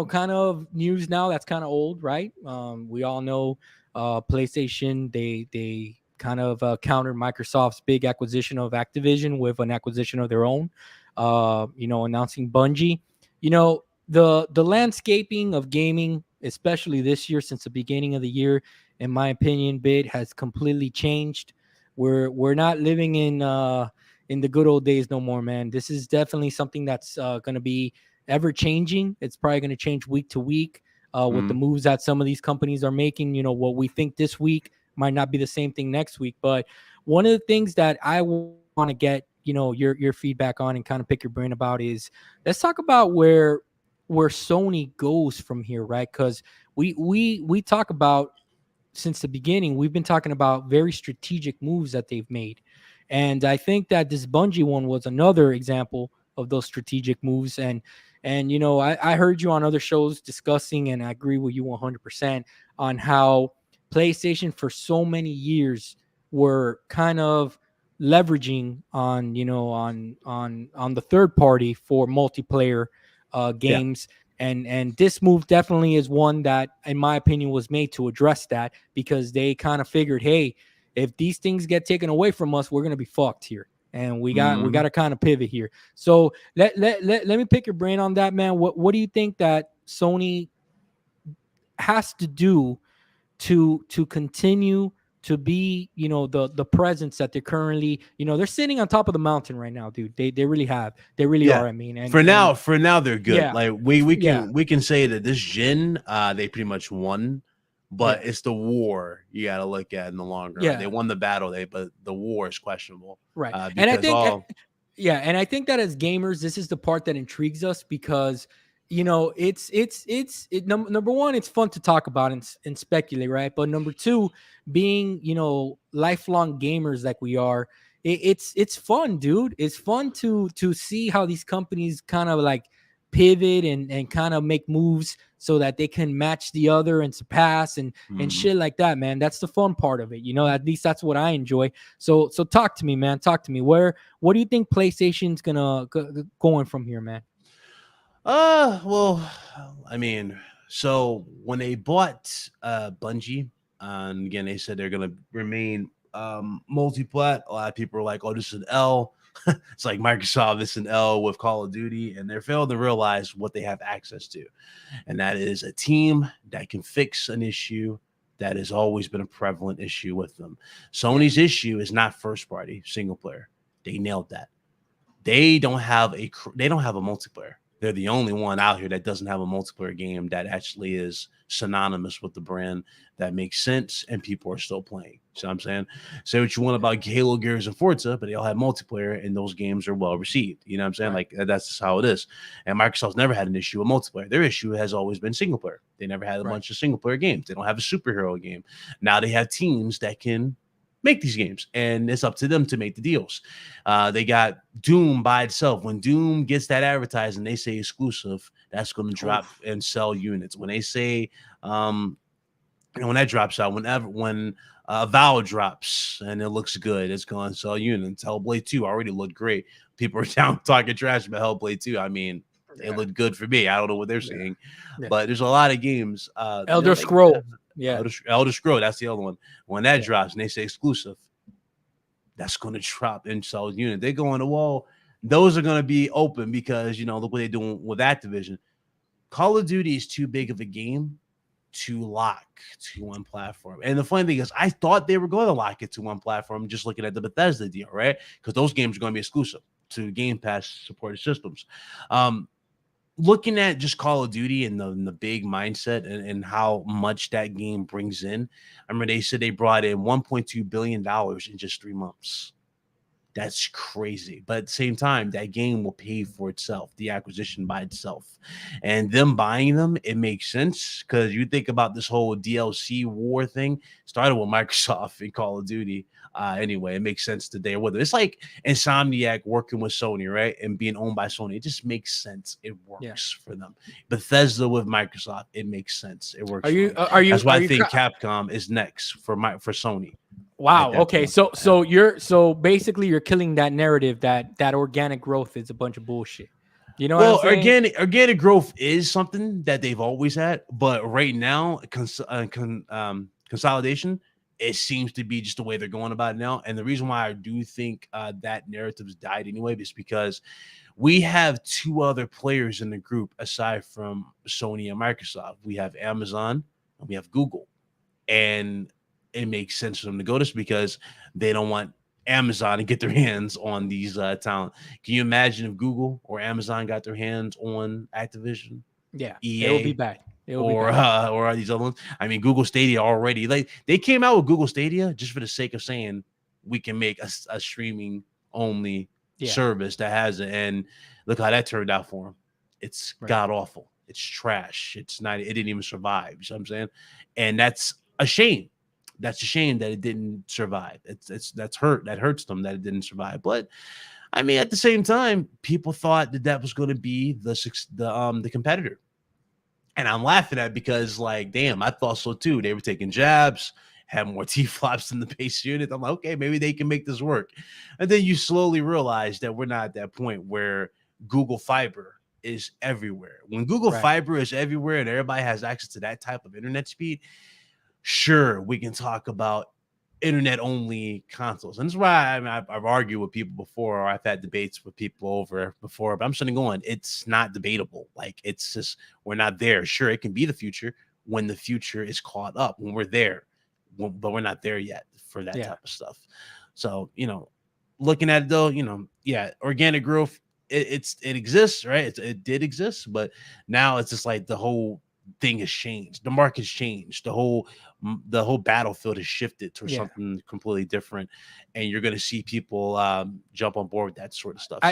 kind of news now that's kind of old, right? We all know PlayStation, they kind of countered Microsoft's big acquisition of Activision with an acquisition of their own. Announcing Bungie. The landscaping of gaming, especially this year since the beginning of the year, in my opinion, bit has completely changed. We're not living in the good old days no more, man. This is definitely something that's going to be ever changing. It's probably going to change week to week with the Mm-hmm. moves that some of these companies are making. What we think this week might not be the same thing next week. But one of the things that I want to get your feedback on and kind of pick your brain about is, let's talk about where Sony goes from here, right? Because we talk about, since the beginning, we've been talking about very strategic moves that they've made. And I think that this Bungie one was another example of those strategic moves. And I heard you on other shows discussing, and I agree with you 100% on how PlayStation for so many years were kind of leveraging on the third party for multiplayer Yeah. games, and this move definitely is one that, in my opinion, was made to address that, because they kind of figured, hey, if these things get taken away from us, we're gonna be fucked here, and we got Mm-hmm. to kind of pivot here. So let me pick your brain on that, man. What do you think that Sony has to do to continue to be, the presence that they're currently, they're sitting on top of the mountain right now, dude. They really have, they really Yeah. are. I mean, and For now they're good. yeah, Like we yeah, can say that this gen they pretty much won, but yeah, it's the war you got to look at in the longer run. They yeah. won the battle, but the war is questionable Right. And I because think, all yeah, and I think that as gamers, this is the part that intrigues us, because number one, it's fun to talk about and speculate, right? But number two, being lifelong gamers like we are, it's fun, dude. It's fun to see how these companies kind of like pivot and kind of make moves so that they can match the other and surpass and Mhm. shit like that, man. That's the fun part of it. At least that's what I enjoy. So talk to me, man. Talk to me. What do you think PlayStation's gonna going from here, man? Well, I mean, so when they bought Bungie, and again they said they're gonna remain multi-plat. A lot of people are like, "Oh, this is an L." It's like Microsoft, this is an L with Call of Duty, and they're failing to realize what they have access to, and that is a team that can fix an issue that has always been a prevalent issue with them. Yeah, Sony's issue is not first party single player. They nailed that. They don't have a multiplayer. They're the only one out here that doesn't have a multiplayer game that actually is synonymous with the brand, that makes sense and people are still playing. So I'm saying, say what you want about Halo, Gears, and Forza, but they all have multiplayer and those games are well received. You know what I'm saying? right, Like that's just how it is. And Microsoft's never had an issue with multiplayer. Their issue has always been single player. They never had a right, bunch of single player games. They don't have a superhero game. Now they have teams that can make these games, and it's up to them to make the deals. They got Doom by itself. When Doom gets that advertising, they say exclusive, that's going to drop and sell units. When they say, and when that drops out, when Vow drops and it looks good, it's going to sell units. Hellblade 2 already looked great. People are down talking trash about Hellblade 2. I mean, it looked good for me. I don't know what they're saying, but there's a lot of games. Elder Scroll. Yeah. Elder Scroll, that's the other one. When that drops and they say exclusive, that's going to drop and sell units. They go on the wall. Those are going to be open because, look what they're doing with Activision. Call of Duty is too big of a game to lock to one platform. And the funny thing is, I thought they were going to lock it to one platform just looking at the Bethesda deal, right? Because those games are going to be exclusive to Game Pass supported systems. Looking at just Call of Duty and the big mindset and how much that game brings in, I remember they said they brought in $1.2 billion in just 3 months. That's crazy. But at the same time, that game will pay for itself, the acquisition by itself. And them buying them, it makes sense because you think about this whole DLC war thing, started with Microsoft in Call of Duty. Anyway, it makes sense today with it. It's like Insomniac working with Sony, right? And being owned by Sony. It just makes sense. It works for them. Bethesda with Microsoft, it makes sense. It works. That's why I think Capcom is next for Sony. Wow. Okay. So basically you're killing that narrative that organic growth is a bunch of bullshit. You know what I'm saying? Organic growth is something that they've always had, but right now consolidation, it seems to be just the way they're going about it now. And the reason why I do think that narrative's died anyway is because we have 2 other players in the group aside from Sony and Microsoft. We have Amazon and we have Google, and it makes sense for them to go this because they don't want Amazon to get their hands on these talent. Can you imagine if Google or Amazon got their hands on Activision? Yeah, EA, it would be bad. Or these other ones. I mean, Google Stadia already, like they came out with Google Stadia just for the sake of saying we can make a streaming only service that has it. And look how that turned out for them. It's god awful. It's trash. It didn't even survive. You know what I'm saying? And that's a shame. That's a shame that it didn't survive. That hurts them that it didn't survive. But I mean, at the same time, people thought that was going to be the competitor. And I'm laughing at it because, like, damn, I thought so too. They were taking jabs, had more T-flops in the base unit. I'm like, okay, maybe they can make this work. And then you slowly realize that we're not at that point where Google Fiber is everywhere. When Google Fiber is everywhere and everybody has access to that type of internet speed, sure, we can talk about internet-only consoles. And that's why I've argued with people before, or I've had debates with people over before, but I'm sitting going, it's not debatable. Like, it's just, we're not there. Sure, it can be the future when the future is caught up, when we're there, but we're not there yet for that type of stuff. So, looking at it though, organic growth, it exists, right? It did exist, but now it's just like the whole thing has changed. The market's changed. The whole battlefield has shifted to something completely different, and you're going to see people jump on board with that sort of stuff. I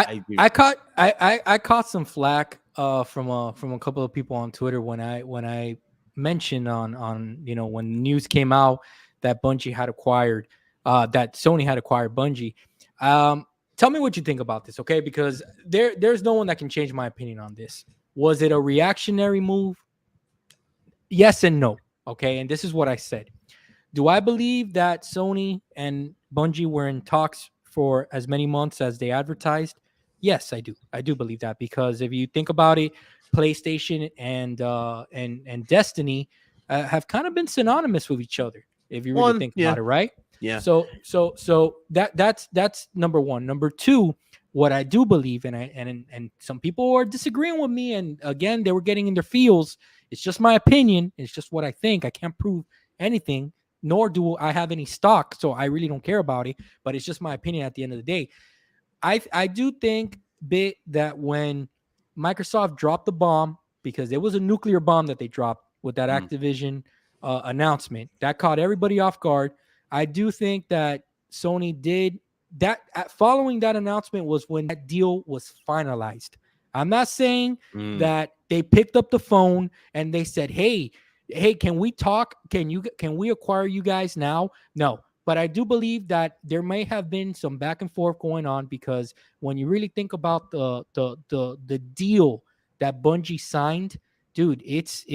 agree. I caught some flack from a couple of people on Twitter when I mentioned on when the news came out that Bungie had acquired that Sony had acquired Bungie. Tell me what you think about this, okay? Because there's no one that can change my opinion on this. Was it a reactionary move? Yes and no. Okay. And this is what I said. Do I believe that Sony and Bungie were in talks for as many months as they advertised? Yes, I do. I do believe that, because if you think about it, PlayStation and Destiny have kind of been synonymous with each other, if you really think about it, right? Yeah. So that's number one. Number two, what I do believe, and some people are disagreeing with me, and again, they were getting in their feels. It's just my opinion. It's just what I think. I can't prove anything, nor do I have any stock, so I really don't care about it. But it's just my opinion at the end of the day. I do think that when Microsoft dropped the bomb, because it was a nuclear bomb that they dropped with that Activision announcement, that caught everybody off guard. I do think that Sony did that. Following that announcement was when that deal was finalized. I'm not saying that they picked up the phone and they said, hey, can we talk? Can we acquire you guys now? No. But I do believe that there may have been some back and forth going on, because when you really think about the deal that Bungie signed, dude, it's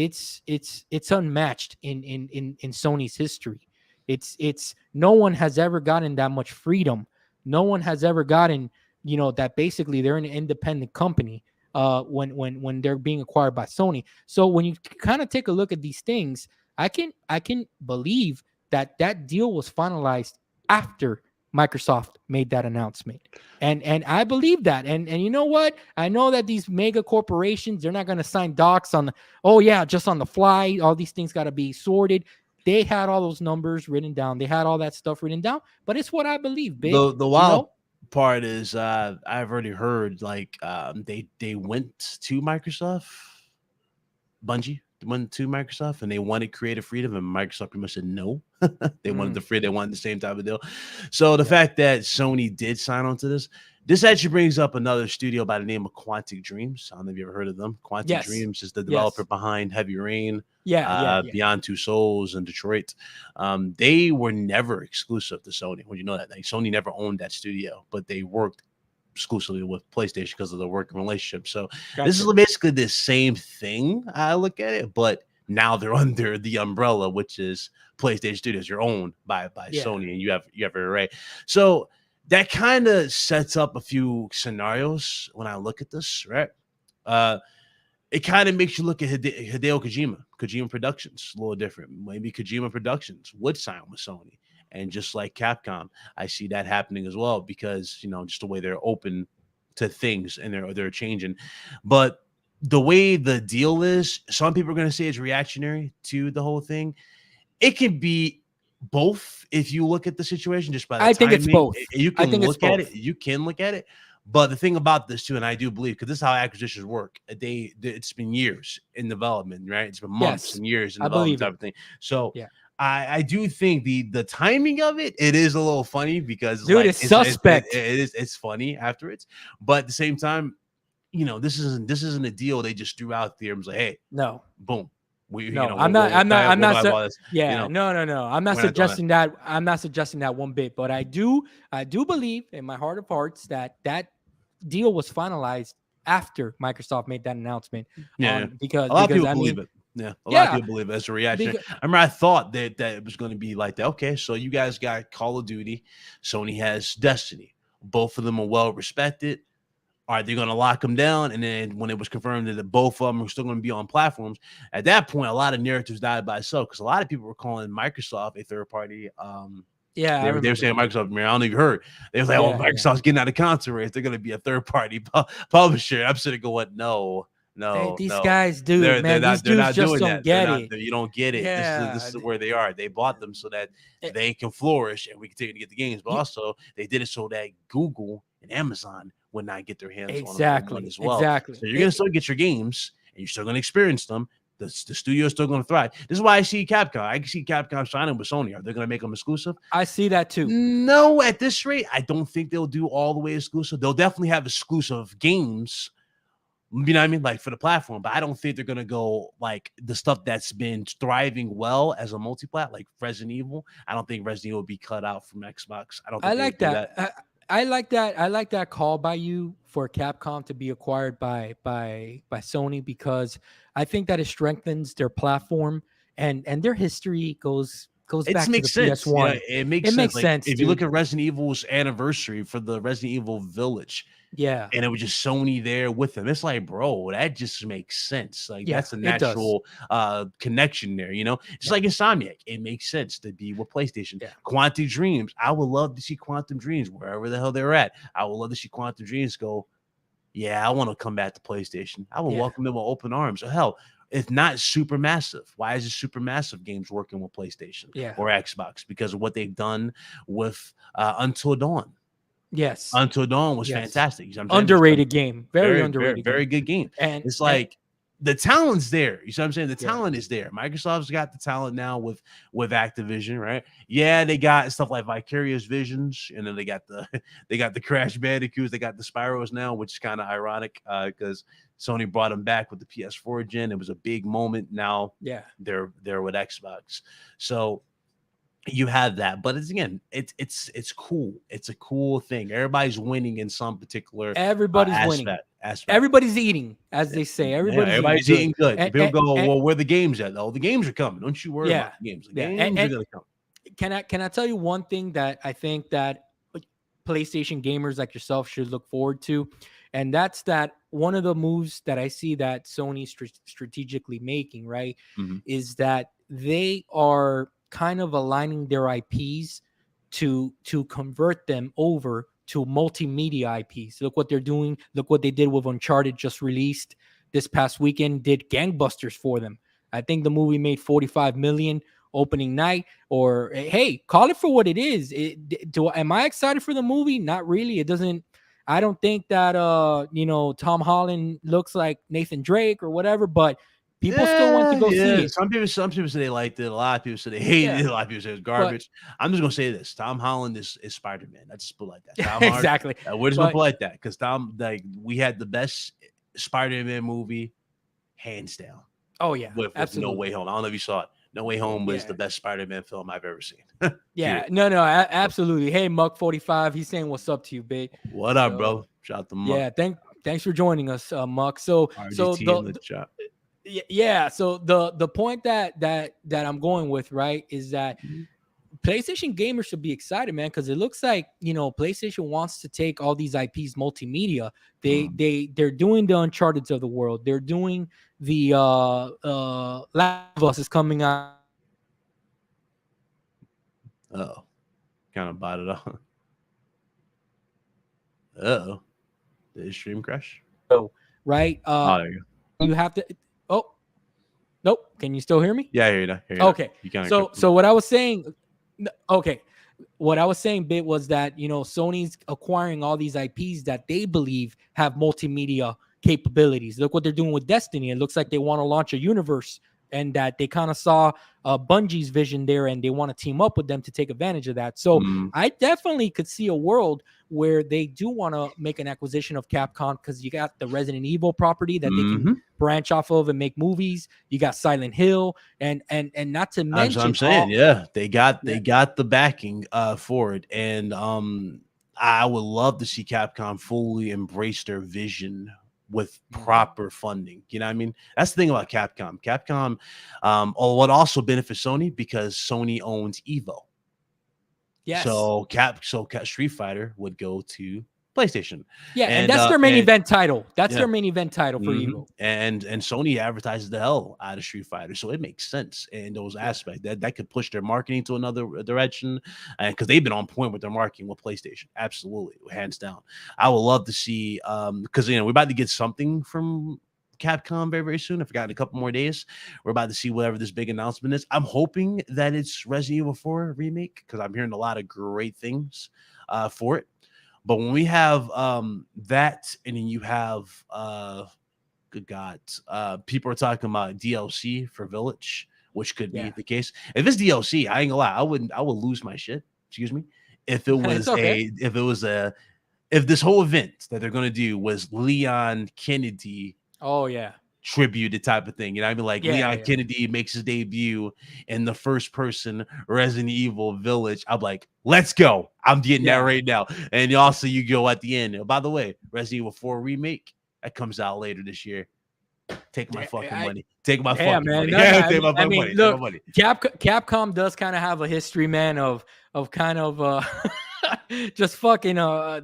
unmatched in Sony's history. It's no one has ever gotten that much freedom. No one has ever gotten, that basically they're an independent company when they're being acquired by Sony. So when you kind of take a look at these things, I can believe that deal was finalized after Microsoft made that announcement. And I believe that. And you know what? I know that these mega corporations, they're not going to sign docs on oh yeah, just on the fly. All these things got to be sorted. They had all those numbers written down. They had all that stuff written down. But it's what I believe, big. The wild part is I've already heard like they went to Microsoft, Bungie went to Microsoft, and they wanted creative freedom, and Microsoft pretty much said no. They wanted the free, they wanted the same type of deal. So the fact that Sony did sign on to this actually brings up another studio by the name of Quantic Dreams. I don't know if you ever heard of them. Quantic Dreams is the developer behind Heavy Rain, Beyond Two Souls, and Detroit. They were never exclusive to Sony. Well, you know that like, Sony never owned that studio, but they worked exclusively with PlayStation because of the working relationship. So this is basically the same thing. I look at it, but now they're under the umbrella, which is PlayStation Studios. You're owned by Sony, and you have it right. So that kind of sets up a few scenarios when I look at this, right? It kind of makes you look at Hideo Kojima Productions, a little different. Maybe Kojima Productions would sign with Sony. And just like Capcom, I see that happening as well because, just the way they're open to things and they're changing. But the way the deal is, some people are going to say it's reactionary to the whole thing. It can be both if you look at the situation just by the timing. think it's both. You can look at it. You can look at it. But the thing about this too, and I do believe, because this is how acquisitions work, it's been years in development, right? It's been months and years in development type of thing. So I do think the timing of it is a little funny because it's suspect. It's funny afterwards, but at the same time, this isn't a deal they just threw out there and was like, hey, no, boom. I'm not suggesting that. I'm not suggesting that one bit, but I do believe in my heart of hearts that deal was finalized after Microsoft made that announcement. Because a lot of people believe it. Yeah, a lot of people believe it as a reaction. I remember I thought that it was going to be like that. Okay, so you guys got Call of Duty, Sony has Destiny. Both of them are well respected. Are they going to lock them down? And then when it was confirmed that both of them are still going to be on platforms, at that point, a lot of narratives died by itself because a lot of people were calling Microsoft a third party. They were saying Microsoft. Man, I don't know if you heard. They were like, "Oh, Microsoft's getting out of concert race. They're going to be a third party publisher." I'm sitting going, "No, these guys do. They're not doing don't get it. You don't get it. This is where they are. They bought them so that they can flourish and we continue to get the games. But also, they did it so that Google and Amazon would not get their hands on them as well. Exactly. So you're going to still get your games and you're still going to experience them. The studio is still going to thrive. This is why I see Capcom. I can see Capcom signing with Sony. Are they going to make them exclusive? I see that too. No, at this rate, I don't think they'll do all the way exclusive. They'll definitely have exclusive games. You know what I mean? Like for the platform, but I don't think they're gonna go like the stuff that's been thriving well as a multi-plat, like Resident Evil. I don't think Resident Evil will be cut out from Xbox. I don't. Think I like that. I like that. I like that call by you for Capcom to be acquired by Sony because I think that it strengthens their platform and their history goes back to the PS1. Yeah, it makes sense. If you look at Resident Evil's anniversary for the Resident Evil Village. Yeah. And it was just Sony there with them. It's like, bro, that just makes sense. Like that's a natural connection there, Just like Insomniac. It makes sense to be with PlayStation. Yeah. Quantum Dreams. I would love to see Quantum Dreams wherever the hell they're at. I would love to see Quantum Dreams go, yeah, I want to come back to PlayStation. I would welcome them with open arms. Or hell, if not Supermassive, why is it Supermassive games working with PlayStation or Xbox? Because of what they've done with Until Dawn. Yes. Until Dawn was fantastic. Underrated game. Very underrated. Very good game. And it's like the talent's there. You see what I'm saying? The talent is there. Microsoft's got the talent now with Activision, right? Yeah, they got stuff like Vicarious Visions, and then they got the Crash Bandicoots, they got the Spyros now, which is kind of ironic because Sony brought them back with the PS4 gen. It was a big moment. Now they're with Xbox. So you have that, but it's again, it's cool. It's a cool thing. Everybody's winning in some particular Everybody's winning. aspect. Everybody's eating, as they say. Yeah, Everybody's eating everybody's good. eating good. People go, And well, where the games at? Oh, the games are coming. Don't you worry yeah, about the games. The yeah. games are gonna come. Can I tell you one thing that I think that PlayStation gamers like yourself should look forward to, and that's that one of the moves that I see that Sony's strategically making, right, Mhm. is that they are kind of aligning their IPs to convert them over to multimedia IPs. Look what they're doing. Look what they did with Uncharted, just released this past weekend, did gangbusters for them. I think the movie made 45 million opening night. Or hey, call it for what it is. Am I excited for the movie? Not really. It doesn't. I don't think that Tom Holland looks like Nathan Drake or whatever, but people still went to Yeah, go see yeah. it. Some people say they liked it. A lot of people say they hated Yeah, it. A lot of people say it was but garbage. I'm just gonna say this: Tom Holland is Spider Man. I just put it like that. Tom Holland. exactly. We're just gonna But put it like that because we had the best Spider Man movie, hands down, oh yeah, with No Way absolutely. Home. I don't know if you saw it. No Way Home was Yeah. the best Spider Man film I've ever seen. Yeah, Period. no, absolutely. Hey, Muck 45, he's saying what's up to you, big. What up, So bro? Shout out to Muck. yeah, thanks for joining us, Muck. So RGT in the chat. yeah, so the point that I'm going with, right, is that PlayStation gamers should be excited, man, because it looks like PlayStation wants to take all these IPs multimedia. They're doing the Uncharted of the world. They're doing the Last of Us is coming out. Oh, kind of bought it off. Oh, did his stream crash? Right? Oh, there you go. You have to. Oh, nope. Can you still hear me? Yeah, I hear you now. Okay. You kind So what I was saying. Okay. What I was saying, Bit, was that Sony's acquiring all these IPs that they believe have multimedia capabilities. Look what they're doing with Destiny. It looks like they want to launch a universe, and that they kind of saw Bungie's vision there, and they want to team up with them to take advantage of that. So I definitely could see a world where they do want to make an acquisition of Capcom, because you got the Resident Evil property that they can branch off of and make movies. You got Silent Hill, and not to mention, I'm saying, they got the backing for it, and I would love to see Capcom fully embrace their vision with proper funding. You know what I mean? That's the thing about Capcom. Capcom, what also benefits Sony, because Sony owns Evo. Yes. So Street Fighter would go to PlayStation. Yeah, and that's their main event title. That's their main event title for Evo. And Sony advertises the hell out of Street Fighter, so it makes sense in those aspects. That could push their marketing to another direction, and because they've been on point with their marketing with PlayStation, absolutely, hands down. I would love to see, because we're about to get something from Capcom very, very soon. I forgot, in a couple more days, we're about to see whatever this big announcement is. I'm hoping that it's Resident Evil 4 remake, because I'm hearing a lot of great things for it. But when we have that, and then you have good God, people are talking about DLC for Village, which could be the case. If it's DLC, I ain't gonna lie, I would lose my shit. Excuse me. If it was if this whole event that they're gonna do was Leon Kennedy. Oh yeah. Tribute type of thing, I mean, like Leon Kennedy makes his debut in the first person Resident Evil Village. I'm like, let's go. I'm getting that right now. And also, you go at the end. By the way, Resident Evil 4 remake that comes out later this year. Take my fucking money. Take my fucking money. Take my fucking money. Look, Capcom does kind of have a history, man, of kind of just fucking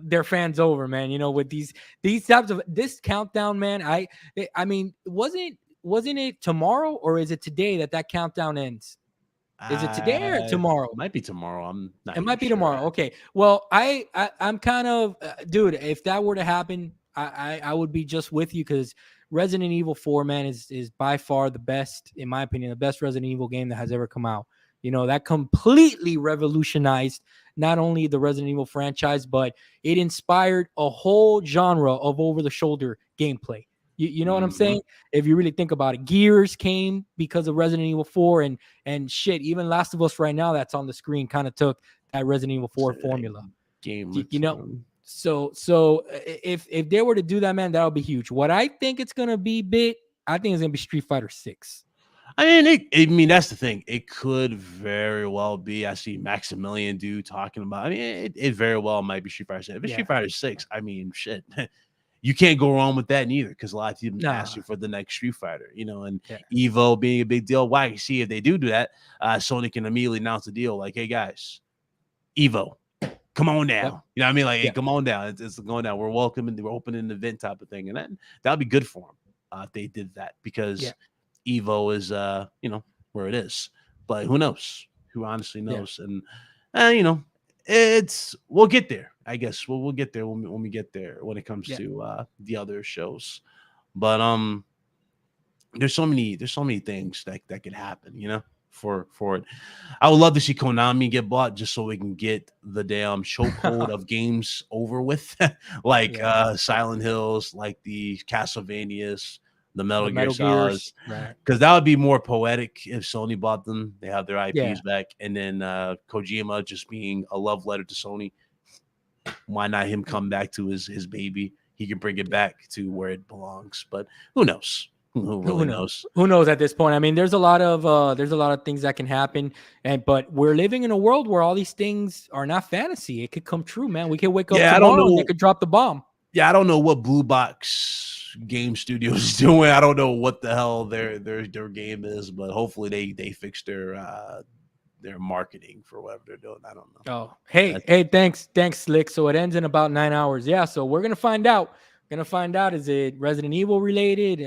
their fans over, man. With these types of this countdown, man. I mean, wasn't it tomorrow, or is it today that countdown ends? Is it today or tomorrow? It might be tomorrow. I'm not. It might be tomorrow. Okay. Well, I'm kind of, dude. If that were to happen, I would be just with you, because Resident Evil 4, man, is by far the best, in my opinion, the best Resident Evil game that has ever come out. That completely revolutionized not only the Resident Evil franchise, but it inspired a whole genre of over-the-shoulder gameplay. You know what I'm saying? If you really think about it, Gears came because of Resident Evil 4, and shit, even Last of Us right now that's on the screen kind of took that Resident Evil 4 formula. So if they were to do that, man, that would be huge. What I think it's gonna be, I think it's gonna be Street Fighter 6. I mean, that's the thing. It could very well be. I see Maximilian dude talking about. I mean, it very well might be Street Fighter 6. If it's Yeah. Street Fighter 6, I mean, shit, you can't go wrong with that neither. Because a lot of people ask Nah. you for the next Street Fighter, and Yeah. Evo being a big deal. Why? See, if they do that, Sony can immediately announce the deal. Like, hey guys, Evo, come on Yep. down. You know what I mean? Like, hey, Yep. come on down. It's going down. We're welcoming. We're opening an event type of thing, and that'll be good for them if they did that Yeah. because Evo is where it is. But who knows? Who honestly Yeah. knows? And it's we'll get there. I guess we'll get there when we get there when it comes Yeah. to the other shows. But there's so many things that could happen, for it. I would love to see Konami get bought just so we can get the damn chokehold of games over with, like Yeah. Silent Hills, like the Castlevanias, the Metal The Gear Metal Solids, Gears. Right. because that would be more poetic if Sony bought them. They have their Yeah. IPs back, and then Kojima just being a love letter to Sony. Why not him come back to his baby? He can bring it back to where it belongs. But who knows? Who really knows? Who knows at this point? I mean, there's a lot of things that can happen, but we're living in a world where all these things are not fantasy. It could come true, man. We could wake up Yeah, I don't tomorrow and they know. could drop the bomb. Yeah, I don't know what Blue Box Game Studios is doing. I don't know what the hell their game is, but hopefully they fix their marketing for whatever they're doing. I don't know. Oh, hey, thanks, Slick. So it ends in about 9 hours. Yeah, so we're gonna find out. Is it Resident Evil related?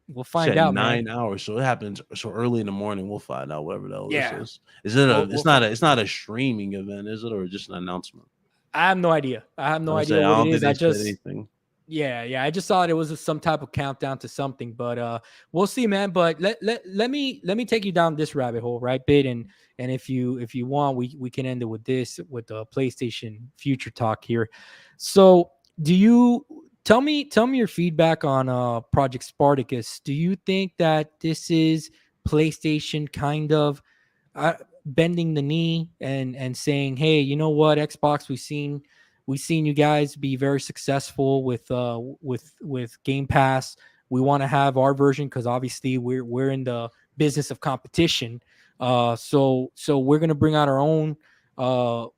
We'll find Said out, man. 9 hours, so it happens so early in the morning. We'll find out whatever the hell Yeah. this is. Is it a? We'll It's not a streaming event, is it, or just an announcement? I have no idea. I have no I idea don't what it think is. they I said just anything. Yeah. I just thought it was some type of countdown to something, but we'll see, man. But let me take you down this rabbit hole, right, Bit? And if you want, we can end it with this with the PlayStation future talk here. So, do you tell me your feedback on Project Spartacus? Do you think that this is PlayStation kind of bending the knee and saying, hey, you know what, Xbox, we've seen you guys be very successful with Game Pass. We want to have our version because obviously we're in the business of competition. So we're gonna bring out our own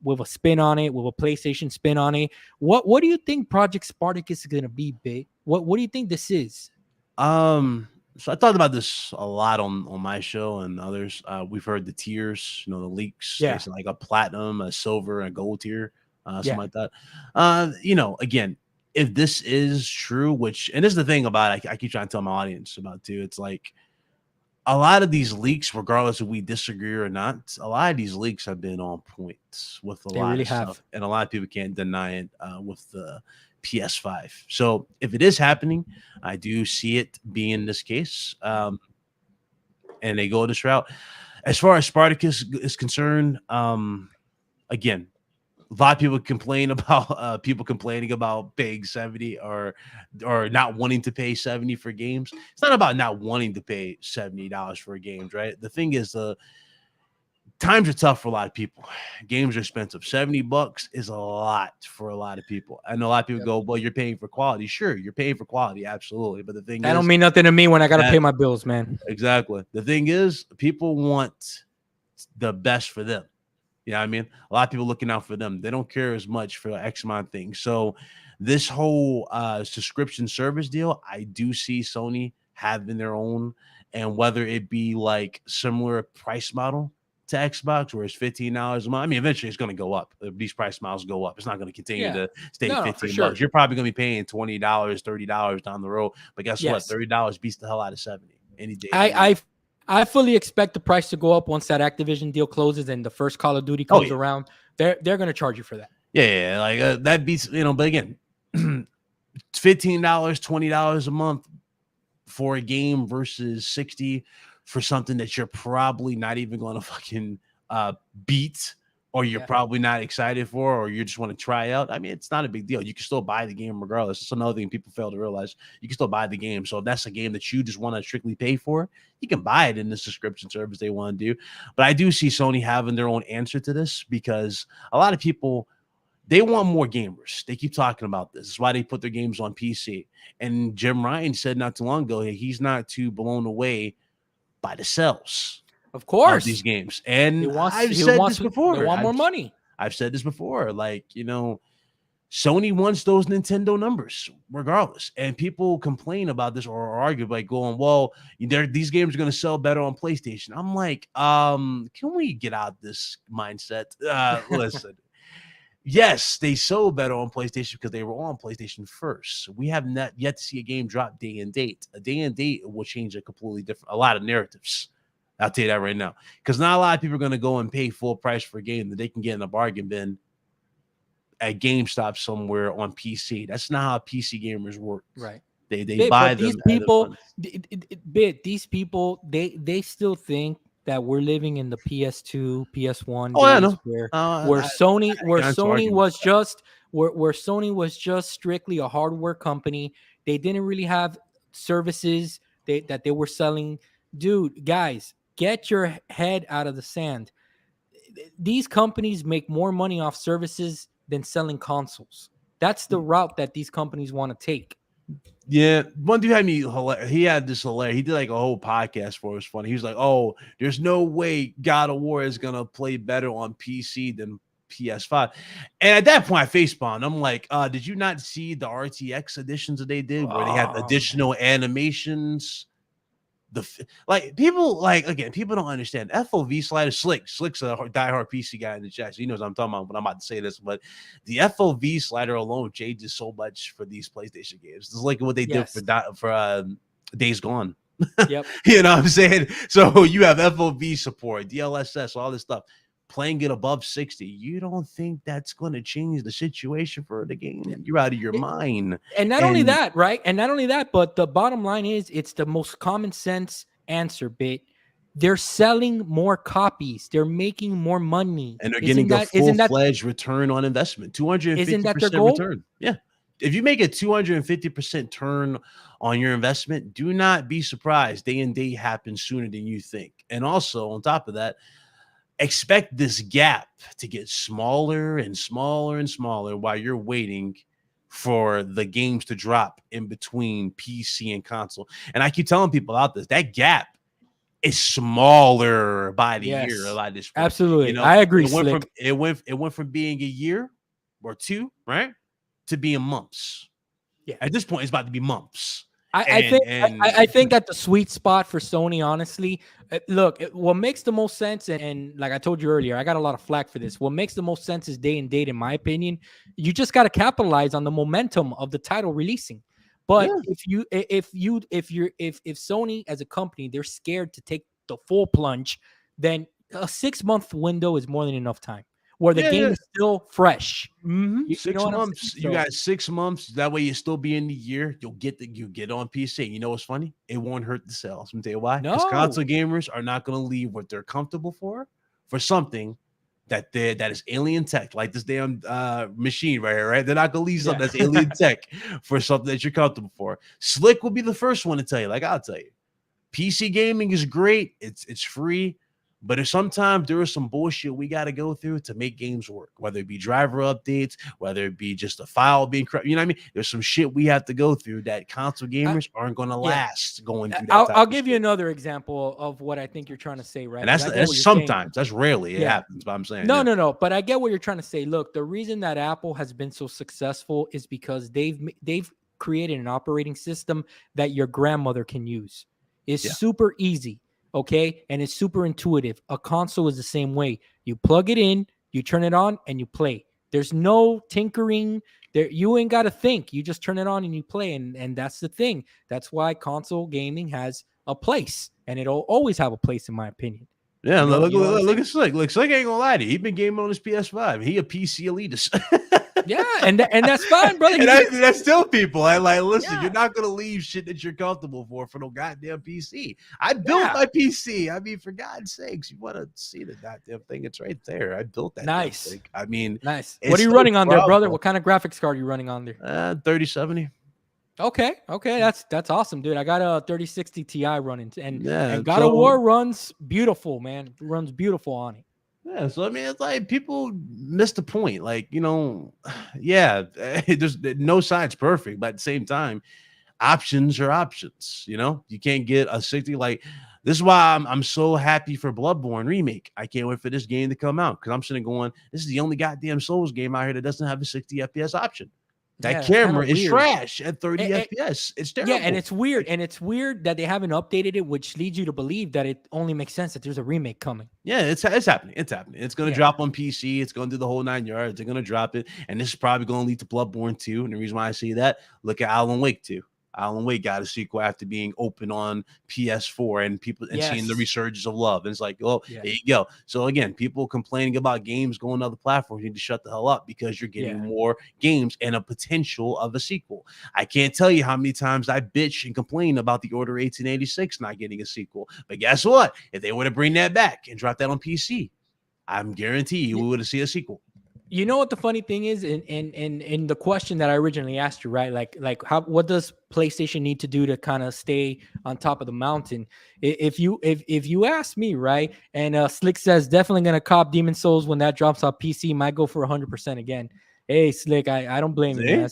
with a spin on it, with a PlayStation spin on it. What do you think Project Spartacus is gonna be, Big? What do you think this is? So I talked about this a lot on my show and others. We've heard the tiers, the leaks. Yeah. There's like a platinum, a silver, and a gold tier, something Yeah. like that. Again, if this is true, and this is the thing about it, I keep trying to tell my audience about too. It's like a lot of these leaks, regardless if we disagree or not, a lot of these leaks have been on point with a They lot really of have. stuff, and a lot of people can't deny it with the PS5. So if it is happening, I do see it being this case, and they go this route. As far as Spartacus is concerned, again, a lot of people complain about people complaining about paying 70 or not wanting to pay 70 for games. It's not about not wanting to pay $70 for games, right? The thing is, the times are tough for a lot of people. Games are expensive. $70 is a lot for a lot of people. I know a lot of people go, well, you're paying for quality. Sure, you're paying for quality, absolutely. But the thing That is, don't mean nothing to me when I gotta pay my bills, man. exactly. The thing is, people want the best for them. You know what I mean? A lot of people looking out for them. They don't care as much for X amount of things. So this whole subscription service deal, I do see Sony having their own, and whether it be like similar price model to Xbox, where it's $15 a month. I mean, eventually it's going to go up. These price models go up. It's not going to continue to stay $15. You're probably going to be paying $20, $30 down the road. But guess what? $30 beats the hell out of 70 any day. I fully expect the price to go up once that Activision deal closes and the first Call of Duty comes around. They're going to charge you for that. Yeah, like that beats, but again, $15, $20 a month for a game versus 60 for something that you're probably not even going to fucking beat, or you're probably not excited for, or you just want to try out. I mean, it's not a big deal. You can still buy the game regardless. It's another thing people fail to realize. You can still buy the game. So if that's a game that you just want to strictly pay for, you can buy it in the subscription service they want to do. But I do see Sony having their own answer to this, because a lot of people, they want more gamers. They keep talking about this. That's why they put their games on PC. And Jim Ryan said not too long ago, he's not too blown away by the sales Of of these course. games. He And wants I've he said wants this they before. want more money. I've said this before. Like, Sony wants those Nintendo numbers regardless. And people complain about this or argue by going, well, these games are going to sell better on PlayStation. I'm like, can we get out this mindset? Listen. Yes, they sold better on PlayStation because they were on PlayStation first. We have not yet to see a game drop day and date. A day and date will change a lot of narratives. I'll tell you that right now. Because not a lot of people are going to go and pay full price for a game that they can get in a bargain bin at GameStop somewhere on PC. That's not how PC gamers work. Right. They buy But these them at a people, fund. these people, they still think that we're living in the PS2, PS1 Oh, yeah, days no. where Sony, where Sony was just strictly a hardware company. They didn't really have services that they were selling. Dude, guys, get your head out of the sand. These companies make more money off services than selling consoles. That's the route that these companies want to take. Yeah, one dude had me. He had this hilarious. He did like a whole podcast for it. It was funny. He was like, "Oh, there's no way God of War is gonna play better on PC than PS5." And at that point, I facepalmed. I'm like, "Did you not see the RTX editions that they did, where they had additional animations?" People don't understand FOV slider. Slick's a diehard PC guy in the chat, so he knows what I'm talking about when I'm about to say this. But the FOV slider alone changes so much for these PlayStation games. It's like what they did for Days Gone. Yep. You know what I'm saying? So you have FOV support, DLSS, all this stuff. Playing it above 60, you don't think that's going to change the situation for the game? You're out of your mind. And not only that, right? And not only that, but the bottom line is it's the most common sense answer, bit. They're selling more copies. They're making more money. And they're getting a full-fledged return on investment. 250% return. Yeah. If you make a 250% turn on your investment, do not be surprised. Day and date happens sooner than you think. And also, on top of that, expect this gap to get smaller and smaller and smaller while you're waiting for the games to drop in between PC and console. And I keep telling people out this, that gap is smaller by the year. A lot of this, absolutely, I agree. It went from being a year or two, right, to being months. Yeah, at this point, it's about to be months. I think that the sweet spot for Sony, honestly, look, what makes the most sense, and like I told you earlier, I got a lot of flack for this. What makes the most sense is day and date, in my opinion. You just got to capitalize on the momentum of the title releasing. But if Sony as a company, they're scared to take the full plunge, then a 6-month window is more than enough time where the game is still fresh. Mm-hmm. 6 months. You got 6 months. That way you still be in the year. You get on PC. You know what's funny? It won't hurt the sales. I'm tell you why. Because console gamers are not going to leave what they're comfortable for something that is alien tech, like this damn machine right here, right? They're not going to leave something that's alien tech for something that you're comfortable for. Slick will be the first one to tell you. Like I'll tell you, PC gaming is great. It's free. But if sometimes there is some bullshit we got to go through to make games work, whether it be driver updates, whether it be just a file being corrupted, you know what I mean? There's some shit we have to go through that console gamers aren't going to last going through that. I'll give you another example of what I think you're trying to say, right? And that's sometimes, that's rarely it happens, but I'm saying. No. But I get what you're trying to say. Look, the reason that Apple has been so successful is because they've created an operating system that your grandmother can use. It's super easy. Okay. And it's super intuitive. A console is the same way. You plug it in, you turn it on, and you play. There's no tinkering there. You ain't got to think. You just turn it on and you play. And that's the thing. That's why console gaming has a place, and it'll always have a place, in my opinion. Yeah. Look at Slick. Look, Slick ain't gonna lie to you. He been gaming on his PS5. He a PC elitist. Yeah, and that's fine, brother. And that's still people. I like, listen, you're not gonna leave shit that you're comfortable for no goddamn PC. I built my PC. I mean, for God's sakes, you want to see the goddamn thing? It's right there. I built that. Nice. Thing. I mean, nice. What are you running on there, brother? What kind of graphics card are you running on there? 3070. Okay, that's awesome, dude. I got a 3060 Ti running, and God of War runs beautiful, man. It runs beautiful on it. Yeah, so I mean, it's like people miss the point. Like, there's no side's perfect, but at the same time, options are options. You can't get a 60. Like This is why I'm so happy for Bloodborne remake. I can't wait for this game to come out because I'm sitting going, this is the only goddamn Souls game out here that doesn't have a 60 FPS option. That Yeah, that's kind camera of is weird. trash at 30 FPS. It's terrible. Yeah, and it's weird, that they haven't updated it, which leads you to believe that it only makes sense that there's a remake coming. Yeah, it's happening. It's happening. It's going to drop on PC. It's going to do the whole 9 yards. They're going to drop it, and this is probably going to lead to Bloodborne 2. And the reason why I say that, look at Alan Wake 2. Alan Wake got a sequel after being open on PS4 and people and seeing the resurgence of love. And it's like, oh, there you go. So again, people complaining about games going to other platforms, you need to shut the hell up because you're getting more games and a potential of a sequel. I can't tell you how many times I bitch and complain about the Order 1886 not getting a sequel. But guess what? If they were to bring that back and drop that on PC, I'm guaranteed we would have seen a sequel. You know what the funny thing is, in the question that I originally asked you, right? What does PlayStation need to do to kind of stay on top of the mountain? If you ask me, right, and Slick says definitely gonna cop Demon Souls when that drops on PC, might go for 100% again. Hey, Slick, I don't blame you.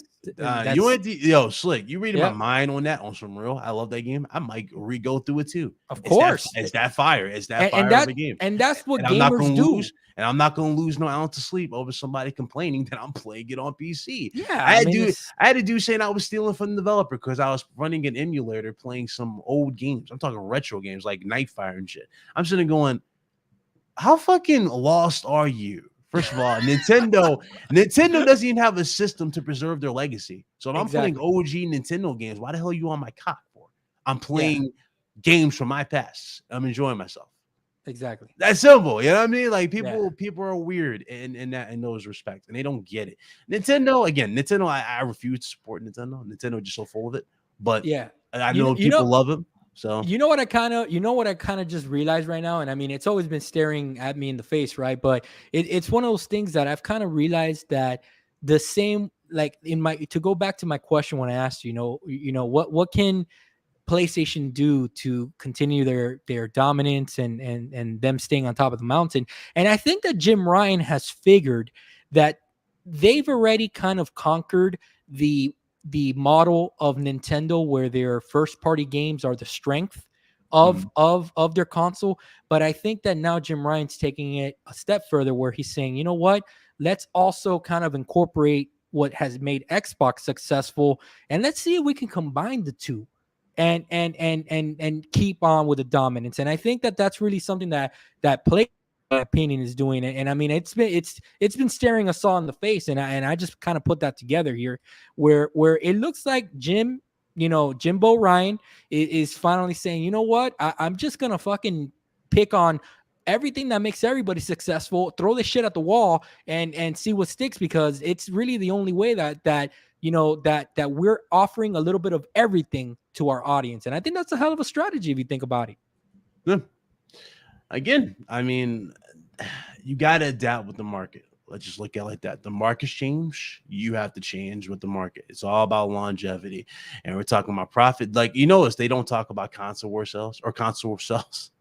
Slick, you reading my mind on that on some real. I love that game. I might re-go through it too. Of course, it's that fire. It's that fire of a game, and that's what gamers do. And I'm not going to lose no ounce of sleep over somebody complaining that I'm playing it on PC. Yeah, I had to do saying I was stealing from the developer because I was running an emulator playing some old games. I'm talking retro games like Nightfire and shit. I'm sitting going, how fucking lost are you? First of all, Nintendo doesn't even have a system to preserve their legacy. So if I'm playing OG Nintendo games, why the hell are you on my cock for? I'm playing games from my past. I'm enjoying myself. Exactly. That's simple. You know what I mean? Like people are weird in those respects, and they don't get it. Nintendo, I refuse to support Nintendo. Nintendo is just so full of it. But I know people love them. So you know what I kind of just realized right now, and I mean it's always been staring at me in the face, right? But it's one of those things that I've kind of realized that the same, like to go back to my question when I asked you know what can PlayStation do to continue their dominance and them staying on top of the mountain? And I think that Jim Ryan has figured that they've already kind of conquered the model of Nintendo where their first party games are the strength of their console. But I think that now Jim Ryan's taking it a step further where he's saying, you know what, let's also kind of incorporate what has made Xbox successful, and let's see if we can combine the two and keep on with the dominance. And I think that that's really something that Play, in my opinion, is doing it. And I mean, it's been staring us all in the face. And I just kind of put that together here where it looks like Jimbo Ryan is finally saying, you know what, I'm just going to fucking pick on everything that makes everybody successful, throw this shit at the wall and see what sticks, because it's really the only way that we're offering a little bit of everything to our audience. And I think that's a hell of a strategy if you think about it. Yeah. Again, I mean, you got to adapt with the market. Let's just look at it like that. The market's changed. You have to change with the market. It's all about longevity. And we're talking about profit. Like, you notice they don't talk about console war sales or console sales.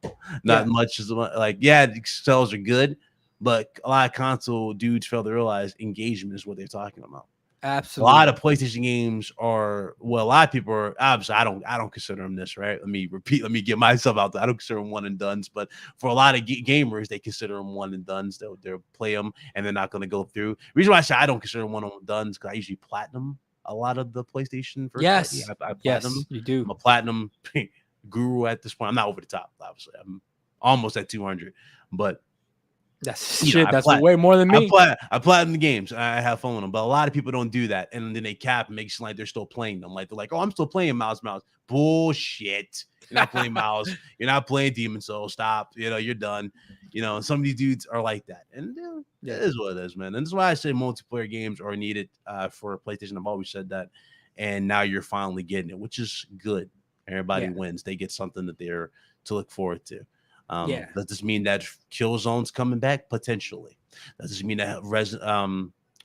Not much as like, sales are good, but a lot of console dudes fail to realize engagement is what they're talking about. Absolutely. A lot of PlayStation games are, well, a lot of people are, obviously, I don't consider them this, right? Let me get myself out there. I don't consider them one and dones, but for a lot of gamers, they consider them one and dones. They'll play them and they're not going to go through. The reason why I say I don't consider them one and dones because I usually platinum a lot of the PlayStation first yes. party. I platinum. Yes, you do. I'm a platinum guru at this point. I'm not over the top, obviously. I'm almost at 200, but that's shit. That's way more than me. I platinum the games. I have fun with them, but a lot of people don't do that, and then they cap and make it like they're still playing them. Like they're like, "Oh, I'm still playing Miles. Bullshit. You're not playing Miles. You're not playing Demon Souls. Stop. You're done. Some of these dudes are like that, and it is what it is, man. And that's why I say multiplayer games are needed for PlayStation. I've always said that, and now you're finally getting it, which is good. Everybody wins. They get something that they're to look forward to. Does this mean that Killzone's coming back? Potentially. Does this mean that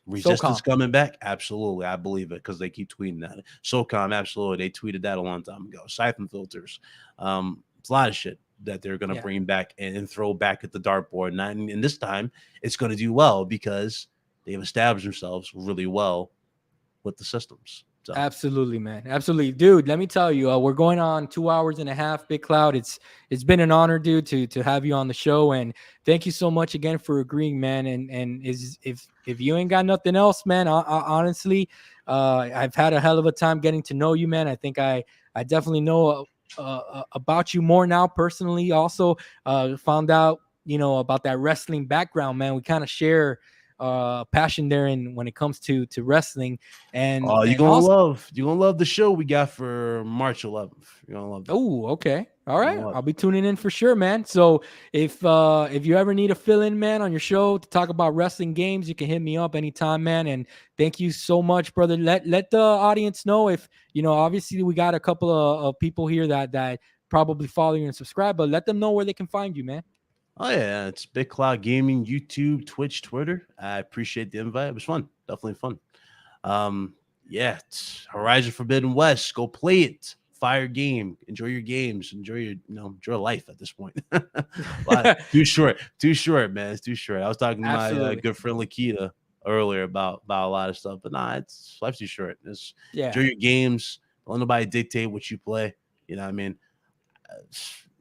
Resistance coming back? Absolutely. I believe it because they keep tweeting that. SOCOM, absolutely. They tweeted that a long time ago. Siphon filters. It's a lot of shit that they're going to bring back and throw back at the dartboard. And this time, it's going to do well because they've established themselves really well with the systems. So Absolutely, man. Absolutely, dude. Let me tell you, we're going on 2 hours and a half. Big Cloud, it's been an honor, dude, to have you on the show, and thank you so much again for agreeing, man. And is if you ain't got nothing else, man, honestly, I've had a hell of a time getting to know you, man. I think I definitely know about you more now personally. Also, found out about that wrestling background, man. We kind of share passion there in when it comes to wrestling and you're and gonna also love the show we got for March 11th. You're gonna love that. oh, okay, all You're right, gonna love I'll be tuning in for sure, man. So if you ever need a fill-in man on your show to talk about wrestling games, you can hit me up anytime, man. And thank you so much, brother. Let the audience know, if obviously we got a couple of people here that probably follow you and subscribe, but let them know where they can find you, man. Oh yeah, it's Big Cloud Gaming, YouTube, Twitch, Twitter. I appreciate the invite. It was fun, definitely fun. Yeah, it's Horizon Forbidden West. Go play it. Fire game. Enjoy your games. Enjoy your enjoy life at this point. Too short, man. It's too short. I was talking to my Absolutely. good friend Lakita earlier about a lot of stuff, but it's life's too short. Just Yeah. enjoy your games. Don't let nobody dictate what you play. You know what I mean?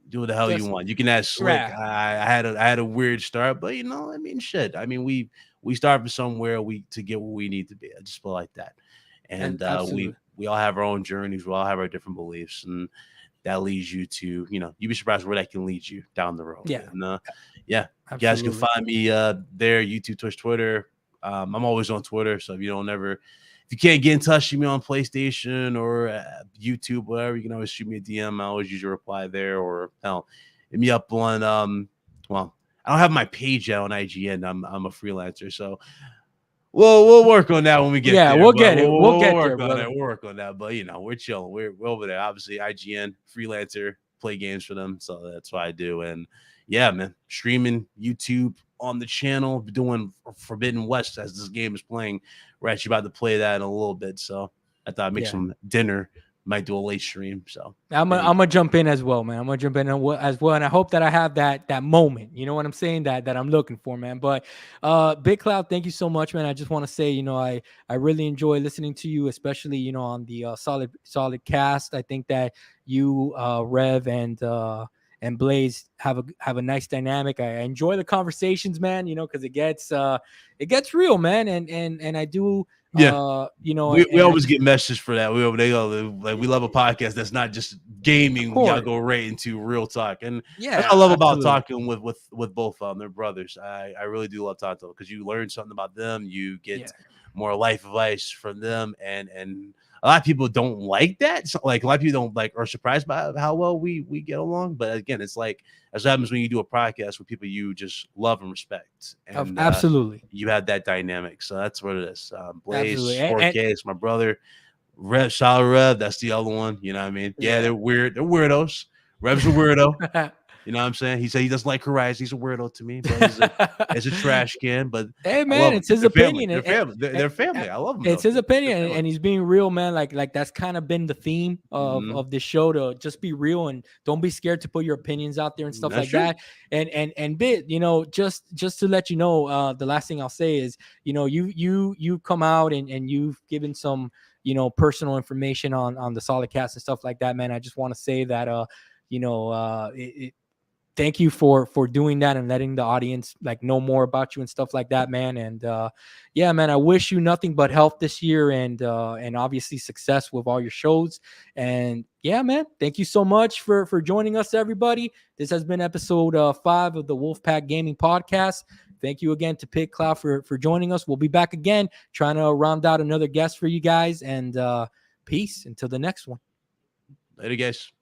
Do what the hell you Just want. You can ask Slick. yeah. I had a weird start, but I mean, shit. I mean, we start from somewhere to get where we need to be. I just feel like that, and Absolutely. we all have our own journeys. We all have our different beliefs, and that leads you to you'd be surprised where that can lead you down the road. Yeah. And yeah, you guys can Absolutely. find me there, YouTube, Twitch, Twitter. I'm always on Twitter, so if you can't get in touch with me on PlayStation or YouTube, whatever, you can always shoot me a DM. I always usually reply there, or hell, hit me up on well, I don't have my page yet on IGN. I'm a freelancer, so we'll work on that when we get there. We'll But get it. We'll get there, brother. We'll work on that. But we're chilling. We're over there. Obviously, IGN freelancer, play games for them, so that's what I do. And yeah, man, streaming YouTube on the channel, doing Forbidden West as this game is playing. We're actually about to play that in a little bit, so I thought I'd make some dinner. Might do a late stream. So I'm gonna jump in as well, man. I'm gonna jump in as well, and I hope that I have that moment. You know what I'm saying? That I'm looking for, man. But Big Cloud, thank you so much, man. I just want to say, I really enjoy listening to you, especially on the solid cast. I think that you, Rev, and Blaze have a nice dynamic. I enjoy the conversations, man. Because it gets real, man. And I do. Yeah. We And always get messages for that. They go like, we love a podcast that's not just gaming. We gotta go right into real talk, and that's what I love about talking with both of them. They're brothers. I really do love talking to them because you learn something about them. You get more life advice from them, and a lot of people don't like that. So, like a lot of people don't are surprised by how well we get along. But again, it's like as happens when you do a podcast with people you just love and respect, and absolutely. you have that dynamic. So that's what it is. Blaze, Absolutely. 4K is my brother. Rev, Solid Rev, that's the other one. You know what I mean? Yeah, they're weird. They're weirdos. Rev's a weirdo. You know what I'm saying? He said he doesn't like Horizon. He's a weirdo to me, but he's a trash can. But hey, man, it's his opinion. They're family. They're family. I love them. It's his opinion, and he's being real, man. Like that's kind of been the theme of this show, to just be real and don't be scared to put your opinions out there and stuff like that. And Bit, just to let you know, the last thing I'll say is, you come out and you've given some personal information on the Solid Cast and stuff like that, man. I just want to say that thank you for doing that and letting the audience know more about you and stuff like that, man. And yeah, man, I wish you nothing but health this year and obviously success with all your shows. And yeah, man, thank you so much for joining us, everybody. This has been episode 5 of the Wolfpack Gaming Podcast. Thank you again to Big Cloud for joining us. We'll be back again trying to round out another guest for you guys, and peace until the next one. Later, guys.